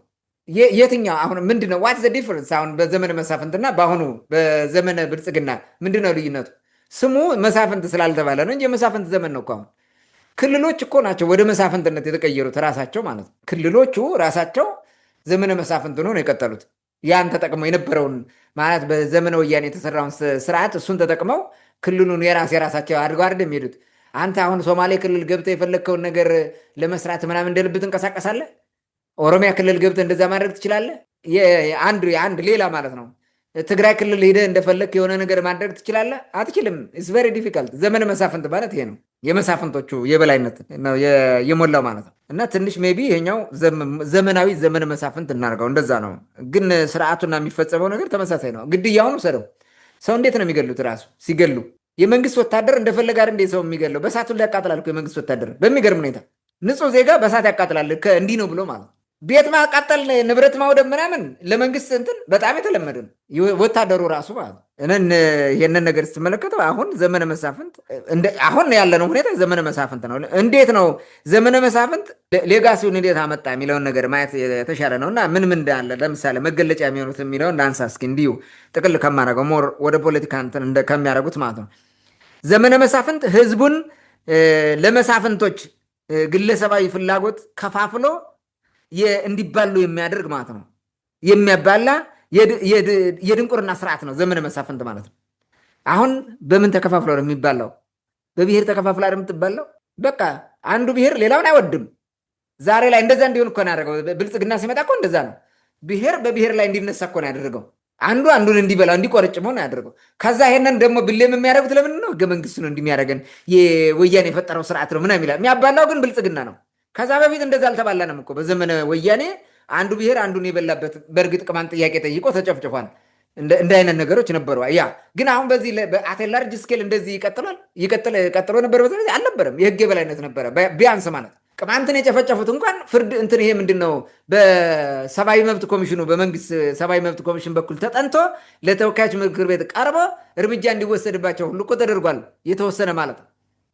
የትኛው አሁን ምንድነው? ዋት ዘ ዲፍረንስ? አሁን በዘመነ መሳፍንትና በአሁኑ በዘመነ ብልጽግና ምንድነው ልዩነቱ? ስሙ መሳፍንት ስላልተባለ ነው እንጂ የመሳፍንት ዘመን ነው እኮ አሁን። ክልሎች እኮ ናቸው ወደ መሳፍንትነት የተቀየሩት ራሳቸው ማለት ነው። ክልሎቹ ራሳቸው ዘመነ መሳፍንት ነው የቀጠሉት። ያን ተጠቅመው የነበረውን ማለት በዘመነ ወያኔ የተሰራውን ስርዓት እሱን ተጠቅመው ክልሉን የራሳቸው አድርገው አይደል የሚሄዱት። አንተ አሁን ሶማሌ ክልል ገብተህ የፈለግከውን ነገር ለመስራት ምናምን እንደ ልብ ትንቀሳቀሳለህ። ኦሮሚያ ክልል ገብተህ እንደዛ ማድረግ ትችላለህ። አንድ ሌላ ማለት ነው። ትግራይ ክልል ሄደህ እንደፈለግክ የሆነ ነገር ማድረግ ትችላለህ? አትችልም። ኢትስ ቬሪ ዲፊካልት። ዘመነ መሳፍንት ማለት ይሄ ነው። የመሳፍንቶቹ የበላይነት ነው የሞላው ማለት ነው። እና ትንሽ ሜይ ቢ ይሄኛው ዘመናዊ ዘመነ መሳፍንት እናድርገው። እንደዛ ነው። ግን ስርዓቱና የሚፈጸመው ነገር ተመሳሳይ ነው። ግድያውን ውሰደው። ሰው እንዴት ነው የሚገሉት? ራሱ ሲገሉ የመንግስት ወታደር እንደፈለገ አይደል እንደ ሰው የሚገለው? በእሳቱን ላይ ያቃጥላል እኮ የመንግስት ወታደር። በሚገርም ሁኔታ ንጹህ ዜጋ በእሳት ያቃጥላል። እንዲህ ነው ብሎ ማለት ነው። ቤት ማቃጠል፣ ንብረት ማውደም ምናምን ለመንግስት እንትን በጣም የተለመደ ነው። ወታደሩ ራሱ ማለት ነው። ይህንን ነገር ስትመለከተው አሁን ዘመነ መሳፍንት አሁን ያለነው ሁኔታ ዘመነ መሳፍንት ነው። እንዴት ነው ዘመነ መሳፍንት ሌጋሲውን እንዴት አመጣ የሚለውን ነገር ማየት የተሻለ ነው። እና ምን እንዳለ ለምሳሌ መገለጫ የሚሆኑት የሚለውን ላንሳ እስኪ። እንዲሁ ጥቅል ከማደርገው ሞር ወደ ፖለቲካ እንትን ከሚያደርጉት ማለት ነው። ዘመነ መሳፍንት ህዝቡን ለመሳፍንቶች ግለሰባዊ ፍላጎት ከፋፍሎ እንዲባሉ የሚያደርግ ማለት ነው። የሚያባላ የድንቁርና ስርዓት ነው ዘመነ መሳፍንት ማለት ነው። አሁን በምን ተከፋፍለው ነው የሚባላው? በብሔር ተከፋፍላ ነው የምትባላው። በቃ አንዱ ብሔር ሌላውን አይወድም። ዛሬ ላይ እንደዛ እንዲሆን እኮ ነው ያደረገው። ብልጽግና ሲመጣ እኮ እንደዛ ነው። ብሔር በብሔር ላይ እንዲነሳ እኮ ነው ያደረገው። አንዱ አንዱን እንዲበላ እንዲቆረጭመው ነው ያደረገው። ከዛ ይሄንን ደግሞ ብሌም የሚያደርጉት ለምን ነው? ህገ መንግስት ነው እንደሚያደርገን የወያኔ የፈጠረው ስርዓት ነው ምናምን ይላል። የሚያባላው ግን ብልጽግና ነው። ከዛ በፊት እንደዛ አልተባላንም እኮ። በዘመነ ወያኔ አንዱ ብሔር አንዱን የበላበት በእርግጥ ቅማንት ጥያቄ ጠይቆ ተጨፍጭፏል። እንደ አይነት ነገሮች ነበሩ። ያ ግን አሁን በዚህ በአት ላርጅ ስኬል እንደዚህ ቀጥሎ ነበር? በዛ አልነበረም። የህግ የበላይነት ነበረ ቢያንስ ማለት ቅማንትን የጨፈጨፉት እንኳን ፍርድ እንትን ይሄ ምንድን ነው በሰብአዊ መብት ኮሚሽኑ በመንግስት ሰብአዊ መብት ኮሚሽን በኩል ተጠንቶ ለተወካዮች ምክር ቤት ቀርቦ እርምጃ እንዲወሰድባቸው ሁሉ እኮ ተደርጓል። የተወሰነ ማለት ነው።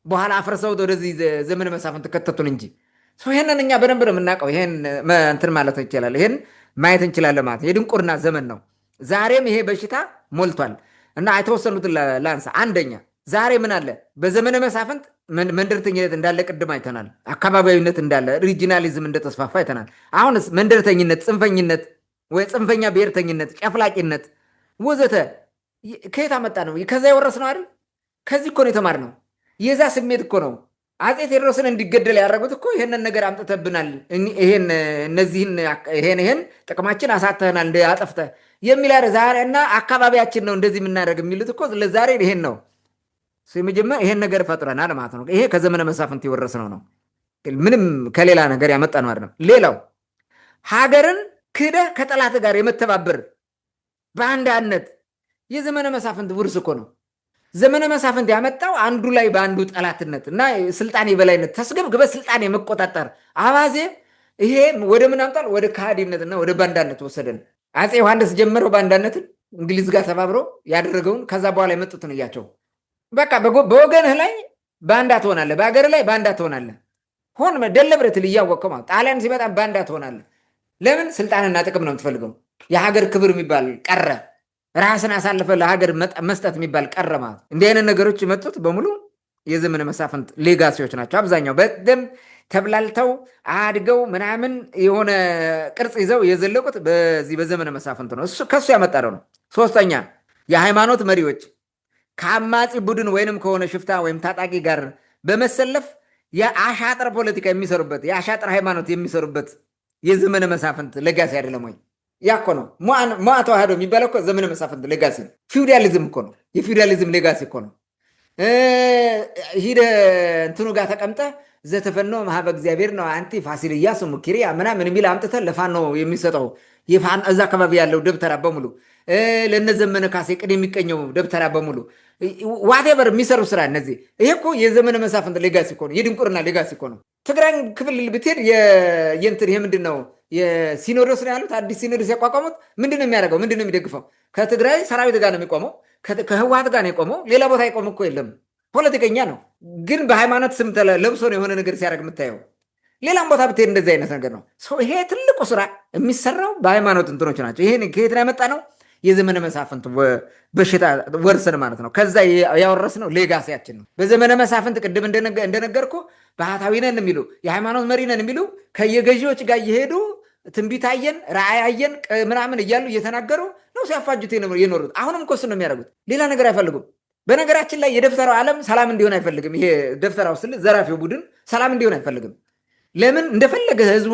በኋላ አፍርሰውት ወደዚህ ዘመነ መሳፍንት ከተቱን እንጂ ይሄንን እኛ በደንብ ነው የምናውቀው። ይሄን እንትን ማለት ይችላል። ይሄን ማየት እንችላለን ማለት የድንቁርና ዘመን ነው። ዛሬም ይሄ በሽታ ሞልቷል እና የተወሰኑትን ላንሳ። አንደኛ ዛሬ ምን አለ? በዘመነ መሳፍንት መንደርተኝነት እንዳለ ቅድም አይተናል። አካባቢያዊነት እንዳለ፣ ሪጂናሊዝም እንደተስፋፋ አይተናል። አሁንስ መንደርተኝነት፣ ጽንፈኝነት ወይ ጽንፈኛ ብሔርተኝነት፣ ጨፍላቂነት ወዘተ ከየት አመጣ ነው? ከዛ የወረስ ነው አይደል? ከዚህ እኮ ነው የተማርነው። የዛ ስሜት እኮ ነው አፄ ቴዎድሮስን እንዲገደል ያደረጉት እኮ ይሄንን ነገር አምጥተብናል፣ ይሄን ጥቅማችን አሳተናል፣ እንደ አጠፍተህ የሚል ዛሬ እና አካባቢያችን ነው እንደዚህ የምናደርግ የሚሉት እኮ ለዛሬ ይሄን ነው መጀመሪያ ይሄን ነገር ፈጥረናል ማለት ነው። ይሄ ከዘመነ መሳፍንት የወረስነው ነው። ምንም ከሌላ ነገር ያመጣ ነው አይደለም። ሌላው ሀገርን ክደህ ከጠላት ጋር የመተባበር በአንድነት የዘመነ መሳፍንት ውርስ እኮ ነው። ዘመነ መሳፍንት ያመጣው አንዱ ላይ በአንዱ ጠላትነት እና ስልጣን የበላይነት ተስገብግበህ ስልጣን የመቆጣጠር አባዜ። ይሄ ወደ ምን አምጣል? ወደ ከሃዲነትና ወደ ባንዳነት ወሰደን። አፄ ዮሐንስ ጀመረው ባንዳነትን እንግሊዝ ጋር ተባብሮ ያደረገውን። ከዛ በኋላ የመጡትን እያቸው በቃ በወገንህ ላይ ባንዳ ትሆናለህ፣ በሀገር ላይ ባንዳ ትሆናለህ። ሆን ደለብረት እያወቀው ማለት ጣሊያን ሲመጣ ባንዳ ትሆናለህ። ለምን? ስልጣንና ጥቅም ነው የምትፈልገው። የሀገር ክብር የሚባል ቀረ። ራስን አሳልፈ ለሀገር መስጠት የሚባል ቀረ ማለት። እንዲህ አይነት ነገሮች የመጡት በሙሉ የዘመነ መሳፍንት ሌጋሲዎች ናቸው። አብዛኛው በደንብ ተብላልተው አድገው ምናምን የሆነ ቅርጽ ይዘው የዘለቁት በዚህ በዘመነ መሳፍንት ነው። እሱ ከሱ ያመጣው ነው። ሶስተኛ የሃይማኖት መሪዎች ከአማጺ ቡድን ወይንም ከሆነ ሽፍታ ወይም ታጣቂ ጋር በመሰለፍ የአሻጥር ፖለቲካ የሚሰሩበት የአሻጥር ሃይማኖት የሚሰሩበት የዘመነ መሳፍንት ሌጋሲ አይደለም ወይ? ያኮ ነው ሞዓ ተዋህዶ የሚባለው እኮ ዘመነ መሳፍንት ሌጋሲ ነው። ፊውዳሊዝም እኮ ነው። የፊውዳሊዝም ሌጋሲ እኮ ነው። ሂደ እንትኑ ጋር ተቀምጠ ዘተፈኖ ማህበ እግዚአብሔር ነው አንቲ ፋሲል ኢያሱ ሙኪሪያ ምናምን የሚል አምጥተ ለፋኖ የሚሰጠው እዛ አካባቢ ያለው ደብተራ በሙሉ ለነዘመነ ካሴ ቅድ የሚቀኘው ደብተራ በሙሉ ዋቴቨር የሚሰሩ ስራ እነዚህ። ይሄ እኮ የዘመነ መሳፍንት ሌጋሲ እኮ ነው። የድንቁርና ሌጋሲ እኮ ነው። ትግራይ ክፍል ብትሄድ የእንትን ይሄ ምንድን ነው የሲኖዶስ ነው ያሉት። አዲስ ሲኖዶስ ያቋቋሙት ምንድን ነው የሚያደርገው? ምንድን ነው የሚደግፈው? ከትግራይ ሰራዊት ጋር ነው የሚቆመው፣ ከህወሓት ጋር ነው የቆመው። ሌላ ቦታ የቆመ እኮ የለም። ፖለቲከኛ ነው፣ ግን በሃይማኖት ስም ለብሶ ነው የሆነ ነገር ሲያደርግ የምታየው። ሌላም ቦታ ብትሄድ እንደዚህ አይነት ነገር ነው። ይሄ ትልቁ ስራ የሚሰራው በሃይማኖት እንትኖች ናቸው። ይሄ ከየት ነው ያመጣ ነው? የዘመነ መሳፍንት በሽታ ወርሰን ማለት ነው። ከዛ ያወረስነው ሌጋሲያችን ነው። በዘመነ መሳፍንት ቅድም እንደነገርኩ ባህታዊ ነን የሚሉ የሃይማኖት መሪ ነን የሚሉ ከየገዢዎች ጋር እየሄዱ ትንቢት አየን፣ ራእይ አየን ምናምን እያሉ እየተናገሩ ነው ሲያፋጁት የኖሩት። አሁንም እኮ እሱን ነው የሚያደርጉት። ሌላ ነገር አይፈልጉም። በነገራችን ላይ የደብተራው ዓለም ሰላም እንዲሆን አይፈልግም። ይሄ ደብተራው ስል ዘራፊው ቡድን ሰላም እንዲሆን አይፈልግም። ለምን እንደፈለገ ህዝቡ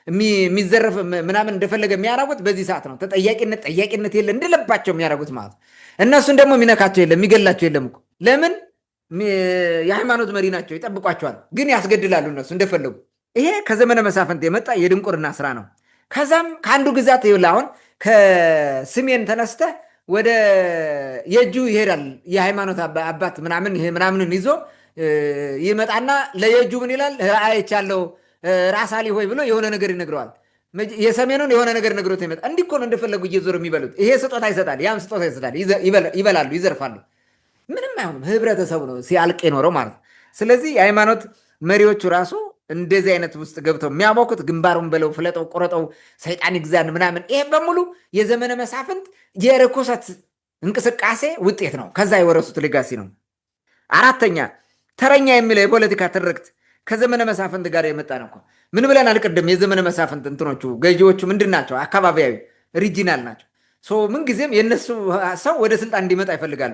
የሚዘረፍ ምናምን እንደፈለገ የሚያደርጉት በዚህ ሰዓት ነው። ተጠያቂነት ጠያቂነት የለ እንደለባቸው የሚያደርጉት ማለት ነው። እነሱን ደግሞ የሚነካቸው የለም የሚገላቸው የለም እኮ። ለምን የሃይማኖት መሪ ናቸው፣ ይጠብቋቸዋል፣ ግን ያስገድላሉ እነሱ እንደፈለጉ። ይሄ ከዘመነ መሳፍንት የመጣ የድንቁርና ስራ ነው። ከዛም ከአንዱ ግዛት ይኸውልህ አሁን ከስሜን ተነስተህ ወደ የእጁ ይሄዳል። የሃይማኖት አባት ምናምንን ይዞ ይመጣና ለየእጁ ምን ይላል? አይቻለሁ ራስ አሊ ሆይ ብሎ የሆነ ነገር ይነግረዋል። የሰሜኑን የሆነ ነገር ነግሮት ይመጣ። እንዲህ እኮ ነው እንደፈለጉ እየዞሩ የሚበሉት። ይሄ ስጦታ ይሰጣል፣ ያም ስጦታ ይሰጣል፣ ይበላሉ፣ ይዘርፋሉ። ምንም አይሆንም። ህብረተሰቡ ነው ሲያልቅ የኖረው ማለት ነው። ስለዚህ የሃይማኖት መሪዎቹ ራሱ እንደዚህ አይነት ውስጥ ገብተው የሚያሞኩት ግንባሩን በለው ፍለጠው ቆረጠው ሰይጣን ይግዛን ምናምን፣ ይሄ በሙሉ የዘመነ መሳፍንት የርኩሰት እንቅስቃሴ ውጤት ነው። ከዛ የወረሱት ሌጋሲ ነው። አራተኛ ተረኛ የሚለው የፖለቲካ ትርክት ከዘመነ መሳፍንት ጋር የመጣ ነው እኮ። ምን ብለን አልቅድም? የዘመነ መሳፍንት እንትኖቹ ገዢዎቹ ምንድን ናቸው? አካባቢያዊ ሪጂናል ናቸው። ምንጊዜም የነሱ ሰው ወደ ስልጣን እንዲመጣ ይፈልጋሉ።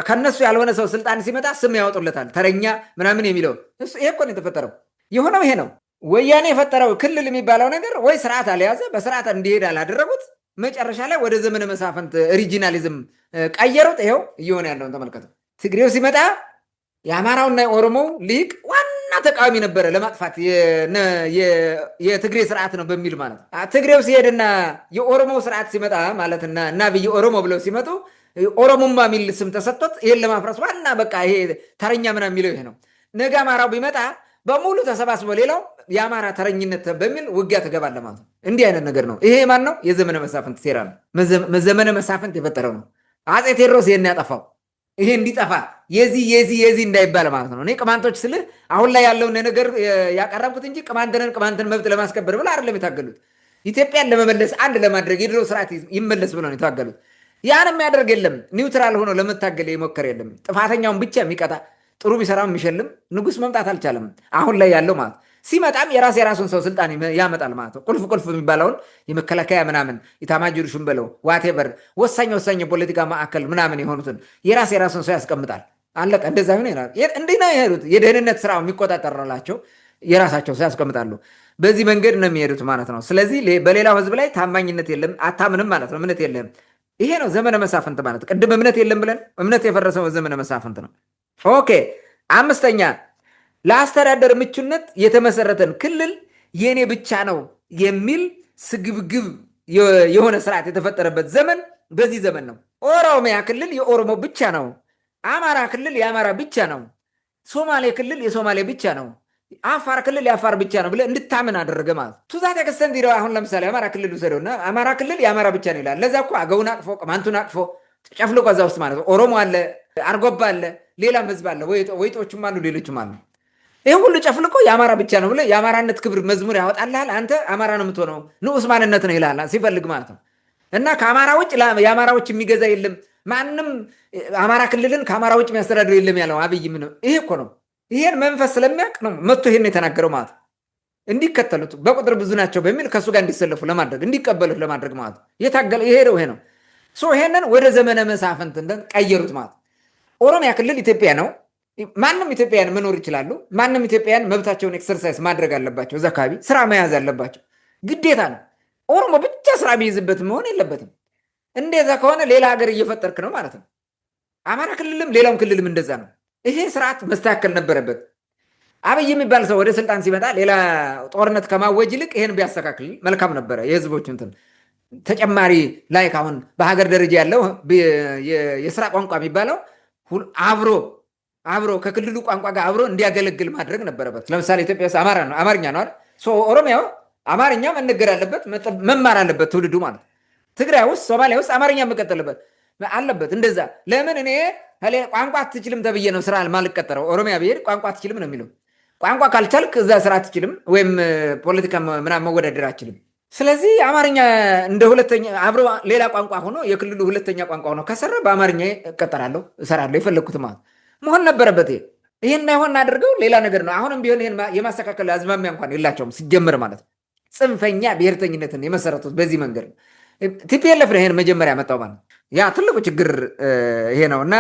ከነሱ ያልሆነ ሰው ስልጣን ሲመጣ ስም ያወጡለታል፣ ተረኛ ምናምን የሚለው። ይሄ እኮ ነው የተፈጠረው። የሆነው ይሄ ነው። ወያኔ የፈጠረው ክልል የሚባለው ነገር ወይ ስርዓት አልያዘ፣ በስርዓት እንዲሄድ አላደረጉት። መጨረሻ ላይ ወደ ዘመነ መሳፍንት ሪጂናሊዝም ቀየሩት። ይኸው እየሆነ ያለውን ተመልከቱ። ትግሬው ሲመጣ የአማራውና የኦሮሞው ሊቅ ዋና ተቃዋሚ ነበረ ለማጥፋት የትግሬ ስርዓት ነው በሚል ማለት ነው። ትግሬው ሲሄድና የኦሮሞው ስርዓት ሲመጣ ማለትና እና ብዬ ኦሮሞ ብለው ሲመጡ ኦሮሞማ የሚል ስም ተሰጥቶት ይሄን ለማፍረስ ዋና በቃ ይሄ ተረኛ ምናምን የሚለው ይሄ ነው። ነገ አማራው ቢመጣ በሙሉ ተሰባስቦ ሌላው የአማራ ተረኝነት በሚል ውጊያ ተገባለ ማለት ነው። እንዲህ አይነት ነገር ነው። ይሄ ማን ነው? የዘመነ መሳፍንት ሴራ ነው። ዘመነ መሳፍንት የፈጠረው ነው። አፄ ቴዎድሮስ ይሄን ያጠፋው ይሄ እንዲጠፋ የዚህ እንዳይባል ማለት ነው። እኔ ቅማንቶች ስልህ አሁን ላይ ያለውን ነገር ያቀረብኩት እንጂ ቅማንትን መብት ለማስከበር ብለው አይደለም የታገሉት። ኢትዮጵያን ለመመለስ አንድ ለማድረግ የድሮ ስርዓት ይመለስ ብለው ነው የታገሉት። ያን የሚያደርግ የለም። ኒውትራል ሆኖ ለመታገል የሞከረ የለም። ጥፋተኛውን ብቻ የሚቀጣ ጥሩ ቢሰራም የሚሸልም ንጉስ መምጣት አልቻለም። አሁን ላይ ያለው ማለት ሲመጣም የራሱን ሰው ስልጣን ያመጣል ማለት ነው። ቁልፍ የሚባለውን የመከላከያ ምናምን ኢታማጆር ሹም በለው ዋቴቨር ወሳኝ የፖለቲካ ማዕከል ምናምን የሆኑትን የራሱን ሰው ያስቀምጣል። አለቀ። እንደዛ ሆነ ይላል። እንዲህ ነው የሄዱት። የደህንነት ስራው የሚቆጣጠርላቸው የራሳቸው ሰው ያስቀምጣሉ። በዚህ መንገድ ነው የሚሄዱት ማለት ነው። ስለዚህ በሌላው ህዝብ ላይ ታማኝነት የለም፣ አታምንም ማለት ነው። እምነት የለም። ይሄ ነው ዘመነ መሳፍንት ማለት። ቅድም እምነት የለም ብለን እምነት የፈረሰው ዘመነ መሳፍንት ነው። ኦኬ። አምስተኛ ለአስተዳደር ምቹነት የተመሰረተን ክልል የኔ ብቻ ነው የሚል ስግብግብ የሆነ ስርዓት የተፈጠረበት ዘመን በዚህ ዘመን ነው። ኦሮሚያ ክልል የኦሮሞ ብቻ ነው። አማራ ክልል የአማራ ብቻ ነው። ሶማሌ ክልል የሶማሌ ብቻ ነው። አፋር ክልል የአፋር ብቻ ነው ብለህ እንድታምን አደረገ ማለት ቱዛት ያከሰን ዲሮ። አሁን ለምሳሌ አማራ ክልል ውሰደውና አማራ ክልል የአማራ ብቻ ነው ይላል። ለዛ እኮ አገውን አቅፎ ቅማንቱን አቅፎ ጨፍልቆ እዛ ውስጥ ማለት ነው። ኦሮሞ አለ፣ አርጎባ አለ፣ ሌላም ህዝብ አለ፣ ወይጦችም አሉ፣ ሌሎችም አሉ። ይህ ሁሉ ጨፍልቆ የአማራ ብቻ ነው ብለህ የአማራነት ክብር መዝሙር ያወጣልሃል። አንተ አማራ ነው የምትሆነው፣ ንዑስ ማንነት ነው ይልሃል ሲፈልግ ማለት ነው። እና ከአማራ ውጭ የአማራዎች የሚገዛ የለም፣ ማንም አማራ ክልልን ከአማራ ውጭ የሚያስተዳድር የለም ያለው አብይ ምን ነው? ይሄ እኮ ነው። ይሄን መንፈስ ስለሚያውቅ ነው መጥቶ ይሄን የተናገረው ማለት ነው። እንዲከተሉት በቁጥር ብዙ ናቸው በሚል ከእሱ ጋር እንዲሰለፉ ለማድረግ እንዲቀበሉት ለማድረግ ማለት ነው። የታገለ የሄደው ይሄ ነው። ይሄንን ወደ ዘመነ መሳፍንት ቀየሩት ማለት ነው። ኦሮሚያ ክልል ኢትዮጵያ ነው። ማንም ኢትዮጵያውያን መኖር ይችላሉ። ማንም ኢትዮጵያውያን መብታቸውን ኤክሰርሳይዝ ማድረግ አለባቸው። እዛ አካባቢ ስራ መያዝ አለባቸው፣ ግዴታ ነው። ኦሮሞ ብቻ ስራ የሚይዝበት መሆን የለበትም። እንደዛ ከሆነ ሌላ ሀገር እየፈጠርክ ነው ማለት ነው። አማራ ክልልም ሌላውም ክልልም እንደዛ ነው። ይሄ ስርዓት መስተካከል ነበረበት። አብይ የሚባል ሰው ወደ ስልጣን ሲመጣ ሌላ ጦርነት ከማወጅ ይልቅ ይሄን ቢያስተካክል መልካም ነበረ። የህዝቦች እንትን ተጨማሪ ላይ አሁን በሀገር ደረጃ ያለው የስራ ቋንቋ የሚባለው አብሮ ከክልሉ ቋንቋ ጋር አብሮ እንዲያገለግል ማድረግ ነበረበት። ለምሳሌ ኢትዮጵያ ውስጥ አማርኛ ነው አይደል? ኦሮሚያው አማርኛ መነገር አለበት፣ መማር አለበት ትውልዱ ማለት። ትግራይ ውስጥ፣ ሶማሊያ ውስጥ አማርኛ መቀጠልበት አለበት። እንደዛ ለምን እኔ ቋንቋ አትችልም ተብዬ ነው ስራ ማልቀጠረው? ኦሮሚያ ብሄድ ቋንቋ አትችልም ነው የሚለው። ቋንቋ ካልቻልክ እዛ ስራ አትችልም፣ ወይም ፖለቲካ ምናምን መወዳደር አትችልም። ስለዚህ አማርኛ እንደ ሁለተኛ አብሮ ሌላ ቋንቋ ሆኖ የክልሉ ሁለተኛ ቋንቋ ሆኖ ከሰራ በአማርኛ እቀጠራለሁ፣ እሰራለሁ፣ የፈለግኩት ማለት መሆን ነበረበት። ይህን አይሆን አድርገው ሌላ ነገር ነው። አሁንም ቢሆን ይህን የማስተካከል አዝማሚያ እንኳን የላቸውም ሲጀምር ማለት ነው። ጽንፈኛ ብሔርተኝነትን የመሰረቱት በዚህ መንገድ ነው። ቲፒኤልኤፍ ነው ይሄን መጀመሪያ መጣው ማለት ያ ትልቁ ችግር ይሄ ነው። እና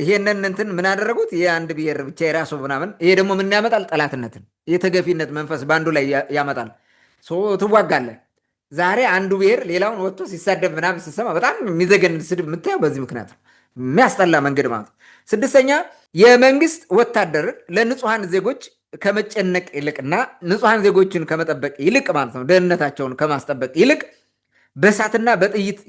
ይሄንን እንትን ምን አደረጉት? የአንድ ብሔር ብቻ የራሱ ምናምን። ይሄ ደግሞ ምን ያመጣል? ጠላትነትን፣ የተገፊነት መንፈስ በአንዱ ላይ ያመጣል። ትዋጋለህ። ዛሬ አንዱ ብሔር ሌላውን ወጥቶ ሲሳደብ ምናምን ስትሰማ በጣም የሚዘገን ስድብ የምታየው በዚህ ምክንያት ነው። የሚያስጠላ መንገድ ማለት ነው። ስድስተኛ የመንግስት ወታደር ለንጹሐን ዜጎች ከመጨነቅ ይልቅና ንጹሐን ዜጎችን ከመጠበቅ ይልቅ ማለት ነው ደህንነታቸውን ከማስጠበቅ ይልቅ በእሳትና በጥይት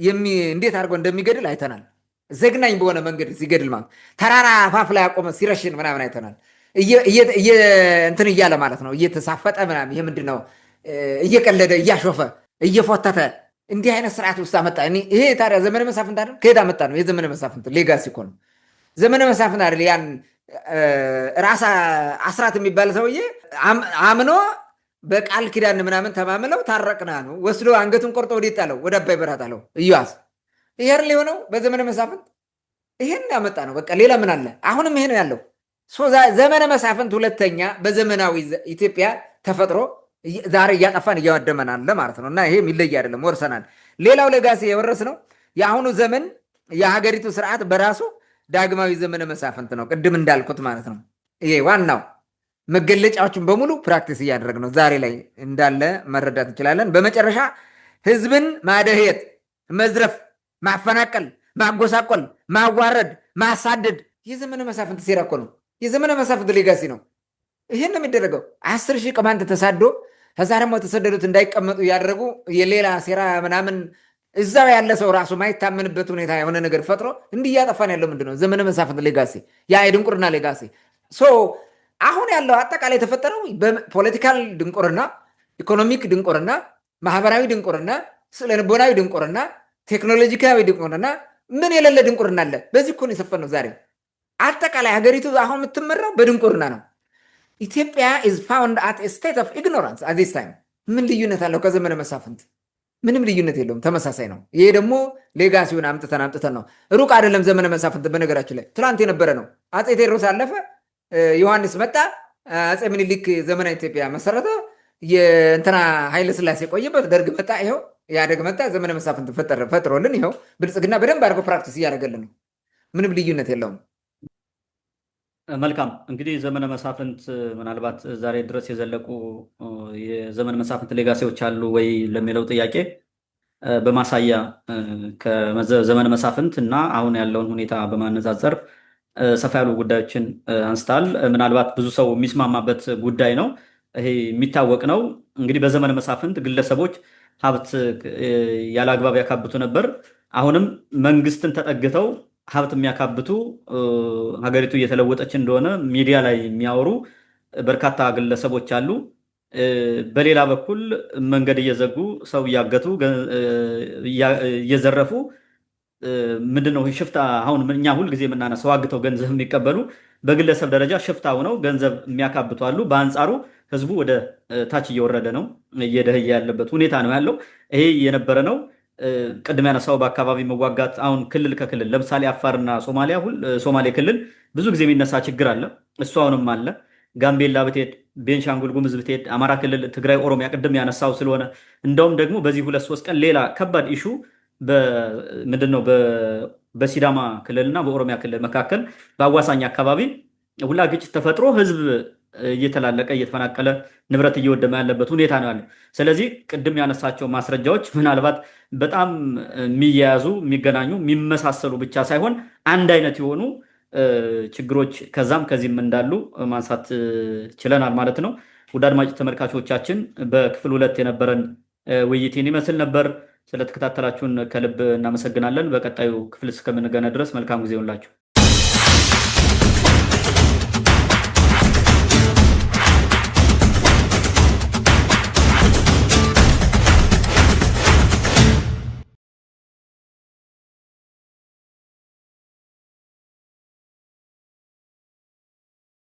እንዴት አድርጎ እንደሚገድል አይተናል። ዘግናኝ በሆነ መንገድ ሲገድል ማለት ተራራ አፋፍ ላይ አቆመ ሲረሽን ምናምን አይተናል። እንትን እያለ ማለት ነው እየተሳፈጠ ምናምን። ይሄ ምንድን ነው? እየቀለደ እያሾፈ እየፎተተ እንዲህ አይነት ስርዓት ውስጥ አመጣ። ይሄ ታዲያ ዘመነ መሳፍንት አይደል? ከየት አመጣ ነው? የዘመነ መሳፍንት ሌጋሲ እኮ ነው። ዘመነ መሳፍንት አይደል? ያን ራስ አስራት የሚባል ሰውዬ አምኖ በቃል ኪዳን ምናምን ተማምለው ታረቅና ነው ወስዶ አንገቱን ቆርጦ ወዴት ጣለው? ወደ አባይ በረሃ ጣለው። ኢዮአስ ይሄር ሊሆነው በዘመነ መሳፍንት ይሄን ያመጣ ነው። በቃ ሌላ ምን አለ? አሁንም ይሄ ነው ያለው። ዘመነ መሳፍንት ሁለተኛ በዘመናዊ ኢትዮጵያ ተፈጥሮ ዛሬ እያጠፋን እያወደመናል ማለት ነው። እና ይሄ የሚለይ አይደለም፣ ወርሰናል። ሌላው ሌጋሲ የወረስ ነው የአሁኑ ዘመን የሀገሪቱ ስርዓት በራሱ ዳግማዊ ዘመነ መሳፍንት ነው። ቅድም እንዳልኩት ማለት ነው። ይሄ ዋናው መገለጫዎችን በሙሉ ፕራክቲስ እያደረግ ነው ዛሬ ላይ እንዳለ መረዳት እንችላለን። በመጨረሻ ህዝብን ማደህየት፣ መዝረፍ፣ ማፈናቀል፣ ማጎሳቆል፣ ማዋረድ፣ ማሳደድ የዘመነ መሳፍንት ሴራ እኮ ነው። የዘመነ መሳፍንት ሌጋሲ ነው። ይህን ነው የሚደረገው። 10,000 ቅማንት ተሳዶ ከዛ ደግሞ የተሰደዱት እንዳይቀመጡ እያደረጉ የሌላ ሴራ ምናምን እዛው ያለ ሰው ራሱ ማይታመንበት ሁኔታ የሆነ ነገር ፈጥሮ እንዲህ እያጠፋን ያለው ምንድን ነው? ዘመነ መሳፍንት ሌጋሲ፣ ያ የድንቁርና ሌጋሲ። አሁን ያለው አጠቃላይ የተፈጠረው በፖለቲካል ድንቁርና፣ ኢኮኖሚክ ድንቁርና፣ ማህበራዊ ድንቁርና፣ ስነልቦናዊ ድንቁርና፣ ቴክኖሎጂካዊ ድንቁርና፣ ምን የሌለ ድንቁርና አለ። በዚህ እኮ ነው የሰፈነው ዛሬ። አጠቃላይ ሀገሪቱ አሁን የምትመራው በድንቁርና ነው። ኢትዮጵያ is found at a state of ignorance at this time። ምን ልዩነት አለው ከዘመነ መሳፍንት? ምንም ልዩነት የለውም፣ ተመሳሳይ ነው። ይሄ ደግሞ ሌጋሲውን አምጥተን ነው። ሩቅ አይደለም ዘመነ መሳፍንት። በነገራችን ላይ ትናንት የነበረ ነው። አፄ ቴዎድሮስ አለፈ፣ ዮሐንስ መጣ፣ አፄ ምኒልክ ዘመናዊ ኢትዮጵያ መሰረተ፣ የእንትና ኃይለ ሥላሴ ቆየበት፣ ደርግ መጣ፣ ይኸው ኢህአዴግ መጣ፣ ዘመነ መሳፍንት ፈጥሮልን ይኸው ብልጽግና በደንብ አድርጎ ፕራክቲስ እያደረገልን ነው። ምንም ልዩነት የለውም። መልካም እንግዲህ ዘመነ መሳፍንት ምናልባት ዛሬ ድረስ የዘለቁ የዘመነ መሳፍንት ሌጋሲዎች አሉ ወይ ለሚለው ጥያቄ በማሳያ ከዘመነ መሳፍንት እና አሁን ያለውን ሁኔታ በማነጻጸር ሰፋ ያሉ ጉዳዮችን አንስታል። ምናልባት ብዙ ሰው የሚስማማበት ጉዳይ ነው። ይሄ የሚታወቅ ነው። እንግዲህ በዘመነ መሳፍንት ግለሰቦች ሀብት ያለ አግባብ ያካብቱ ነበር። አሁንም መንግስትን ተጠግተው ሀብት የሚያካብቱ ሀገሪቱ እየተለወጠች እንደሆነ ሚዲያ ላይ የሚያወሩ በርካታ ግለሰቦች አሉ። በሌላ በኩል መንገድ እየዘጉ ሰው እያገቱ እየዘረፉ ምንድነው ሽፍታ። አሁን እኛ ሁልጊዜ የምናነሳው አግተው ገንዘብ የሚቀበሉ በግለሰብ ደረጃ ሽፍታ ሆነው ገንዘብ የሚያካብቱ አሉ። በአንጻሩ ህዝቡ ወደ ታች እየወረደ ነው፣ እየደህየ ያለበት ሁኔታ ነው ያለው። ይሄ የነበረ ነው። ቅድም ያነሳው በአካባቢ መዋጋት አሁን ክልል ከክልል ለምሳሌ አፋርና ሶማሌ ክልል ብዙ ጊዜ የሚነሳ ችግር አለ። እሱ አሁንም አለ። ጋምቤላ ብትሄድ፣ ቤንሻንጉል ጉሙዝ ብትሄድ፣ አማራ ክልል፣ ትግራይ፣ ኦሮሚያ ቅድም ያነሳው ስለሆነ እንደውም ደግሞ በዚህ 2-3 ቀን ሌላ ከባድ ኢሹ ምንድነው በሲዳማ ክልልና በኦሮሚያ ክልል መካከል በአዋሳኝ አካባቢ ሁላ ግጭት ተፈጥሮ ህዝብ እየተላለቀ እየተፈናቀለ ንብረት እየወደመ ያለበት ሁኔታ ነው ያለው። ስለዚህ ቅድም ያነሳቸው ማስረጃዎች ምናልባት በጣም የሚያያዙ የሚገናኙ የሚመሳሰሉ ብቻ ሳይሆን አንድ አይነት የሆኑ ችግሮች ከዛም ከዚህም እንዳሉ ማንሳት ችለናል ማለት ነው። ውድ አድማጭ ተመልካቾቻችን በክፍል 2 የነበረን ውይይትን ይመስል ነበር። ስለተከታተላችሁን ከልብ እናመሰግናለን። በቀጣዩ ክፍል እስከምንገናኝ ድረስ መልካም ጊዜ ይሁንላችሁ።